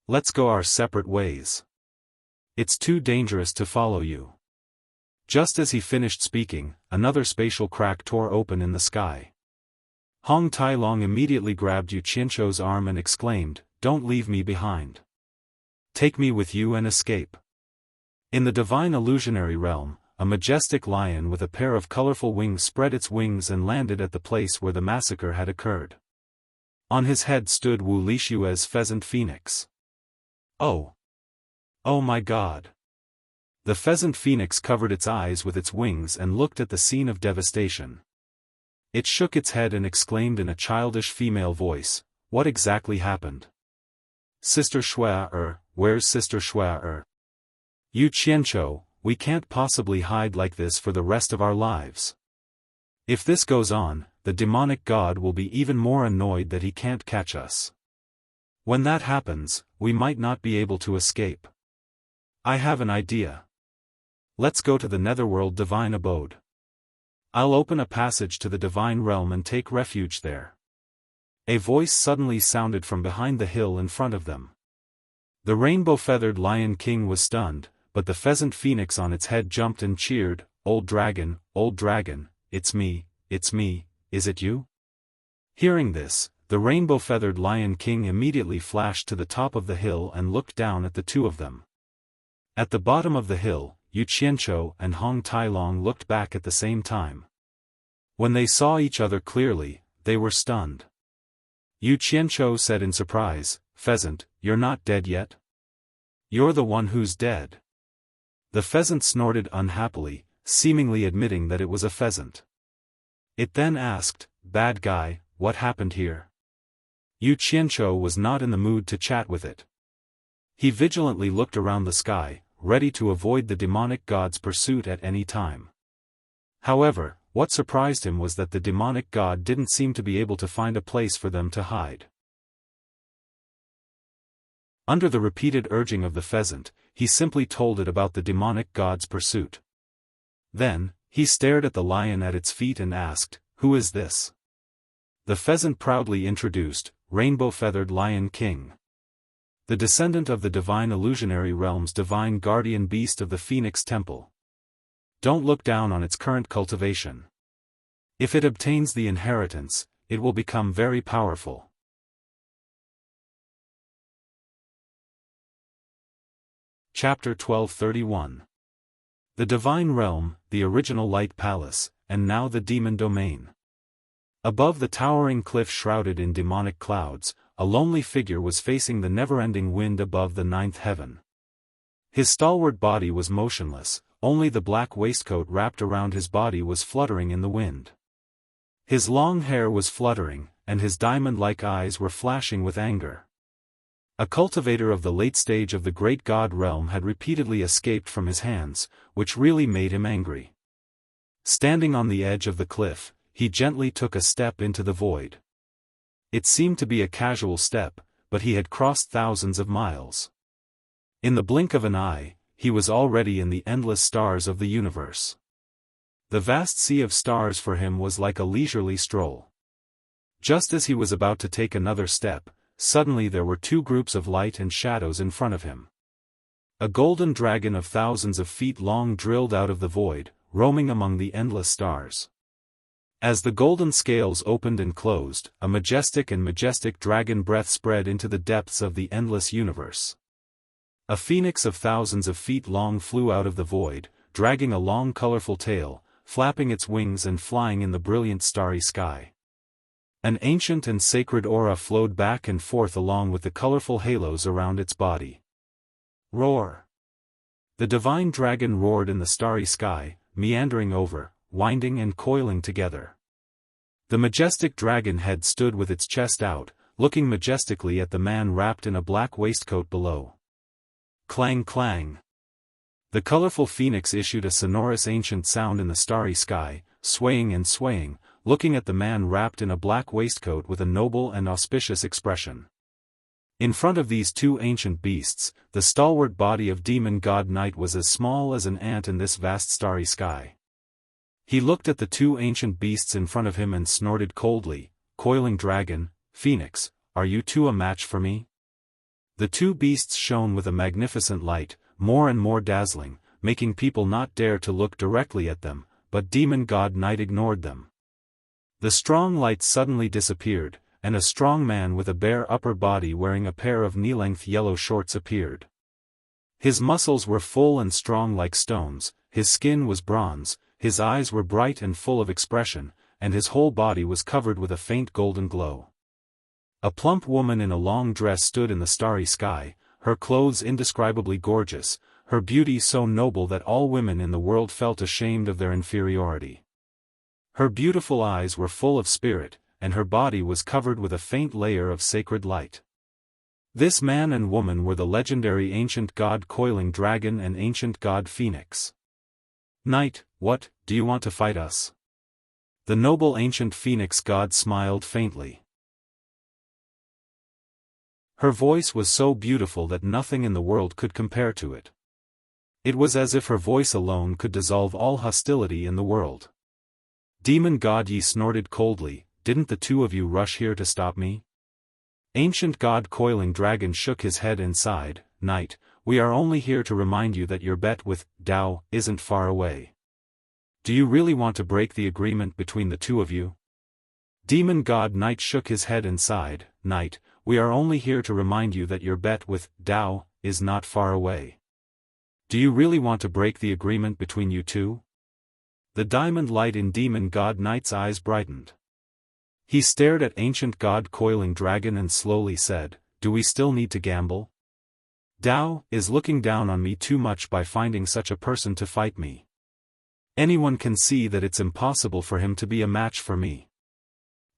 Let's go our separate ways. It's too dangerous to follow you." Just as he finished speaking, another spatial crack tore open in the sky. Hong Tailong immediately grabbed Yu Qianzhou's arm and exclaimed, "Don't leave me behind. Take me with you and escape." In the divine illusionary realm, a majestic lion with a pair of colorful wings spread its wings and landed at the place where the massacre had occurred. On his head stood Wu Lishue's pheasant phoenix. Oh! Oh my God! The pheasant phoenix covered its eyes with its wings and looked at the scene of devastation. It shook its head and exclaimed in a childish female voice, "What exactly happened? Sister Shui, where's Sister Shui? Yu Qianzhou, we can't possibly hide like this for the rest of our lives. If this goes on, the demonic god will be even more annoyed that he can't catch us. When that happens, we might not be able to escape. I have an idea. Let's go to the Netherworld divine abode. I'll open a passage to the divine realm and take refuge there." A voice suddenly sounded from behind the hill in front of them. The rainbow-feathered Lion King was stunned, but the pheasant phoenix on its head jumped and cheered, old dragon, it's me, is it you?" Hearing this, the rainbow-feathered Lion King immediately flashed to the top of the hill and looked down at the two of them. At the bottom of the hill, Yu Qianzhou and Hong Tailong looked back at the same time. When they saw each other clearly, they were stunned. Yu Qianzhou said in surprise, "Pheasant, you're not dead yet? You're the one who's dead." The pheasant snorted unhappily, seemingly admitting that it was a pheasant. It then asked, "Bad guy, what happened here?" Yu Qianzhou was not in the mood to chat with it. He vigilantly looked around the sky, ready to avoid the demonic god's pursuit at any time. However, what surprised him was that the demonic god didn't seem to be able to find a place for them to hide. Under the repeated urging of the pheasant, he simply told it about the demonic god's pursuit. Then, he stared at the lion at its feet and asked, "Who is this?" The pheasant proudly introduced, Rainbow-Feathered Lion King, the descendant of the divine illusionary realm's divine guardian beast of the Phoenix Temple. Don't look down on its current cultivation. If it obtains the inheritance, it will become very powerful. Chapter 1231. The Divine Realm, the original Light Palace, and now the Demon Domain. Above the towering cliff shrouded in demonic clouds, a lonely figure was facing the never-ending wind above the ninth heaven. His stalwart body was motionless, only the black waistcoat wrapped around his body was fluttering in the wind. His long hair was fluttering, and his diamond-like eyes were flashing with anger. A cultivator of the late stage of the great god realm had repeatedly escaped from his hands, which really made him angry. Standing on the edge of the cliff, he gently took a step into the void. It seemed to be a casual step, but he had crossed thousands of miles. In the blink of an eye, he was already in the endless stars of the universe. The vast sea of stars for him was like a leisurely stroll. Just as he was about to take another step, suddenly there were two groups of light and shadows in front of him. A golden dragon of thousands of feet long drilled out of the void, roaming among the endless stars. As the golden scales opened and closed, a majestic dragon breath spread into the depths of the endless universe. A phoenix of thousands of feet long flew out of the void, dragging a long colorful tail, flapping its wings and flying in the brilliant starry sky. An ancient and sacred aura flowed back and forth along with the colorful halos around its body. Roar! The divine dragon roared in the starry sky, meandering over, winding and coiling together. The majestic dragon head stood with its chest out, looking majestically at the man wrapped in a black waistcoat below. Clang clang! The colorful phoenix issued a sonorous ancient sound in the starry sky, swaying and swaying, looking at the man wrapped in a black waistcoat with a noble and auspicious expression. In front of these two ancient beasts, the stalwart body of demon god Night was as small as an ant in this vast starry sky. He looked at the two ancient beasts in front of him and snorted coldly, "Coiling dragon, Phoenix, are you two a match for me?" The two beasts shone with a magnificent light, more and more dazzling, making people not dare to look directly at them, but demon god Night ignored them. The strong light suddenly disappeared, and a strong man with a bare upper body wearing a pair of knee-length yellow shorts appeared. His muscles were full and strong like stones, his skin was bronze, his eyes were bright and full of expression, and his whole body was covered with a faint golden glow. A plump woman in a long dress stood in the starry sky, her clothes indescribably gorgeous, her beauty so noble that all women in the world felt ashamed of their inferiority. Her beautiful eyes were full of spirit, and her body was covered with a faint layer of sacred light. This man and woman were the legendary ancient god Coiling Dragon and ancient god Phoenix. "Night, what, do you want to fight us?" The noble ancient Phoenix god smiled faintly. Her voice was so beautiful that nothing in the world could compare to it. It was as if her voice alone could dissolve all hostility in the world. Demon god Yi snorted coldly, "Didn't the two of you rush here to stop me?" Ancient god Coiling Dragon shook his head and sighed, "Night, we are only here to remind you that your bet with Tao isn't far away. Do you really want to break the agreement between the two of you?" Demon god Night shook his head and sighed, "Night, we are only here to remind you that your bet with Tao is not far away. Do you really want to break the agreement between you two?" The diamond light in demon god Night's eyes brightened. He stared at ancient god Coiling Dragon and slowly said, "Do we still need to gamble? Tao is looking down on me too much by finding such a person to fight me. Anyone can see that it's impossible for him to be a match for me.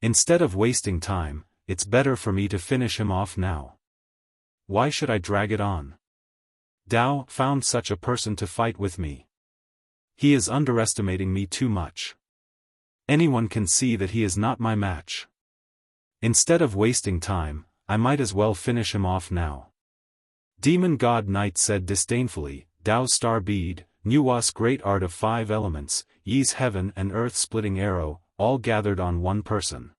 Instead of wasting time, it's better for me to finish him off now. Why should I drag it on? Tao found such a person to fight with me. He is underestimating me too much. Anyone can see that he is not my match. Instead of wasting time, I might as well finish him off now. Demon God Knight said disdainfully, Dao's star bead, Nuwa's great art of 5 elements, Yi's heaven and earth splitting arrow, all gathered on one person.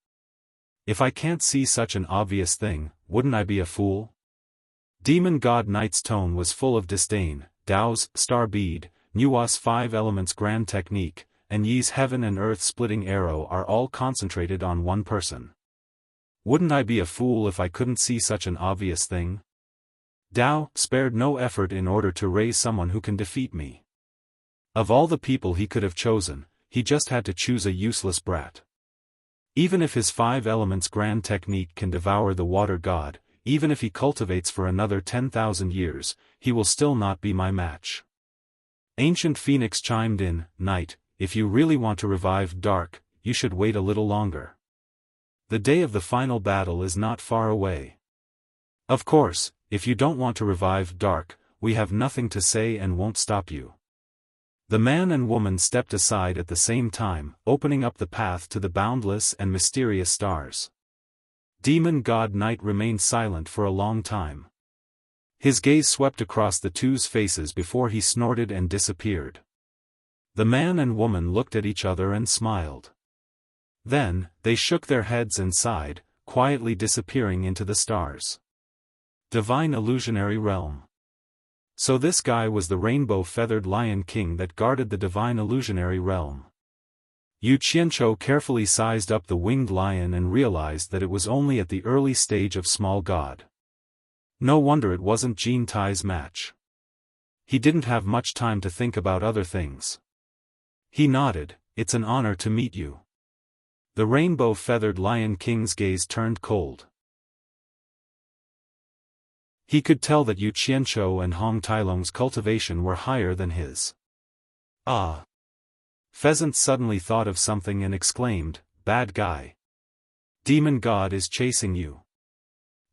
If I can't see such an obvious thing, wouldn't I be a fool? Demon God Knight's tone was full of disdain. Dao's star bead, Nuwa's 5 elements grand technique, and Yi's heaven and earth splitting arrow are all concentrated on one person. Wouldn't I be a fool if I couldn't see such an obvious thing? Dao spared no effort in order to raise someone who can defeat me. Of all the people he could have chosen, he just had to choose a useless brat. Even if his 5 elements grand technique can devour the water god, even if he cultivates for another 10,000 years, he will still not be my match. Ancient Phoenix chimed in, Knight, if you really want to revive Dark, you should wait a little longer. The day of the final battle is not far away. Of course, if you don't want to revive Dark, we have nothing to say and won't stop you. The man and woman stepped aside at the same time, opening up the path to the boundless and mysterious stars. Demon God Knight remained silent for a long time. His gaze swept across the two's faces before he snorted and disappeared. The man and woman looked at each other and smiled. Then, they shook their heads and sighed, quietly disappearing into the stars. Divine Illusionary Realm. So this guy was the rainbow-feathered Lion King that guarded the Divine Illusionary Realm. Yu Qianzhou carefully sized up the winged lion and realized that it was only at the early stage of small god. No wonder it wasn't Jin Tai's match. He didn't have much time to think about other things. He nodded, it's an honor to meet you. The rainbow-feathered Lion King's gaze turned cold. He could tell that Yu Qianzhou and Hong Tailong's cultivation were higher than his. Ah! Pheasant suddenly thought of something and exclaimed, bad guy. Demon God is chasing you.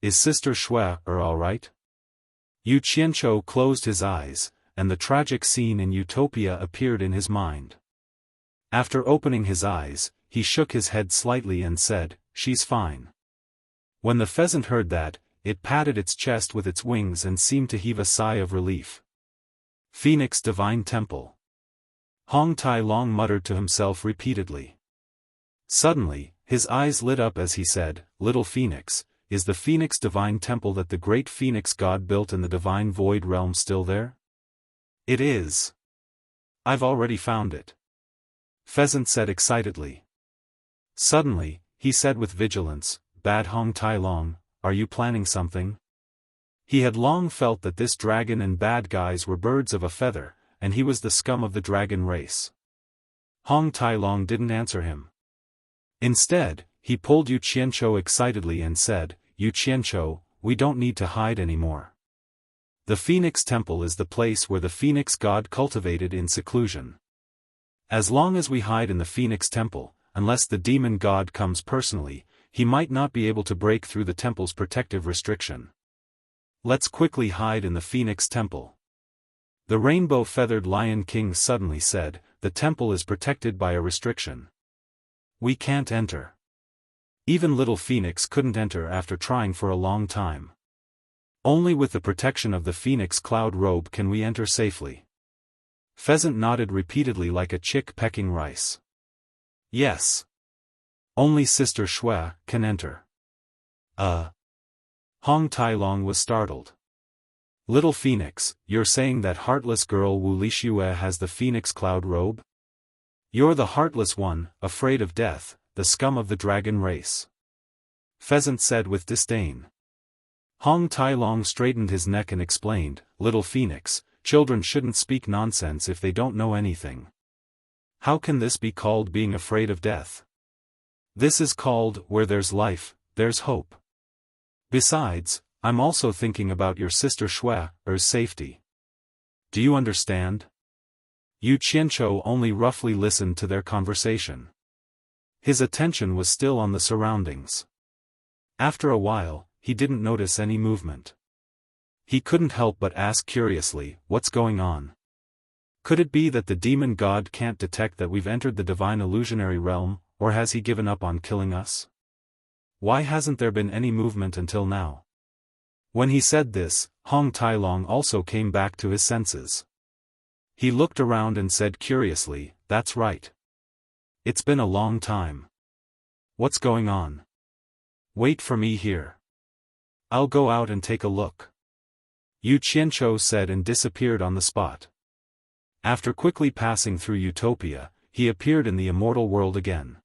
Is Sister Shui alright? Yu Qianzhou closed his eyes, and the tragic scene in Utopia appeared in his mind. After opening his eyes, he shook his head slightly and said, she's fine. When the pheasant heard that, it patted its chest with its wings and seemed to heave a sigh of relief. Phoenix Divine Temple. Hong Tai Long muttered to himself repeatedly. Suddenly, his eyes lit up as he said, Little Phoenix, is the Phoenix Divine Temple that the great Phoenix God built in the Divine Void Realm still there? It is. I've already found it. Pheasant said excitedly. Suddenly, he said with vigilance, Bad Hong Tai Long, are you planning something? He had long felt that this dragon and bad guys were birds of a feather, and he was the scum of the dragon race. Hong Tai Long didn't answer him. Instead, he pulled Yu Qianzhou excitedly and said, Yu Qianzhou, we don't need to hide anymore. The Phoenix Temple is the place where the Phoenix God cultivated in seclusion. As long as we hide in the Phoenix Temple, unless the demon god comes personally, he might not be able to break through the temple's protective restriction. Let's quickly hide in the Phoenix Temple. The rainbow-feathered Lion King suddenly said, the temple is protected by a restriction. We can't enter. Even Little Phoenix couldn't enter after trying for a long time. Only with the protection of the Phoenix Cloud Robe can we enter safely. Pheasant nodded repeatedly like a chick pecking rice. Yes. Only Sister Shui can enter. Hong Tai Long was startled. Little Phoenix, you're saying that heartless girl Wu Lixue has the Phoenix Cloud Robe? You're the heartless one, afraid of death, the scum of the dragon race. Pheasant said with disdain. Hong Tai Long straightened his neck and explained, Little Phoenix, children shouldn't speak nonsense if they don't know anything. How can this be called being afraid of death? This is called, where there's life, there's hope. Besides, I'm also thinking about your sister Shui's safety. Do you understand? Yu Qianzhou only roughly listened to their conversation. His attention was still on the surroundings. After a while, he didn't notice any movement. He couldn't help but ask curiously, what's going on? Could it be that the demon god can't detect that we've entered the divine illusionary realm, or has he given up on killing us? Why hasn't there been any movement until now? When he said this, Hong Tailong also came back to his senses. He looked around and said curiously, "That's right. It's been a long time. What's going on? Wait for me here. I'll go out and take a look." Yu Qianzhou said and disappeared on the spot. After quickly passing through Utopia, he appeared in the immortal world again.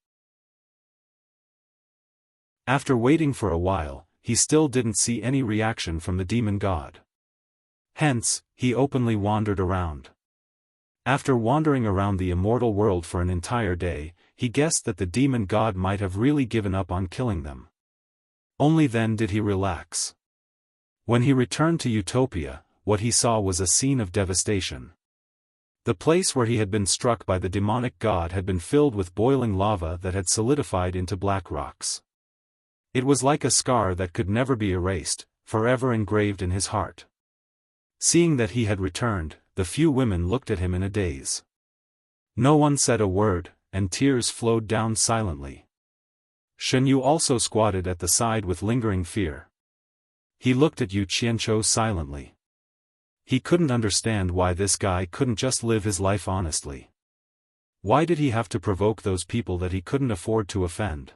After waiting for a while, he still didn't see any reaction from the demon god. Hence, he openly wandered around. After wandering around the immortal world for an entire day, he guessed that the demon god might have really given up on killing them. Only then did he relax. When he returned to Utopia, what he saw was a scene of devastation. The place where he had been struck by the demonic god had been filled with boiling lava that had solidified into black rocks. It was like a scar that could never be erased, forever engraved in his heart. Seeing that he had returned, the few women looked at him in a daze. No one said a word, and tears flowed down silently. Shen Yu also squatted at the side with lingering fear. He looked at Yu Qianzhou silently. He couldn't understand why this guy couldn't just live his life honestly. Why did he have to provoke those people that he couldn't afford to offend?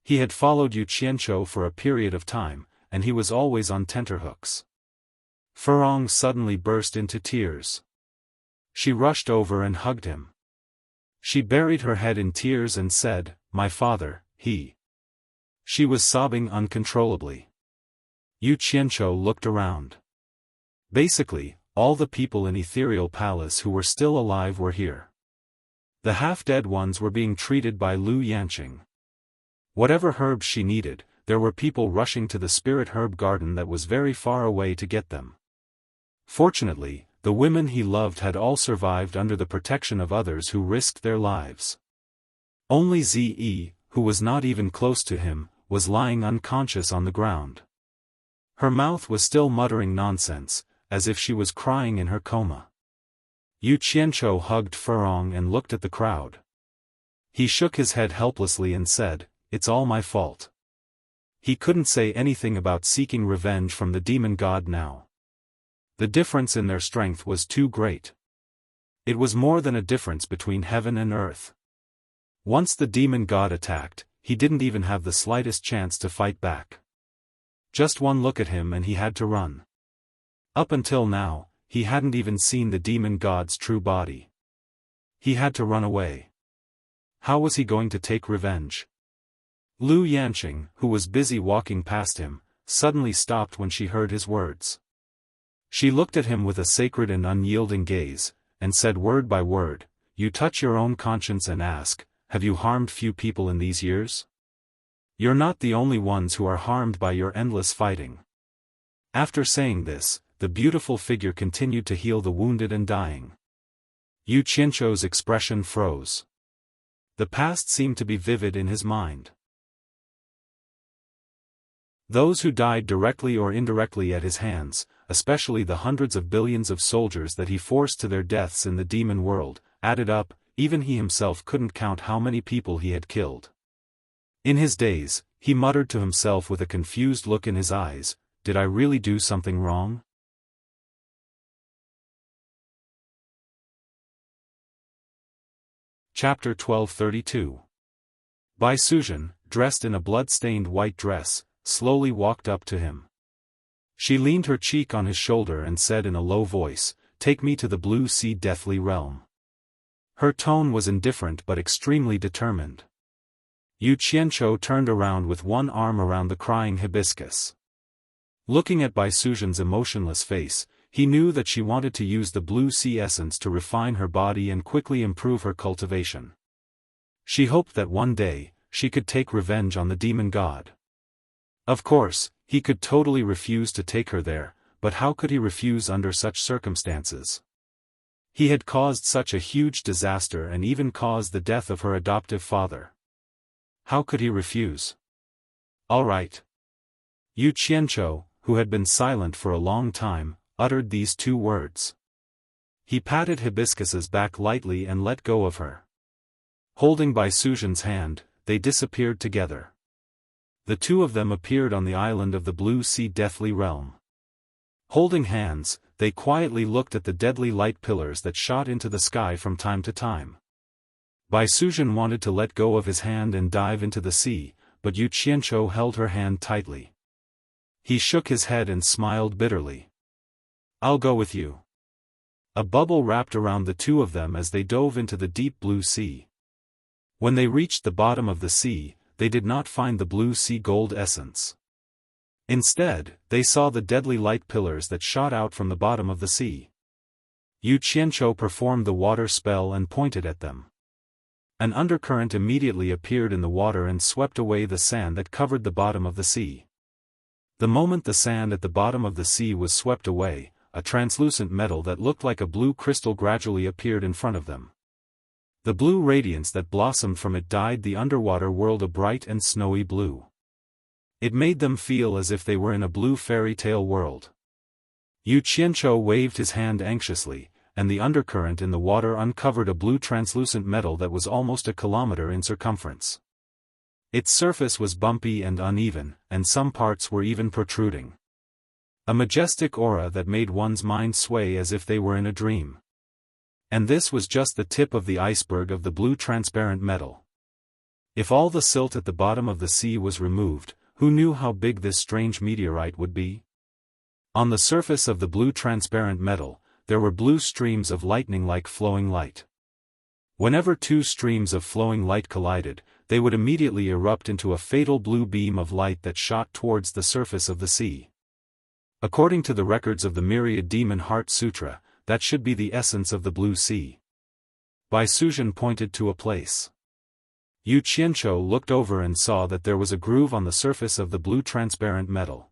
He had followed Yu Qianzhou for a period of time, and he was always on tenterhooks. Furong suddenly burst into tears. She rushed over and hugged him. She buried her head in tears and said, "My father, he." She was sobbing uncontrollably. Yu Qianzhou looked around. Basically, all the people in Ethereal Palace who were still alive were here. The half-dead ones were being treated by Lu Yanqing. Whatever herbs she needed, there were people rushing to the spirit herb garden that was very far away to get them. Fortunately, the women he loved had all survived under the protection of others who risked their lives. Only Zi, who was not even close to him, was lying unconscious on the ground. Her mouth was still muttering nonsense, as if she was crying in her coma. Yu Qianzhou hugged Furong and looked at the crowd. He shook his head helplessly and said, "It's all my fault." He couldn't say anything about seeking revenge from the demon god now. The difference in their strength was too great. It was more than a difference between heaven and earth. Once the demon god attacked, he didn't even have the slightest chance to fight back. Just one look at him and he had to run. Up until now, he hadn't even seen the demon god's true body. He had to run away. How was he going to take revenge? Lu Yanqing, who was busy walking past him, suddenly stopped when she heard his words. She looked at him with a sacred and unyielding gaze, and said word by word, "You touch your own conscience and ask, have you harmed few people in these years? You're not the only ones who are harmed by your endless fighting." After saying this, the beautiful figure continued to heal the wounded and dying. Yu Qianzhou's expression froze. The past seemed to be vivid in his mind. Those who died directly or indirectly at his hands, especially the hundreds of billions of soldiers that he forced to their deaths in the demon world, added up, even he himself couldn't count how many people he had killed. In his daze, he muttered to himself with a confused look in his eyes, "Did I really do something wrong?" Chapter 1232. Bai Suzhen, dressed in a blood-stained white dress, slowly walked up to him. She leaned her cheek on his shoulder and said in a low voice, "Take me to the Blue Sea Deathly Realm." Her tone was indifferent but extremely determined. Yu Qianzhou turned around with one arm around the crying hibiscus. Looking at Bai Suzhen's emotionless face, he knew that she wanted to use the Blue Sea essence to refine her body and quickly improve her cultivation. She hoped that one day, she could take revenge on the demon god. Of course, he could totally refuse to take her there, but how could he refuse under such circumstances? He had caused such a huge disaster and even caused the death of her adoptive father. How could he refuse? All right. Yu Qianzhou, who had been silent for a long time, uttered these two words. He patted Hibiscus's back lightly and let go of her. Holding Bai Suzhen's hand, they disappeared together. The two of them appeared on the island of the Blue Sea Deathly Realm. Holding hands, they quietly looked at the deadly light pillars that shot into the sky from time to time. Bai Suzhen wanted to let go of his hand and dive into the sea, but Yu Qianzhou held her hand tightly. He shook his head and smiled bitterly. "I'll go with you." A bubble wrapped around the two of them as they dove into the deep blue sea. When they reached the bottom of the sea, they did not find the blue sea gold essence. Instead, they saw the deadly light pillars that shot out from the bottom of the sea. Yu Qianzhou performed the water spell and pointed at them. An undercurrent immediately appeared in the water and swept away the sand that covered the bottom of the sea. The moment the sand at the bottom of the sea was swept away, a translucent metal that looked like a blue crystal gradually appeared in front of them. The blue radiance that blossomed from it dyed the underwater world a bright and snowy blue. It made them feel as if they were in a blue fairy tale world. Yu Qianzhou waved his hand anxiously, and the undercurrent in the water uncovered a blue translucent metal that was almost a kilometer in circumference. Its surface was bumpy and uneven, and some parts were even protruding. A majestic aura that made one's mind sway as if they were in a dream. And this was just the tip of the iceberg of the blue transparent metal. If all the silt at the bottom of the sea was removed, who knew how big this strange meteorite would be? On the surface of the blue transparent metal, there were blue streams of lightning like flowing light. Whenever two streams of flowing light collided, they would immediately erupt into a fatal blue beam of light that shot towards the surface of the sea. According to the records of the Myriad Demon Heart Sutra, that should be the essence of the blue sea. Bai Suzhen pointed to a place. Yu Qianzhou looked over and saw that there was a groove on the surface of the blue transparent metal.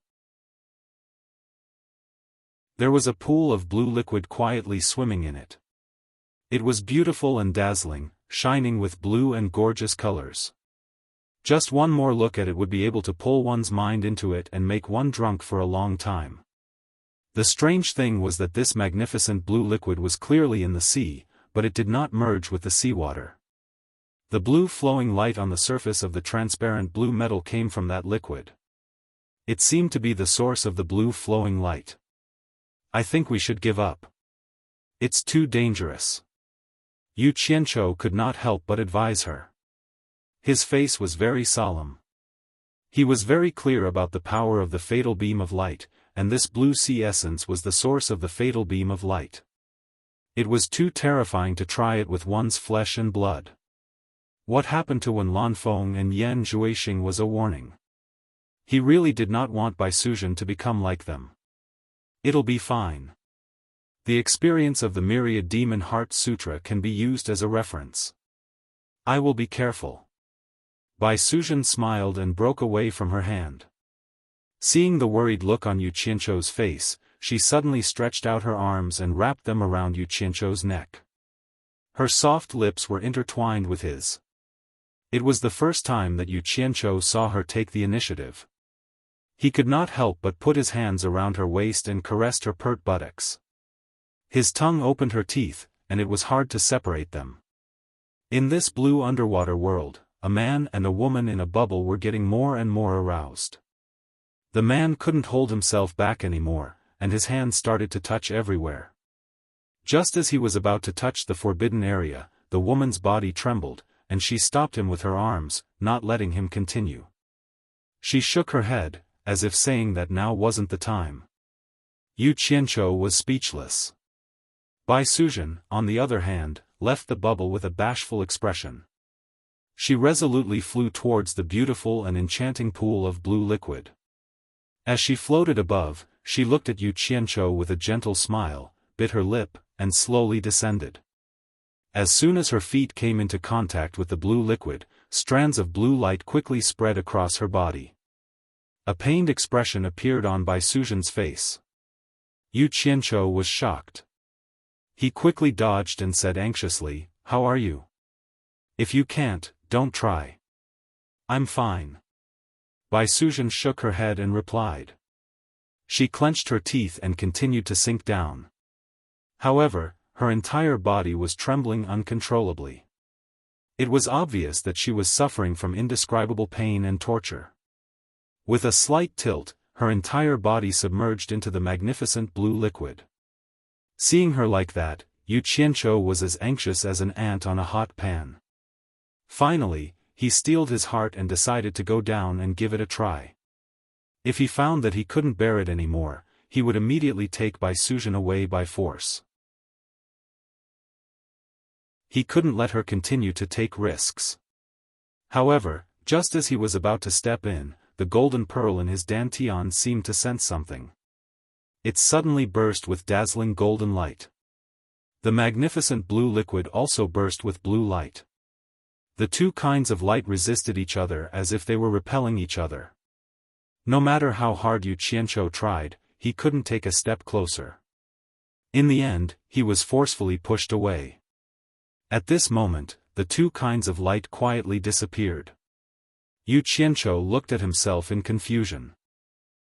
There was a pool of blue liquid quietly swimming in it. It was beautiful and dazzling, shining with blue and gorgeous colors. Just one more look at it would be able to pull one's mind into it and make one drunk for a long time. The strange thing was that this magnificent blue liquid was clearly in the sea, but it did not merge with the seawater. The blue flowing light on the surface of the transparent blue metal came from that liquid. It seemed to be the source of the blue flowing light. "I think we should give up. It's too dangerous." Yu Qianzhou could not help but advise her. His face was very solemn. He was very clear about the power of the fatal beam of light, and this blue sea essence was the source of the fatal beam of light. It was too terrifying to try it with one's flesh and blood. What happened to Wen Lanfeng and Yan Zhuixing was a warning. He really did not want Bai Suzhen to become like them. "It'll be fine." The experience of the Myriad Demon Heart Sutra can be used as a reference. "I will be careful." Bai Suzhen smiled and broke away from her hand. Seeing the worried look on Yu Qianzhou's face, she suddenly stretched out her arms and wrapped them around Yu Qianzhou's neck. Her soft lips were intertwined with his. It was the first time that Yu Qianzhou saw her take the initiative. He could not help but put his hands around her waist and caressed her pert buttocks. His tongue opened her teeth, and it was hard to separate them. In this blue underwater world, a man and a woman in a bubble were getting more and more aroused. The man couldn't hold himself back anymore, and his hands started to touch everywhere. Just as he was about to touch the forbidden area, the woman's body trembled, and she stopped him with her arms, not letting him continue. She shook her head, as if saying that now wasn't the time. Yu Qianzhou was speechless. Bai Suzhen, on the other hand, left the bubble with a bashful expression. She resolutely flew towards the beautiful and enchanting pool of blue liquid. As she floated above, she looked at Yu Qianzhou with a gentle smile, bit her lip, and slowly descended. As soon as her feet came into contact with the blue liquid, strands of blue light quickly spread across her body. A pained expression appeared on Bai Suzhen's face. Yu Qianzhou was shocked. He quickly dodged and said anxiously, "How are you? If you can't, don't try." "I'm fine." Bai Suzhen shook her head and replied. She clenched her teeth and continued to sink down. However, her entire body was trembling uncontrollably. It was obvious that she was suffering from indescribable pain and torture. With a slight tilt, her entire body submerged into the magnificent blue liquid. Seeing her like that, Yu Qianzhou was as anxious as an ant on a hot pan. Finally, he steeled his heart and decided to go down and give it a try. If he found that he couldn't bear it anymore, he would immediately take Bai Suzhen away by force. He couldn't let her continue to take risks. However, just as he was about to step in, the golden pearl in his dantian seemed to sense something. It suddenly burst with dazzling golden light. The magnificent blue liquid also burst with blue light. The two kinds of light resisted each other as if they were repelling each other. No matter how hard Yu Qianzhou tried, he couldn't take a step closer. In the end, he was forcefully pushed away. At this moment, the two kinds of light quietly disappeared. Yu Qianzhou looked at himself in confusion.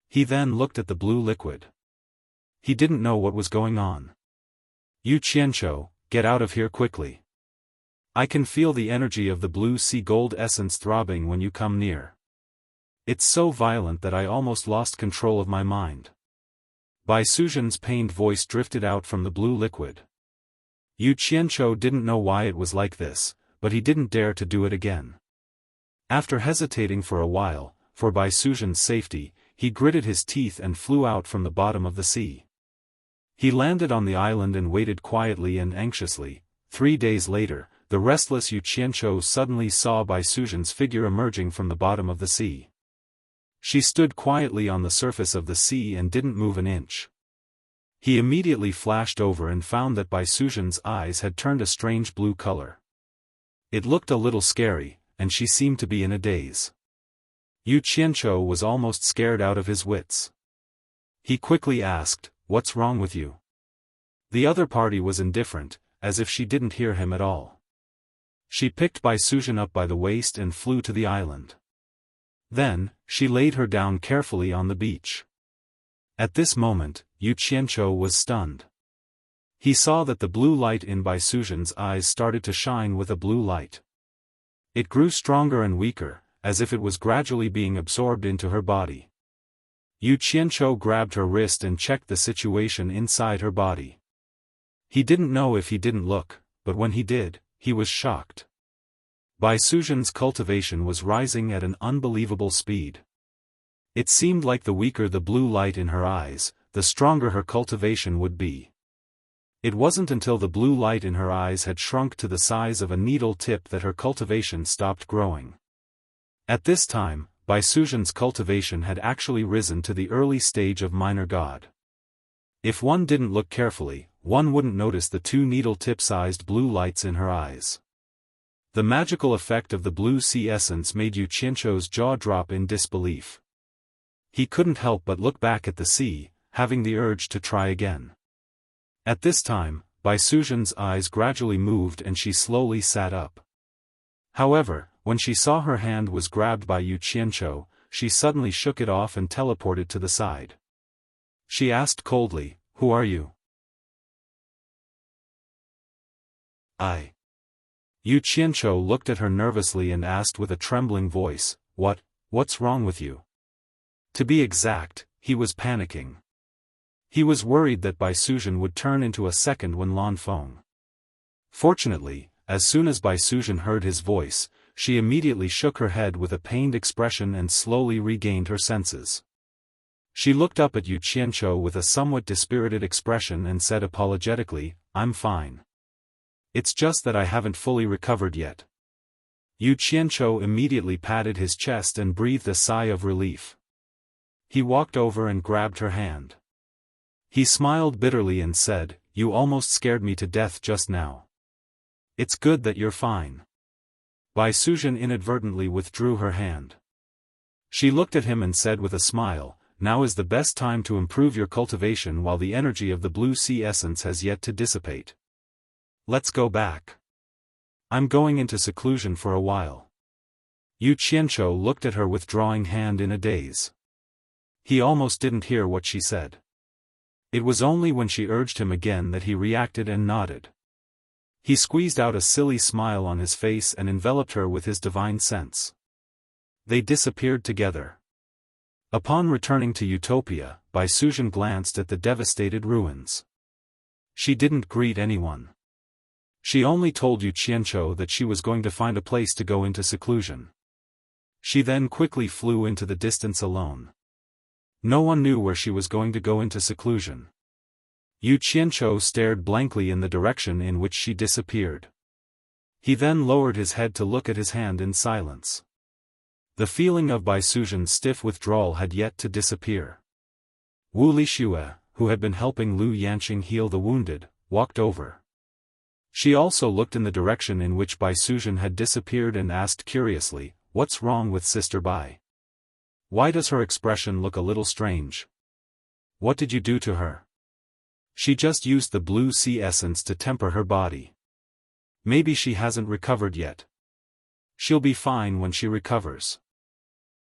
He then looked at the blue liquid. He didn't know what was going on. Yu Qianzhou, get out of here quickly. I can feel the energy of the blue sea gold essence throbbing when you come near. It's so violent that I almost lost control of my mind. Bai Suzhen's pained voice drifted out from the blue liquid. Yu Qianzhou didn't know why it was like this, but he didn't dare to do it again. After hesitating for a while, for Bai Suzhen's safety, he gritted his teeth and flew out from the bottom of the sea. He landed on the island and waited quietly and anxiously. 3 days later, the restless Yu Qianzhou suddenly saw Bai Suzhen's figure emerging from the bottom of the sea. She stood quietly on the surface of the sea and didn't move an inch. He immediately flashed over and found that Bai Suzhen's eyes had turned a strange blue color. It looked a little scary, and she seemed to be in a daze. Yu Qianzhou was almost scared out of his wits. He quickly asked, "What's wrong with you?" The other party was indifferent, as if she didn't hear him at all. She picked Bai Suzhen up by the waist and flew to the island. Then, she laid her down carefully on the beach. At this moment, Yu Qianzhou was stunned. He saw that the blue light in Bai Suzhen's eyes started to shine with a blue light. It grew stronger and weaker, as if it was gradually being absorbed into her body. Yu Qianzhou grabbed her wrist and checked the situation inside her body. He didn't know if he didn't look, but when he did, he was shocked. Bai Suzhen's cultivation was rising at an unbelievable speed. It seemed like the weaker the blue light in her eyes, the stronger her cultivation would be. It wasn't until the blue light in her eyes had shrunk to the size of a needle tip that her cultivation stopped growing. At this time, Bai Suzhen's cultivation had actually risen to the early stage of minor god. If one didn't look carefully, one wouldn't notice the two needle tip-sized blue lights in her eyes. The magical effect of the blue sea essence made Yu Qianzhou's jaw drop in disbelief. He couldn't help but look back at the sea, having the urge to try again. At this time, Bai Suzhen's eyes gradually moved and she slowly sat up. However, when she saw her hand was grabbed by Yu Qianzhou, she suddenly shook it off and teleported to the side. She asked coldly, "Who are you?" "I." Yu Qianzhou looked at her nervously and asked with a trembling voice, What's wrong with you?" To be exact, he was panicking. He was worried that Bai Suzhen would turn into a second Wen Lanfeng. Fortunately, as soon as Bai Suzhen heard his voice, she immediately shook her head with a pained expression and slowly regained her senses. She looked up at Yu Qianzhou with a somewhat dispirited expression and said apologetically, "I'm fine. It's just that I haven't fully recovered yet." Yu Qianzhou immediately patted his chest and breathed a sigh of relief. He walked over and grabbed her hand. He smiled bitterly and said, "You almost scared me to death just now. It's good that you're fine." Bai Suzhen inadvertently withdrew her hand. She looked at him and said with a smile, "Now is the best time to improve your cultivation while the energy of the blue sea essence has yet to dissipate. Let's go back. I'm going into seclusion for a while." Yu Qianzhou looked at her withdrawing hand in a daze. He almost didn't hear what she said. It was only when she urged him again that he reacted and nodded. He squeezed out a silly smile on his face and enveloped her with his divine sense. They disappeared together. Upon returning to Utopia, Bai Suzhen glanced at the devastated ruins. She didn't greet anyone. She only told Yu Qianqiu that she was going to find a place to go into seclusion. She then quickly flew into the distance alone. No one knew where she was going to go into seclusion. Yu Qianqiu stared blankly in the direction in which she disappeared. He then lowered his head to look at his hand in silence. The feeling of Bai Suzhen's stiff withdrawal had yet to disappear. Wu Lixue, who had been helping Lu Yanqing heal the wounded, walked over. She also looked in the direction in which Bai Suzhen had disappeared and asked curiously, "What's wrong with Sister Bai? Why does her expression look a little strange? What did you do to her?" "She just used the blue sea essence to temper her body. Maybe she hasn't recovered yet. She'll be fine when she recovers,"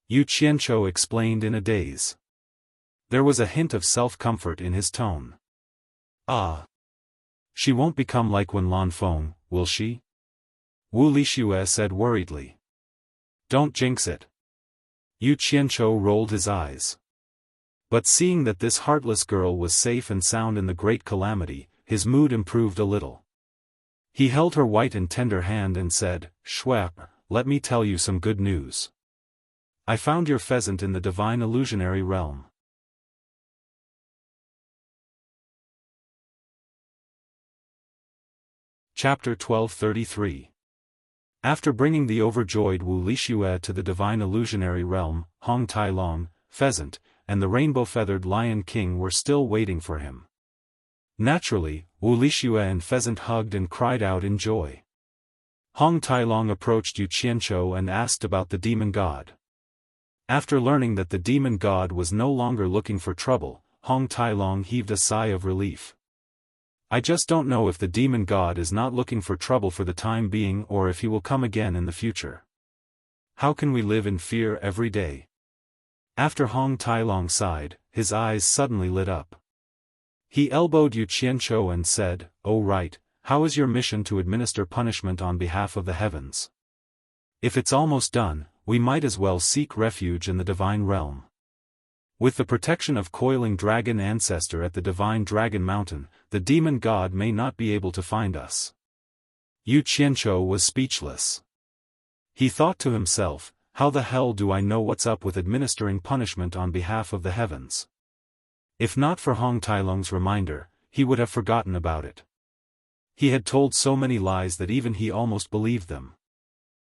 Yu Qianqiu explained in a daze. There was a hint of self-comfort in his tone. "Ah. She won't become like Wen Lanfeng, will she?" Wu Lixue said worriedly. "Don't jinx it." Yu Qianqiu rolled his eyes. But seeing that this heartless girl was safe and sound in the great calamity, his mood improved a little. He held her white and tender hand and said, "Shui, let me tell you some good news. I found your pheasant in the divine illusionary realm." Chapter 1233. After bringing the overjoyed Wu Lixue to the divine illusionary realm, Hong Tailong, Pheasant, and the rainbow-feathered Lion King were still waiting for him. Naturally, Wu Lixue and Pheasant hugged and cried out in joy. Hong Tailong approached Yu Qianqiu and asked about the demon god. After learning that the demon god was no longer looking for trouble, Hong Tailong heaved a sigh of relief. "I just don't know if the demon god is not looking for trouble for the time being or if he will come again in the future. How can we live in fear every day?" After Hong Tailong sighed, his eyes suddenly lit up. He elbowed Yu Qianqiu and said, "Oh right, how is your mission to administer punishment on behalf of the heavens? If it's almost done, we might as well seek refuge in the divine realm. With the protection of Coiling Dragon Ancestor at the Divine Dragon Mountain, the demon god may not be able to find us." Yu Qianqiu was speechless. He thought to himself, how the hell do I know what's up with administering punishment on behalf of the heavens? If not for Hong Tailong's reminder, he would have forgotten about it. He had told so many lies that even he almost believed them.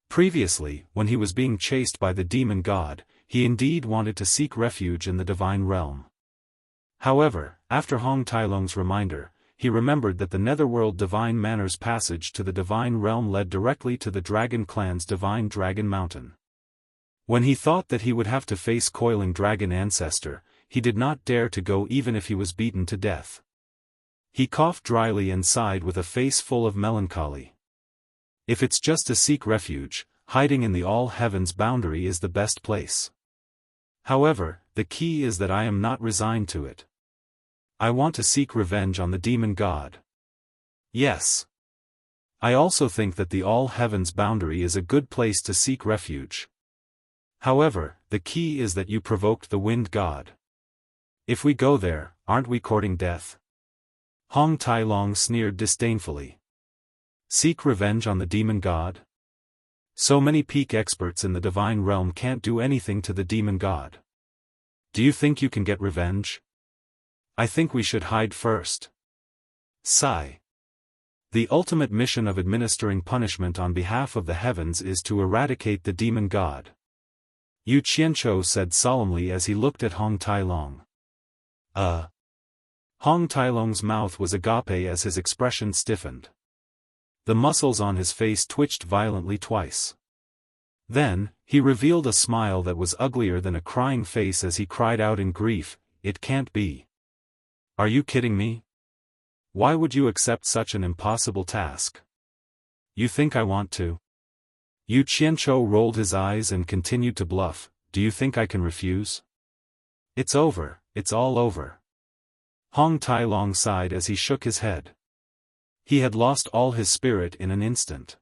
Previously, when he was being chased by the demon god, he indeed wanted to seek refuge in the divine realm. However, after Hong Tailong's reminder, he remembered that the Netherworld Divine Manor's passage to the divine realm led directly to the Dragon Clan's Divine Dragon Mountain. When he thought that he would have to face Coiling Dragon Ancestor, he did not dare to go even if he was beaten to death. He coughed dryly and sighed with a face full of melancholy. If it's just to seek refuge, hiding in the all-heavens boundary is the best place. However, the key is that I am not resigned to it. I want to seek revenge on the demon god. Yes. I also think that the all-heavens boundary is a good place to seek refuge. However, the key is that you provoked the wind god. If we go there, aren't we courting death? Hong Tailong sneered disdainfully. Seek revenge on the demon god? So many peak experts in the divine realm can't do anything to the demon god. Do you think you can get revenge? I think we should hide first. Sigh. The ultimate mission of administering punishment on behalf of the heavens is to eradicate the demon god. Yu Qianqiu said solemnly as he looked at Hong Tailong. Hong Tailong's mouth was agape as his expression stiffened. The muscles on his face twitched violently twice. Then, he revealed a smile that was uglier than a crying face as he cried out in grief, "It can't be. Are you kidding me? Why would you accept such an impossible task? You think I want to?" Yu Qianqiu rolled his eyes and continued to bluff, "Do you think I can refuse? It's over, it's all over." Hong Tailong sighed as he shook his head. He had lost all his spirit in an instant.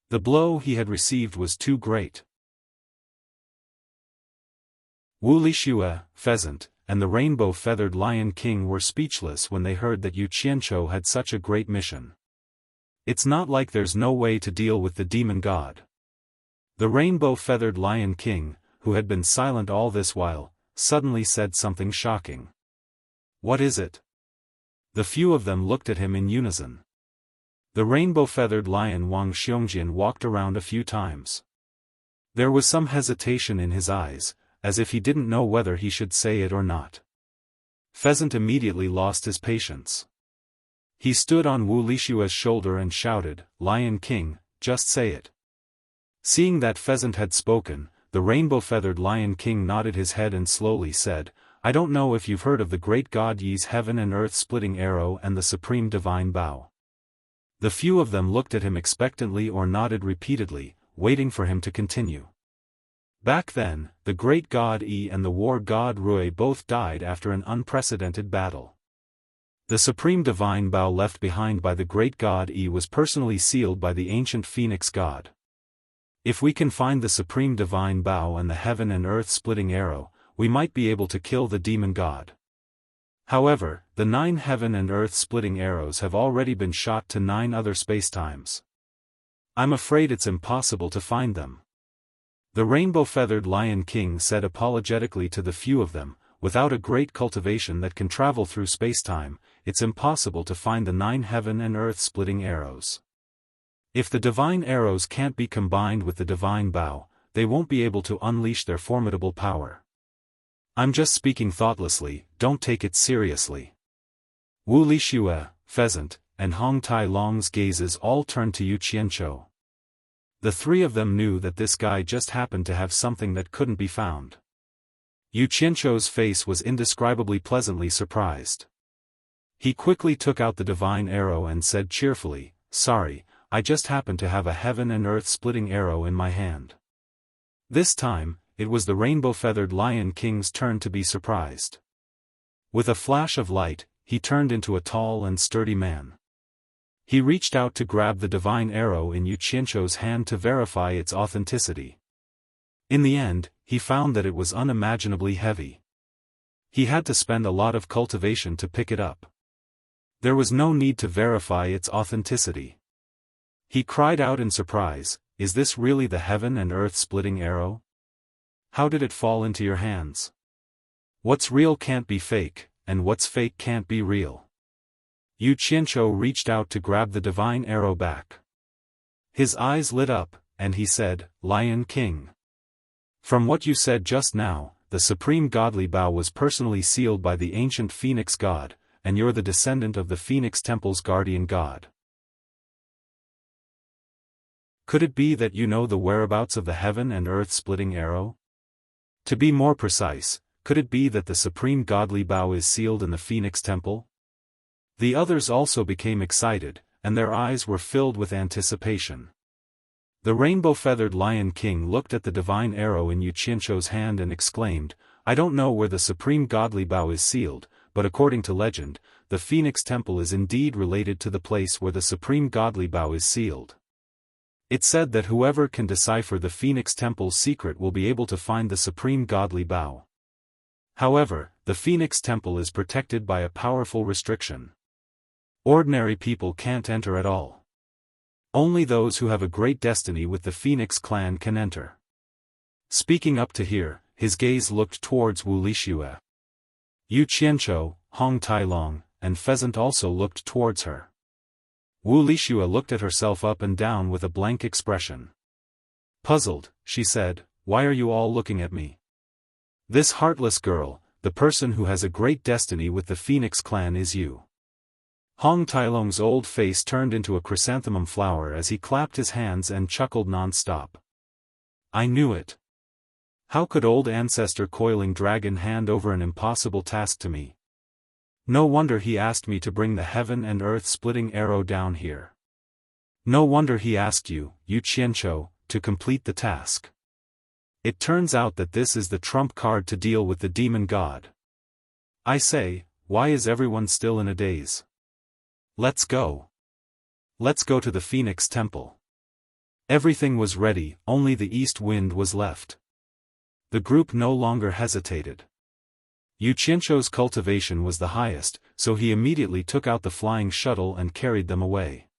The blow he had received was too great. Wuxia, Pheasant, and the rainbow-feathered Lion King were speechless when they heard that Yu Qianzhou had such a great mission. It's not like there's no way to deal with the demon god. The rainbow-feathered Lion King, who had been silent all this while, suddenly said something shocking. What is it? The few of them looked at him in unison. The rainbow-feathered lion Wang Xiongjian walked around a few times. There was some hesitation in his eyes, as if he didn't know whether he should say it or not. Pheasant immediately lost his patience. He stood on Wuxia's shoulder and shouted, "Lion King, just say it." Seeing that Pheasant had spoken, the rainbow-feathered Lion King nodded his head and slowly said, "I don't know if you've heard of the great god Yi's heaven and earth-splitting arrow and the supreme divine bow." The few of them looked at him expectantly or nodded repeatedly, waiting for him to continue. Back then, the great god Yi and the war god Rui both died after an unprecedented battle. The supreme divine bow left behind by the great god Yi was personally sealed by the ancient phoenix god. If we can find the supreme divine bow and the heaven and earth-splitting arrow, we might be able to kill the demon god. However, the 9 heaven and earth-splitting arrows have already been shot to 9 other spacetimes. I'm afraid it's impossible to find them. The rainbow-feathered Lion King said apologetically to the few of them, "Without a great cultivation that can travel through spacetime, it's impossible to find the 9 heaven and earth-splitting arrows. If the divine arrows can't be combined with the divine bow, they won't be able to unleash their formidable power. I'm just speaking thoughtlessly, don't take it seriously." Wuxia, Pheasant, and Hong Tai Long's gazes all turned to Yu Qianzhou. The 3 of them knew that this guy just happened to have something that couldn't be found. Yu Qianzhou's face was indescribably pleasantly surprised. He quickly took out the divine arrow and said cheerfully, "Sorry, I just happened to have a heaven and earth-splitting arrow in my hand." This time, it was the rainbow-feathered Lion King's turn to be surprised. With a flash of light, he turned into a tall and sturdy man. He reached out to grab the divine arrow in Yu Qianzhou's hand to verify its authenticity. In the end, he found that it was unimaginably heavy. He had to spend a lot of cultivation to pick it up. There was no need to verify its authenticity. He cried out in surprise, "Is this really the heaven and earth-splitting arrow? How did it fall into your hands? What's real can't be fake, and what's fake can't be real." Yu Qianzhou reached out to grab the divine arrow back. His eyes lit up, and he said, "Lion King. From what you said just now, the supreme godly bow was personally sealed by the ancient phoenix god, and you're the descendant of the Phoenix Temple's guardian god. Could it be that you know the whereabouts of the heaven and earth-splitting arrow? To be more precise, could it be that the supreme godly bow is sealed in the Phoenix Temple?" The others also became excited, and their eyes were filled with anticipation. The rainbow-feathered Lion King looked at the divine arrow in Yu Qianzhou's hand and exclaimed, "I don't know where the supreme godly bow is sealed, but according to legend, the Phoenix Temple is indeed related to the place where the supreme godly bow is sealed. It's said that whoever can decipher the Phoenix Temple's secret will be able to find the supreme godly bow. However, the Phoenix Temple is protected by a powerful restriction. Ordinary people can't enter at all. Only those who have a great destiny with the Phoenix clan can enter." Speaking up to here, his gaze looked towards Wuxia. Yu Qianzhou, Hong Tai Long, and Pheasant also looked towards her. Wuxia looked at herself up and down with a blank expression. Puzzled, she said, "Why are you all looking at me? This heartless girl, the person who has a great destiny with the Phoenix clan is you." Hong Tailong's old face turned into a chrysanthemum flower as he clapped his hands and chuckled non-stop. "I knew it. How could old ancestor Coiling Dragon hand over an impossible task to me? No wonder he asked me to bring the heaven and earth-splitting arrow down here. No wonder he asked you, Yu Qianzhou, to complete the task. It turns out that this is the trump card to deal with the demon god. I say, why is everyone still in a daze? Let's go." Let's go to the Phoenix Temple. Everything was ready, only the east wind was left. The group no longer hesitated. Yu Qianzhou's cultivation was the highest, so he immediately took out the flying shuttle and carried them away.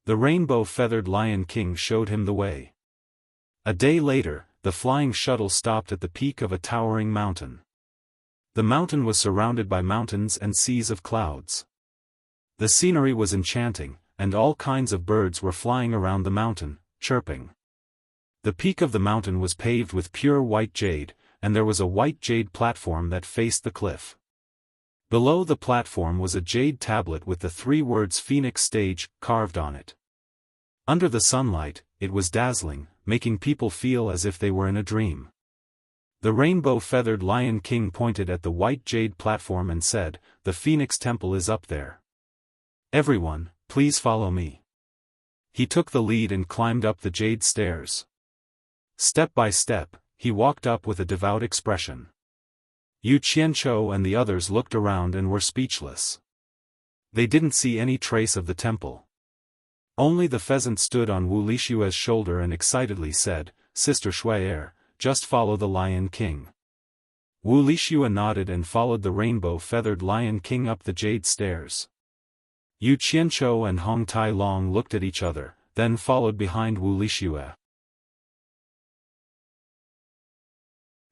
The rainbow-feathered Lion King showed him the way. A day later, the flying shuttle stopped at the peak of a towering mountain. The mountain was surrounded by mountains and seas of clouds. The scenery was enchanting, and all kinds of birds were flying around the mountain, chirping. The peak of the mountain was paved with pure white jade, and there was a white jade platform that faced the cliff. Below the platform was a jade tablet with the 3 words Phoenix Stage carved on it. Under the sunlight, it was dazzling, making people feel as if they were in a dream. The rainbow-feathered Lion King pointed at the white jade platform and said, "The Phoenix Temple is up there. Everyone, please follow me." He took the lead and climbed up the jade stairs. Step by step, he walked up with a devout expression. Yu Qianzhou and the others looked around and were speechless. They didn't see any trace of the temple. Only the pheasant stood on Wu Lixue's shoulder and excitedly said, "Sister Shuai, just follow the Lion King." Wu Lixue nodded and followed the rainbow-feathered Lion King up the jade stairs. Yu Qianzhou and Hong Tai Long looked at each other, then followed behind Wu Lixue.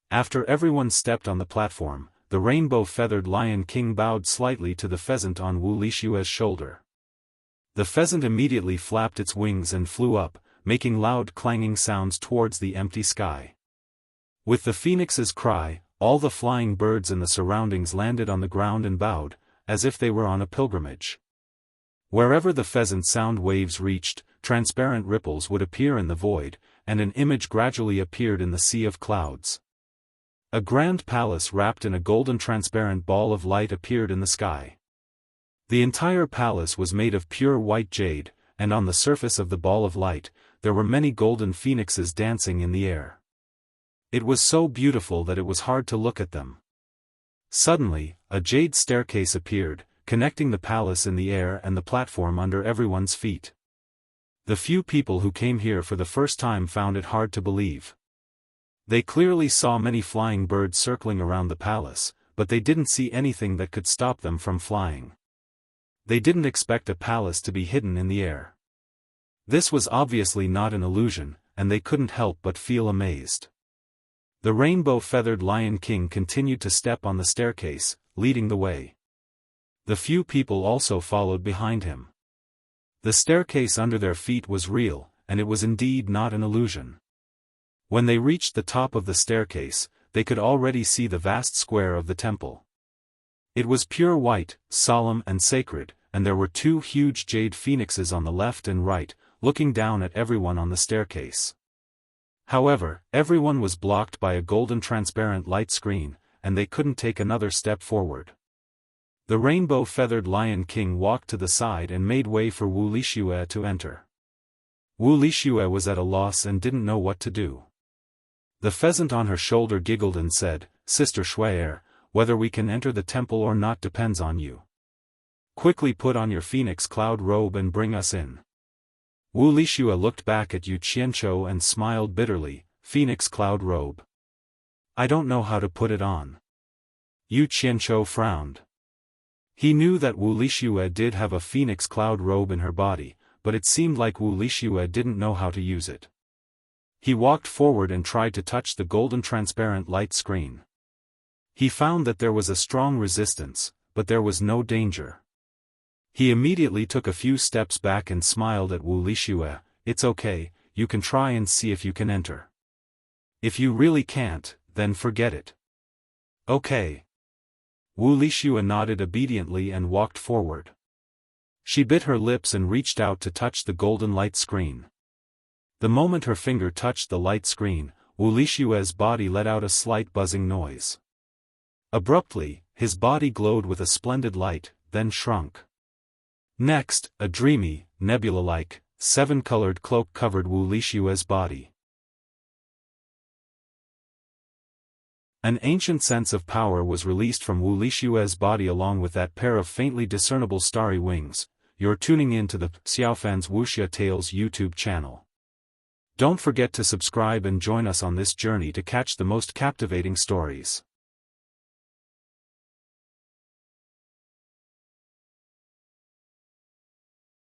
After everyone stepped on the platform, the rainbow-feathered Lion King bowed slightly to the pheasant on Wu Lixue's shoulder. The pheasant immediately flapped its wings and flew up, making loud clanging sounds towards the empty sky. With the phoenix's cry, all the flying birds in the surroundings landed on the ground and bowed, as if they were on a pilgrimage. Wherever the pheasant's sound waves reached, transparent ripples would appear in the void, and an image gradually appeared in the sea of clouds. A grand palace wrapped in a golden transparent ball of light appeared in the sky. The entire palace was made of pure white jade, and on the surface of the ball of light, there were many golden phoenixes dancing in the air. It was so beautiful that it was hard to look at them. Suddenly, a jade staircase appeared, connecting the palace in the air and the platform under everyone's feet. The few people who came here for the first time found it hard to believe. They clearly saw many flying birds circling around the palace, but they didn't see anything that could stop them from flying. They didn't expect a palace to be hidden in the air. This was obviously not an illusion, and they couldn't help but feel amazed. The rainbow-feathered Lion King continued to step on the staircase, leading the way. The few people also followed behind him. The staircase under their feet was real, and it was indeed not an illusion. When they reached the top of the staircase, they could already see the vast square of the temple. It was pure white, solemn and sacred, and there were 2 huge jade phoenixes on the left and right, looking down at everyone on the staircase. However, everyone was blocked by a golden transparent light screen, and they couldn't take another step forward. The rainbow-feathered Lion King walked to the side and made way for Wu Lixue to enter. Wu Lixue was at a loss and didn't know what to do. The pheasant on her shoulder giggled and said, "Sister Shuai, whether we can enter the temple or not depends on you. Quickly put on your phoenix cloud robe and bring us in." Wu Lixue looked back at Yu Qianzhou and smiled bitterly, "Phoenix cloud robe? I don't know how to put it on." Yu Qianzhou frowned. He knew that Wu Lixue did have a phoenix cloud robe in her body, but it seemed like Wu Lixue didn't know how to use it. He walked forward and tried to touch the golden transparent light screen. He found that there was a strong resistance, but there was no danger. He immediately took a few steps back and smiled at Wu Lixue, "It's okay, you can try and see if you can enter. If you really can't, then forget it." "Okay." Wu Lixue nodded obediently and walked forward. She bit her lips and reached out to touch the golden light screen. The moment her finger touched the light screen, Wu Lixue's body let out a slight buzzing noise. Abruptly, his body glowed with a splendid light, then shrunk. Next, a dreamy, nebula-like, 7-colored cloak covered Wu Lixue's body. An ancient sense of power was released from Wu Lixue's body along with that pair of faintly discernible starry wings. you're tuning in to the Xiaofan's Wuxia Tales YouTube channel. Don't forget to subscribe and join us on this journey to catch the most captivating stories.